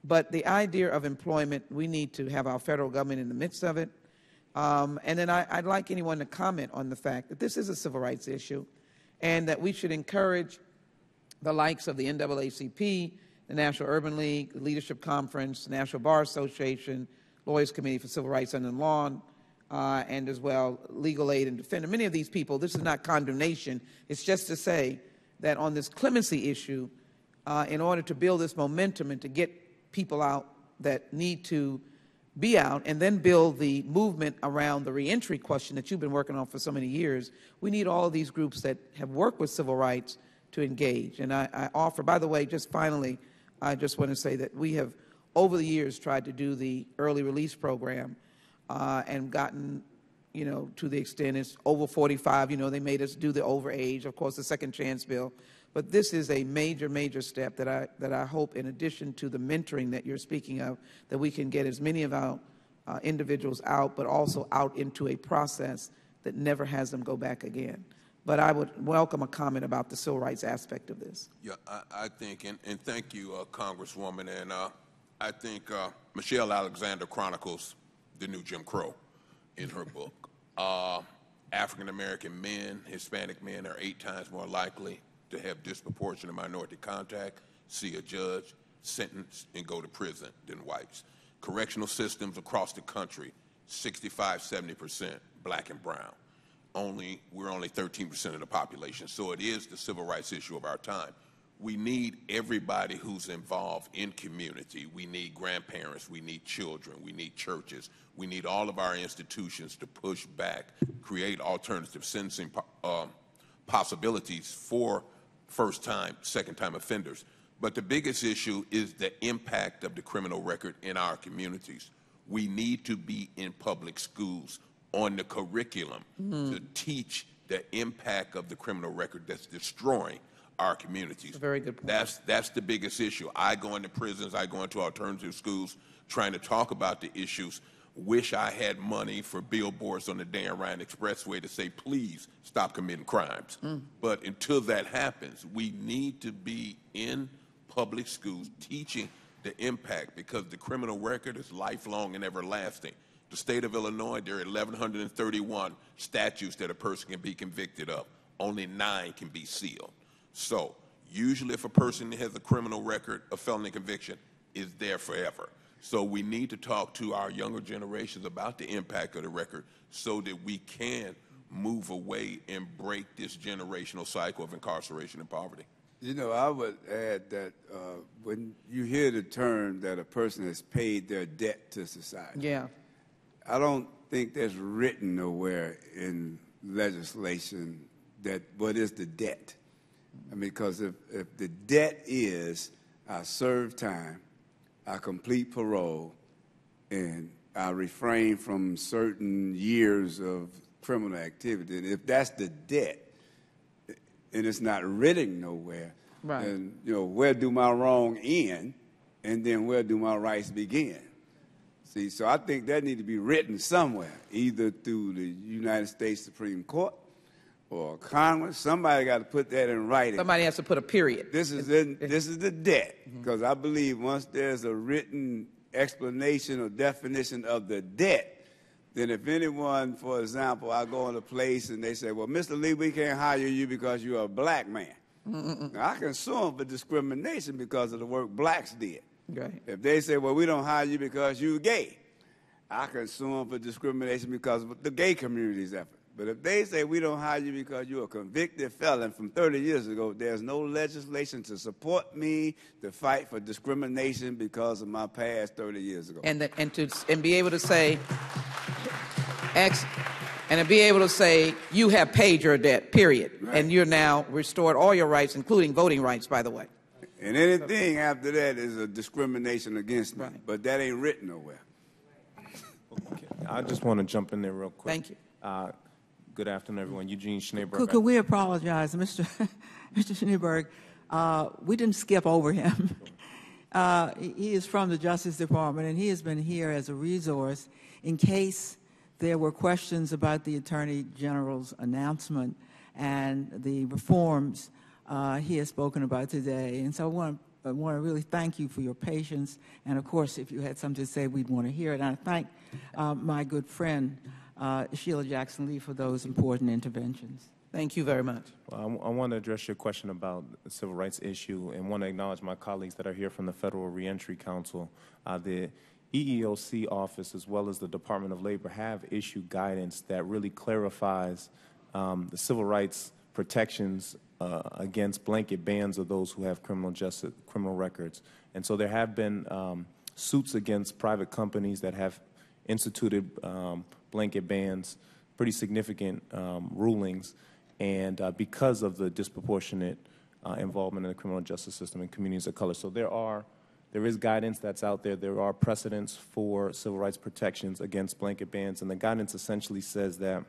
But the idea of employment, we need to have our federal government in the midst of it. And then I'd like anyone to comment on the fact that this is a civil rights issue and that we should encourage the likes of the NAACP, the National Urban League, the Leadership Conference, the National Bar Association, Lawyers Committee for Civil Rights and Law, and as well Legal Aid and Defender. Many of these people, this is not condemnation. It's just to say that on this clemency issue, in order to build this momentum and to get people out that need to be out and then build the movement around the reentry question that you've been working on for so many years, we need all of these groups that have worked with civil rights to engage. And I offer, by the way, just finally, I just want to say that we have, over the years, tried to do the early release program and gotten, to the extent it's over 45. They made us do the overage, of course, the second chance bill. But this is a major, major step that I hope, in addition to the mentoring that you're speaking of, that we can get as many of our individuals out, but also out into a process that never has them go back again. But I would welcome a comment about the civil rights aspect of this. Yeah, I think, and thank you, Congresswoman, and I think Michelle Alexander chronicles the new Jim Crow in her book. African-American men, Hispanic men are 8 times more likely to have disproportionate minority contact, see a judge, sentence, and go to prison than whites. Correctional systems across the country, 65-70% black and brown. we're only 13% of the population. So it is the civil rights issue of our time. We need everybody who's involved in community. We need grandparents, we need children, we need churches, we need all of our institutions to push back, create alternative sentencing possibilities for first-time, second-time offenders. But the biggest issue is the impact of the criminal record in our communities. We need to be in public schools on the curriculum to teach the impact of the criminal record that's destroying our communities. That's a very good point. That's the biggest issue. I go into prisons, I go into alternative schools trying to talk about the issues. Wish I had money for billboards on the Dan Ryan Expressway to say, please stop committing crimes. But until that happens, we need to be in public schools teaching the impact, because the criminal record is lifelong and everlasting. The state of Illinois, there are 1,131 statutes that a person can be convicted of. Only 9 can be sealed. So usually if a person has a criminal record, a felony conviction is there forever. So we need to talk to our younger generations about the impact of the record so that we can move away and break this generational cycle of incarceration and poverty. You know, I would add that when you hear the term that a person has paid their debt to society, Yeah. I don't think that's written nowhere in legislation that what is the debt. I mean, because if the debt is I serve time, I complete parole, and I refrain from certain years of criminal activity, and if that's the debt, and it's not written nowhere, Right. then, you know, where do my wrong end, and then where do my rights begin? See, so I think that needs to be written somewhere, either through the United States Supreme Court or Congress. Somebody got to put that in writing. Somebody has to put a period. This is the debt, because I believe once there's a written explanation or definition of the debt, then if anyone, for example, I go in a place and they say, well, Mr. Lee, we can't hire you because you're a black man. Now, I can sue them for discrimination because of the work blacks did. Right. If they say, well, we don't hire you because you're gay, I can sue them for discrimination because of the gay community's effort. But if they say we don't hire you because you're a convicted felon from 30 years ago, there's no legislation to support me to fight for discrimination because of my past 30 years ago. And be able to say, and to be able to say you have paid your debt, period, Right. and you're now restored all your rights, including voting rights, by the way. And anything after that is a discrimination against me. Right. But that ain't written nowhere. Okay. I just want to jump in there real quick. Thank you. Good afternoon, everyone. Eugene Schneeberg. Could we apologize, Mr. Schneeberg? We didn't skip over him. He is from the Justice Department, and he has been here as a resource in case there were questions about the Attorney General's announcement and the reforms he has spoken about today. And so I want to really thank you for your patience. And, of course, if you had something to say, we'd want to hear it. And I thank my good friend, Sheila Jackson-Lee, for those important interventions. Thank you very much. Well, I want to address your question about the civil rights issue and want to acknowledge my colleagues that are here from the Federal Reentry Council. The EEOC office, as well as the Department of Labor, have issued guidance that really clarifies the civil rights protections against blanket bans of those who have criminal records. And so there have been suits against private companies that have instituted blanket bans, pretty significant rulings, and because of the disproportionate involvement in the criminal justice system in communities of color. So there is guidance that's out there. There are precedents for civil rights protections against blanket bans, and the guidance essentially says that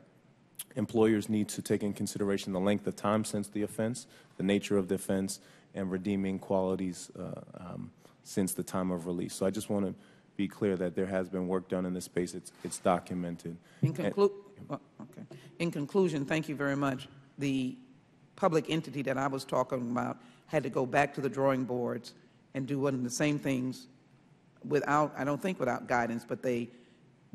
employers need to take in consideration the length of time since the offense, the nature of the offense, and redeeming qualities since the time of release. So I just want to be clear that there has been work done in this space. It's documented. In conclusion, thank you very much. The public entity that I was talking about had to go back to the drawing boards and do one of the same things without, I don't think without guidance, but they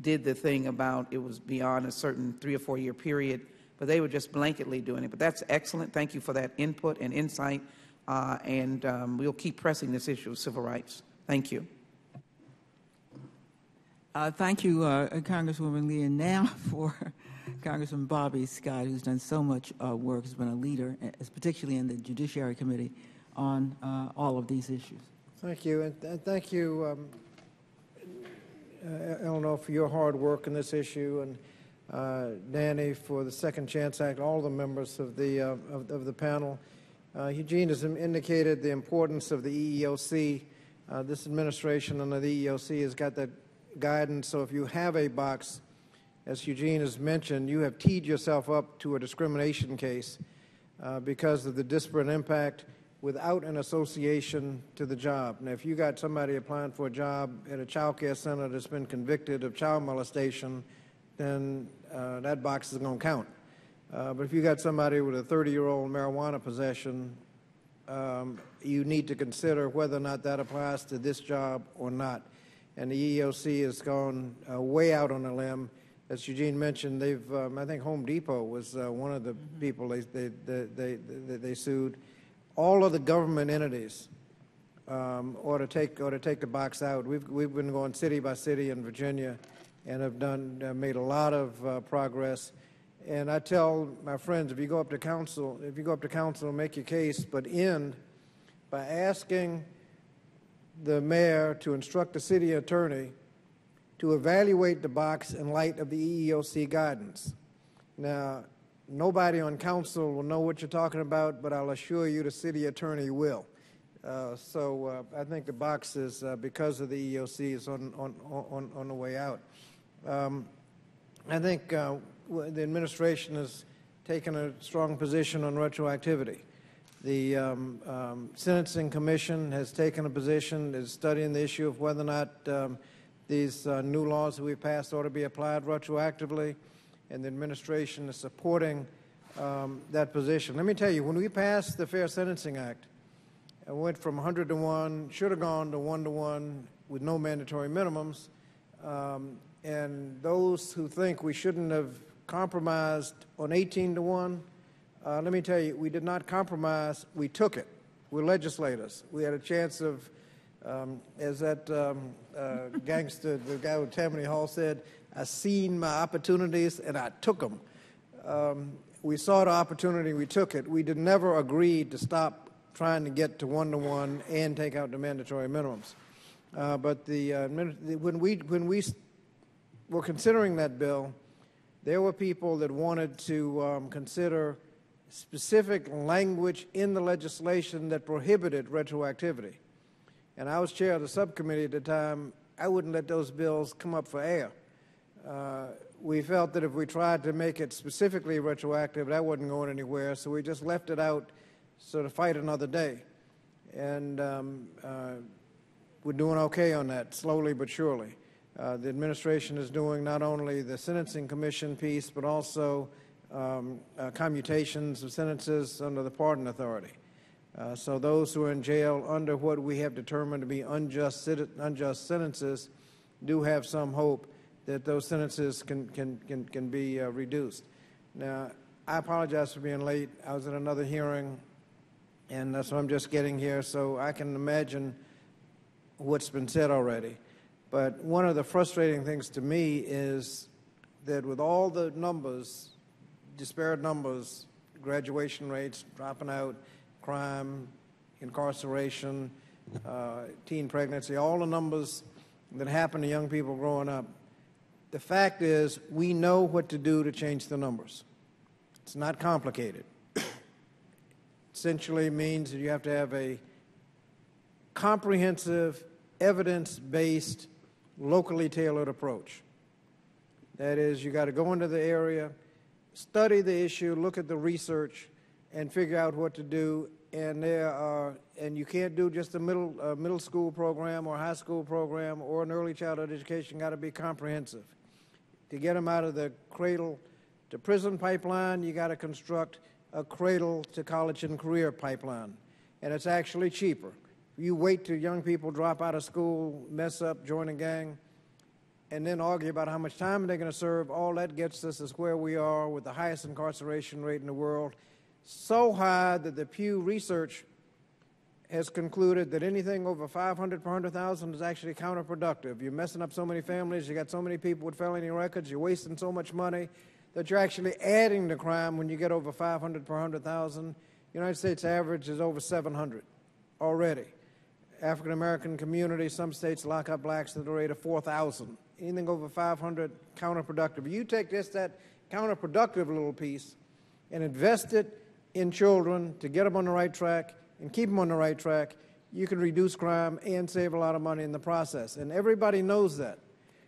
did the thing about it was beyond a certain 3 or 4 year period, but they were just blanketly doing it. But that's excellent. Thank you for that input and insight, and we'll keep pressing this issue of civil rights. Thank you. Thank you, Congresswoman Lee. And now for Congressman Bobby Scott, who's done so much work, has been a leader, particularly in the Judiciary Committee, on all of these issues. Thank you, and thank you, Eleanor, for your hard work on this issue, and Danny for the Second Chance Act, all the members of the panel. Eugene has indicated the importance of the EEOC. This administration under the EEOC has got that guidance, so if you have a box, as Eugene has mentioned, you have teed yourself up to a discrimination case because of the disparate impact without an association to the job. Now, if you got somebody applying for a job at a child care center that's been convicted of child molestation, then that box is going to count. But if you got somebody with a 30-year-old marijuana possession, you need to consider whether or not that applies to this job or not. And the EEOC has gone way out on a limb. As Eugene mentioned, they've I think Home Depot was one of the people they sued. All of the government entities ought to take the box out. We've been going city by city in Virginia, and have made a lot of progress. And I tell my friends, if you go up to council, make your case, but end by asking the mayor to instruct the city attorney to evaluate the box in light of the EEOC guidance. Now, nobody on council will know what you're talking about, but I'll assure you the city attorney will. So I think the box is, because of the EEOC, is on the way out. I think the administration has taken a strong position on retroactivity. The Sentencing Commission has taken a position, is studying the issue of whether or not these new laws that we passed ought to be applied retroactively, and the administration is supporting that position. Let me tell you, when we passed the Fair Sentencing Act, it went from 100 to 1, should have gone to 1 to 1 with no mandatory minimums, and those who think we shouldn't have compromised on 18 to 1, let me tell you, we did not compromise, we took it. We're legislators. We had a chance of, as that gangster, the guy with Tammany Hall said, I seen my opportunities and I took them. We saw the opportunity, we took it. We did never agree to stop trying to get to 1 to 1 and take out the mandatory minimums. But when we were considering that bill, there were people that wanted to consider specific language in the legislation that prohibited retroactivity. And I was chair of the subcommittee at the time. I wouldn't let those bills come up for air. We felt that if we tried to make it specifically retroactive, that wasn't going anywhere, so we just left it out to fight another day. And we're doing okay on that, slowly but surely. The administration is doing not only the Sentencing Commission piece, but also commutations of sentences under the Pardon Authority. So those who are in jail under what we have determined to be unjust sentences do have some hope that those sentences can be reduced. Now, I apologize for being late. I was at another hearing, and so I'm just getting here, so I can imagine what's been said already. But one of the frustrating things to me is that with all the numbers, disparate numbers, graduation rates, dropping out, crime, incarceration, teen pregnancy, all the numbers that happen to young people growing up, the fact is we know what to do to change the numbers. It's not complicated. Essentially means that you have to have a comprehensive, evidence-based, locally tailored approach. That is, you got to go into the area, study the issue, look at the research, and figure out what to do. And you can't do just a middle school program or high school program or an early childhood education. Got to be comprehensive. To get them out of the cradle to prison pipeline, you got to construct a cradle to college and career pipeline, and it's actually cheaper. You wait till young people drop out of school, mess up, join a gang, and then argue about how much time they're going to serve. All that gets us is where we are with the highest incarceration rate in the world, so high that the Pew Research has concluded that anything over 500 per 100,000 is actually counterproductive. You're messing up so many families, you got so many people with felony records, you're wasting so much money that you're actually adding to crime when you get over 500 per 100,000. United States average is over 700 already. African American community, some states lock up blacks at the rate of 4,000. Anything over 500, counterproductive. You take that counterproductive little piece and invest it in children to get them on the right track and keep them on the right track, you can reduce crime and save a lot of money in the process. And everybody knows that.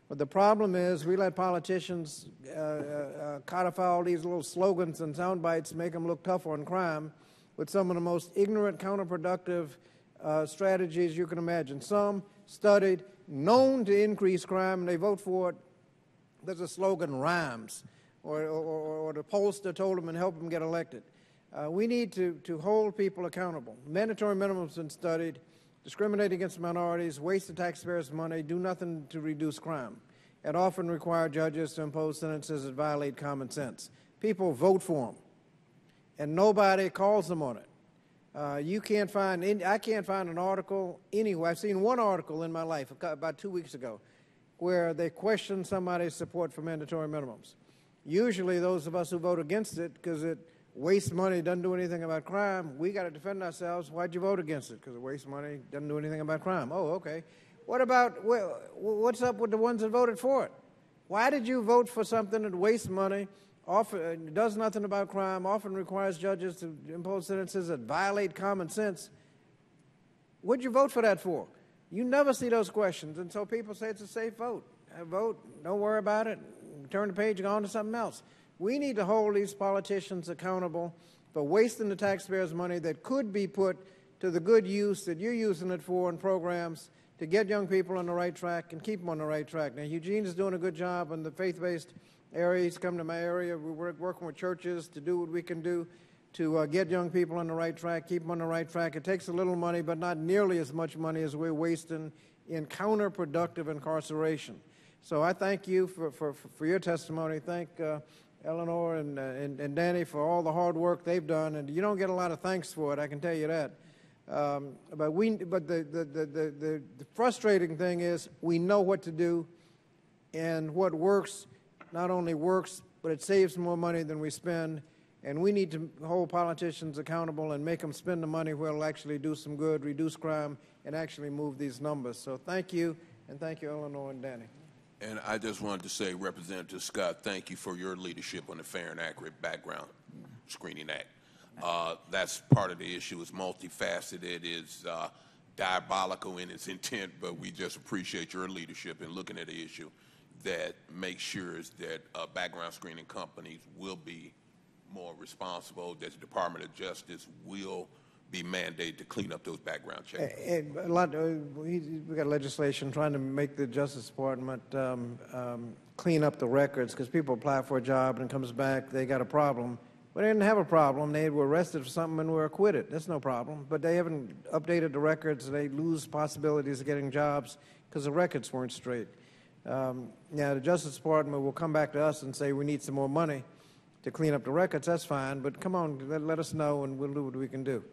But the problem is we let politicians codify all these little slogans and sound bites, make them look tough on crime with some of the most ignorant, counterproductive strategies you can imagine. Some studied, known to increase crime, and they vote for it because the slogan rhymes, or the pollster told them and helped them get elected. We need to hold people accountable. Mandatory minimums have been studied, discriminate against minorities, waste the taxpayers' money, do nothing to reduce crime, and often require judges to impose sentences that violate common sense. People vote for them, and nobody calls them on it. I can't find an article anywhere. I've seen one article in my life about 2 weeks ago where they questioned somebody's support for mandatory minimums. Usually those of us who vote against it because it wastes money, doesn't do anything about crime, we got to defend ourselves. Why'd you vote against it? Because it wastes money, doesn't do anything about crime. Oh, okay. What about, what's up with the ones that voted for it? Why did you vote for something that wastes money, often does nothing about crime, often requires judges to impose sentences that violate common sense? What'd you vote for that for? You never see those questions, and so people say it's a safe vote. Vote, don't worry about it, turn the page and go on to something else. We need to hold these politicians accountable for wasting the taxpayers' money that could be put to the good use that you're using it for in programs to get young people on the right track and keep them on the right track. Now, Eugene is doing a good job in the faith-based area. He's come to my area. We're working with churches to do what we can do to get young people on the right track, keep them on the right track. It takes a little money, but not nearly as much money as we're wasting in counterproductive incarceration. So I thank you for your testimony. Thank Eleanor and Danny for all the hard work they've done. And you don't get a lot of thanks for it, I can tell you that. But the frustrating thing is we know what to do, and what works not only works, but it saves more money than we spend. And we need to hold politicians accountable and make them spend the money where it'll actually do some good, reduce crime, and actually move these numbers. So thank you, and thank you, Eleanor and Danny. And I just wanted to say, Representative Scott, thank you for your leadership on the Fair and Accurate Background Screening Act. That's part of the issue. It's multifaceted. It's diabolical in its intent, but we just appreciate your leadership in looking at the issue that makes sure that background screening companies will be more responsible, that the Department of Justice will be mandated to clean up those background checks. We got legislation trying to make the Justice Department clean up the records, because people apply for a job and it comes back, they got a problem. But they didn't have a problem. They were arrested for something and were acquitted. That's no problem. But they haven't updated the records. They lose possibilities of getting jobs because the records weren't straight. Now, the Justice Department will come back to us and say we need some more money to clean up the records. That's fine. But come on, let us know and we'll do what we can do.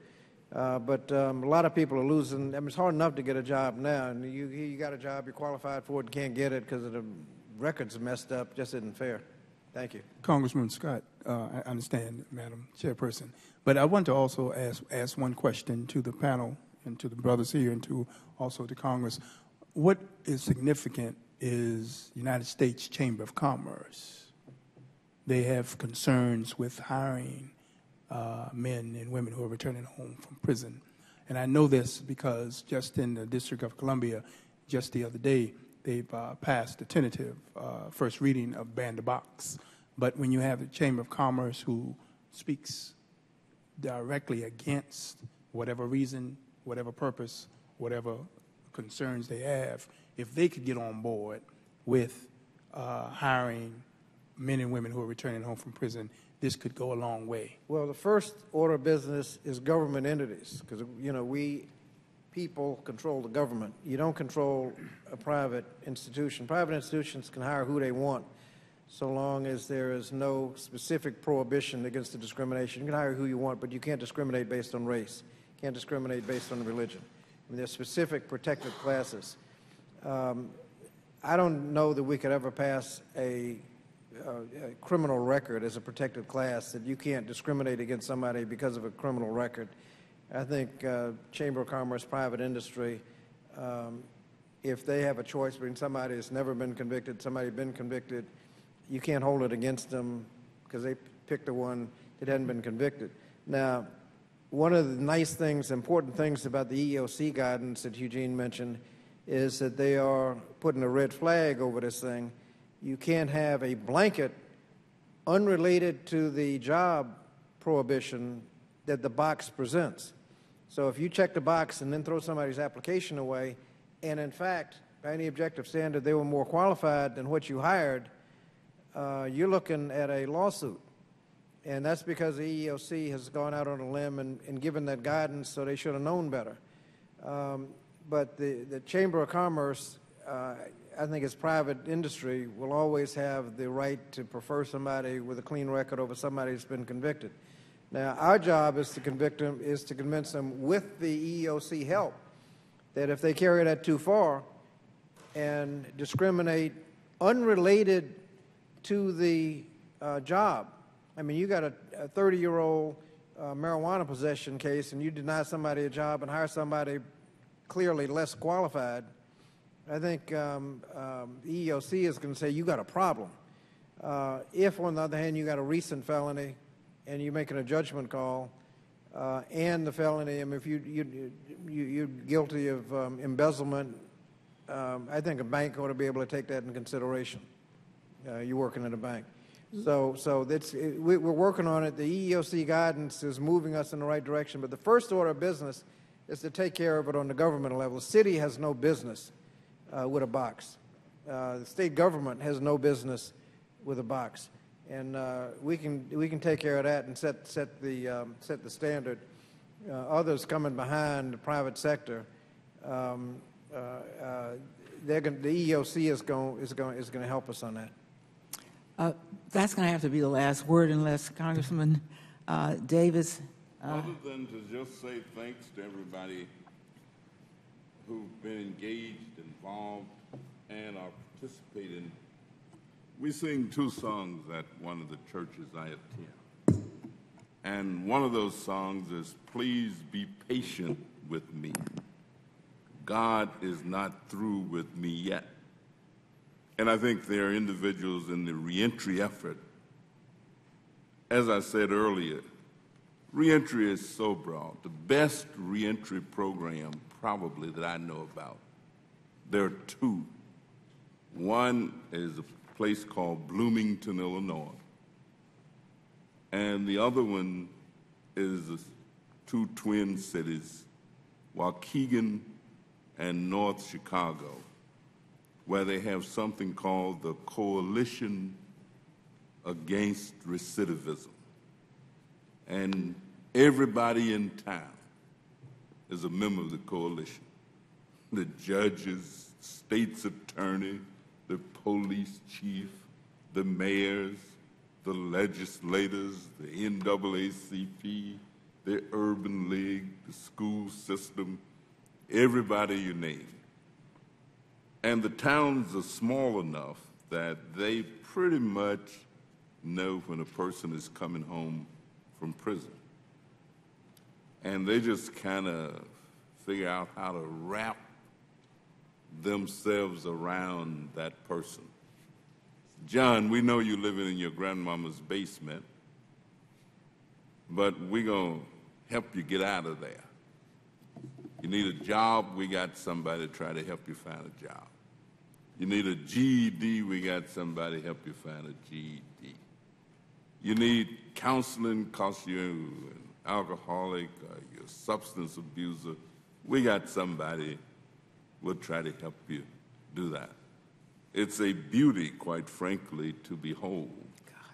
But a lot of people are losing. I mean, it's hard enough to get a job now. And you got a job, you're qualified for it, and can't get it because the records are messed up. Just isn't fair. Thank you. Congressman Scott, I understand, Madam Chairperson. But I want to also ask one question to the panel and to the brothers here and to also to Congress. What is significant is United States Chamber of Commerce. They have concerns with hiring men and women who are returning home from prison. And I know this because just in the District of Columbia, just the other day, they've passed the tentative first reading of Ban the Box. But when you have the Chamber of Commerce who speaks directly against whatever reason, whatever purpose, whatever concerns they have, if they could get on board with hiring men and women who are returning home from prison, this could go a long way. Well, the first order of business is government entities, because, we people control the government. You don't control a private institution. Private institutions can hire who they want so long as there is no specific prohibition against the discrimination. You can hire who you want, but you can't discriminate based on race. You can't discriminate based on religion. I mean, there's specific protected classes. I don't know that we could ever pass a criminal record as a protected class, that you can't discriminate against somebody because of a criminal record. I think Chamber of Commerce, private industry, if they have a choice between somebody that's never been convicted, somebody been convicted, you can't hold it against them because they picked the one that hadn't been convicted. Now, one of the nice things, important things about the EEOC guidance that Eugene mentioned is that they are putting a red flag over this thing. You can't have a blanket unrelated to the job prohibition that the box presents. So if you check the box and then throw somebody's application away, and in fact, by any objective standard, they were more qualified than what you hired, you're looking at a lawsuit. And that's because the EEOC has gone out on a limb and given that guidance, so they should have known better. But the Chamber of Commerce, I think as private industry, will always have the right to prefer somebody with a clean record over somebody that's been convicted. Now, our job is to convince them with the EEOC help that if they carry that too far and discriminate unrelated to the job. I mean, you got a 30-year-old marijuana possession case and you deny somebody a job and hire somebody clearly less qualified, I think the EEOC is going to say you got a problem. If, on the other hand, you got a recent felony and you're making a judgment call, and the felony, I mean, if you're guilty of embezzlement, I think a bank ought to be able to take that in consideration. You're working at a bank. So we're working on it. The EEOC guidance is moving us in the right direction, but the first order of business is to take care of it on the governmental level. The city has no business with a box. The state government has no business with a box, and we can take care of that and set the standard. Others coming behind, the private sector, the EEOC is going to help us on that. That's going to have to be the last word, unless Congressman Davis. Other than to just say thanks to everybody who've been engaged, involved, and are participating. We sing two songs at one of the churches I attend. And one of those songs is, "Please be patient with me. God is not through with me yet." And I think there are individuals in the reentry effort. As I said earlier, reentry is so broad. The best reentry program probably that I know about, there are two. One is a place called Bloomington, Illinois. And the other one is the two twin cities, Waukegan and North Chicago, where they have something called the Coalition Against Recidivism. And everybody in town is a member of the coalition. The judges, state's attorney, the police chief, the mayors, the legislators, the NAACP, the Urban League, the school system, everybody you name. And the towns are small enough that they pretty much know when a person is coming home from prison. And they just kind of figure out how to wrap themselves around that person. John, we know you're living in your grandmama's basement, but we're going to help you get out of there. You need a job, we got somebody to try to help you find a job. You need a GED, we got somebody to help you find a GED. You need counseling because you're an alcoholic or you're a substance abuser, we got somebody will try to help you do that. It's a beauty, quite frankly, to behold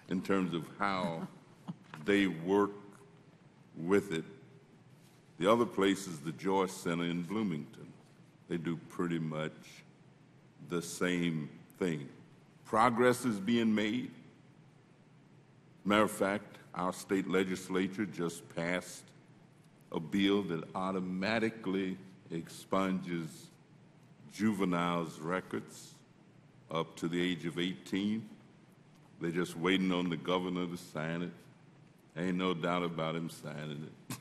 in terms of how they work with it. The other place is the Joyce Center in Bloomington. They do pretty much the same thing. Progress is being made. Matter of fact, our state legislature just passed a bill that automatically expunges juveniles' records up to the age of 18. They're just waiting on the governor to sign it. Ain't no doubt about him signing it.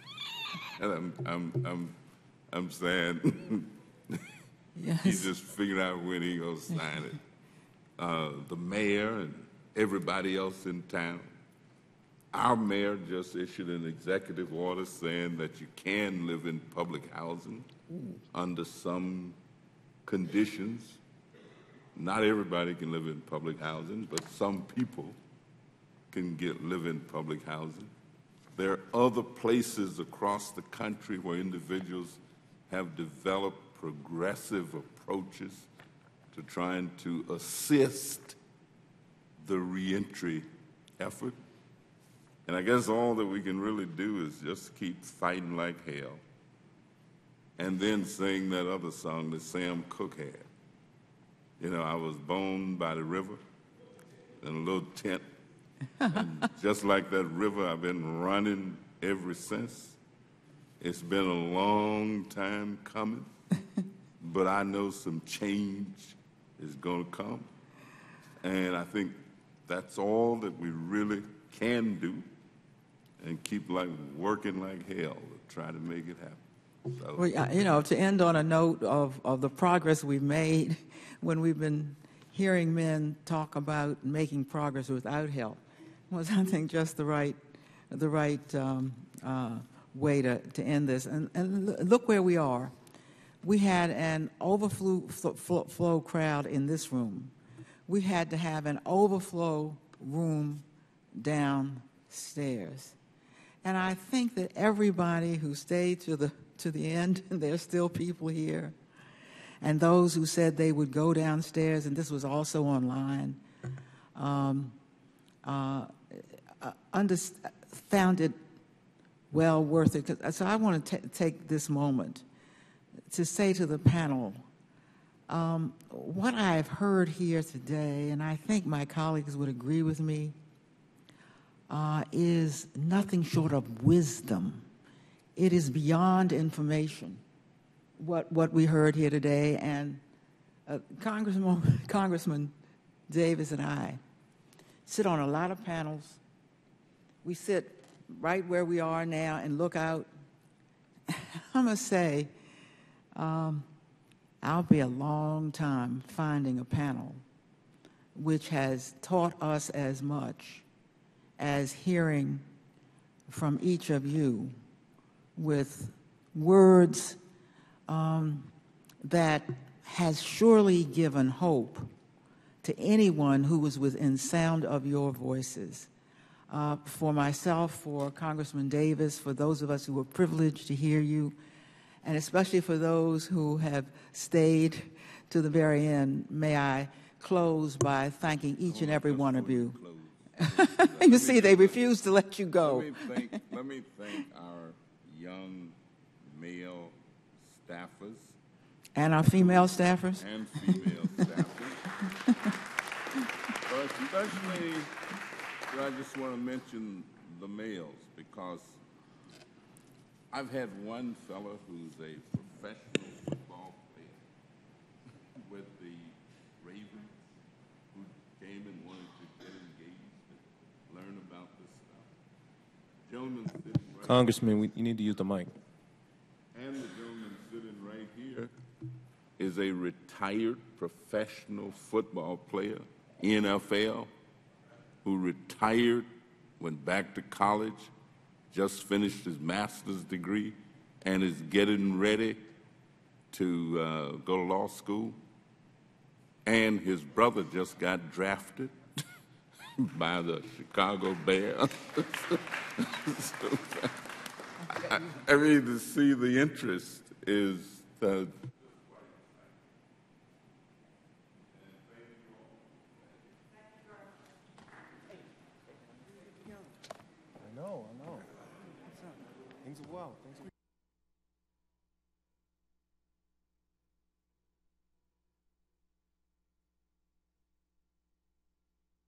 And I'm saying Yes. he just figured out when he gonna sign it. The mayor and everybody else in town. Our mayor just issued an executive order saying that you can live in public housing under some conditions. Not everybody can live in public housing, but some people can live in public housing. There are other places across the country where individuals have developed progressive approaches to trying to assist the reentry effort. And I guess all that we can really do is just keep fighting like hell and then sing that other song that Sam Cooke had. You know, I was born by the river in a little tent. And just like that river, I've been running ever since. It's been a long time coming, but I know some change is going to come. And I think that's all that we really can do, and keep working like hell to try to make it happen. So, Well, you know, to end on a note of the progress we've made when we've been hearing men talk about making progress without help was, I think, just the right way to end this. And look where we are. We had an overflow crowd in this room. We had to have an overflow room downstairs. And I think that everybody who stayed to the end, and there's still people here, and those who said they would go downstairs, and this was also online, found it well worth it. So I want to take this moment to say to the panel, what I've heard here today, and I think my colleagues would agree with me, is nothing short of wisdom. It is beyond information, what we heard here today. And Congressman Davis and I sit on a lot of panels. We sit right where we are now and look out. I must say, I'll be a long time finding a panel which has taught us as much as hearing from each of you with words that has surely given hope to anyone who was within sound of your voices. For myself, for Congressman Davis, for those of us who were privileged to hear you, and especially for those who have stayed to the very end, may I close by thanking each and every one of you. You see, they refuse to let you go. Let me thank our young male staffers. And our female staffers. And female staffers. But especially, I just want to mention the males, because I've had one fellow who's a professional football player with the Ravens, who came and wanted to get engaged and learn about this stuff. Gentleman sitting right Congressman, you need to use the mic. And the gentleman sitting right here is a retired professional football player, NFL, who retired, went back to college, just finished his master's degree, and is getting ready to go to law school. And his brother just got drafted by the Chicago Bears. I mean, to see the interest is the. I know. Things are well. Things are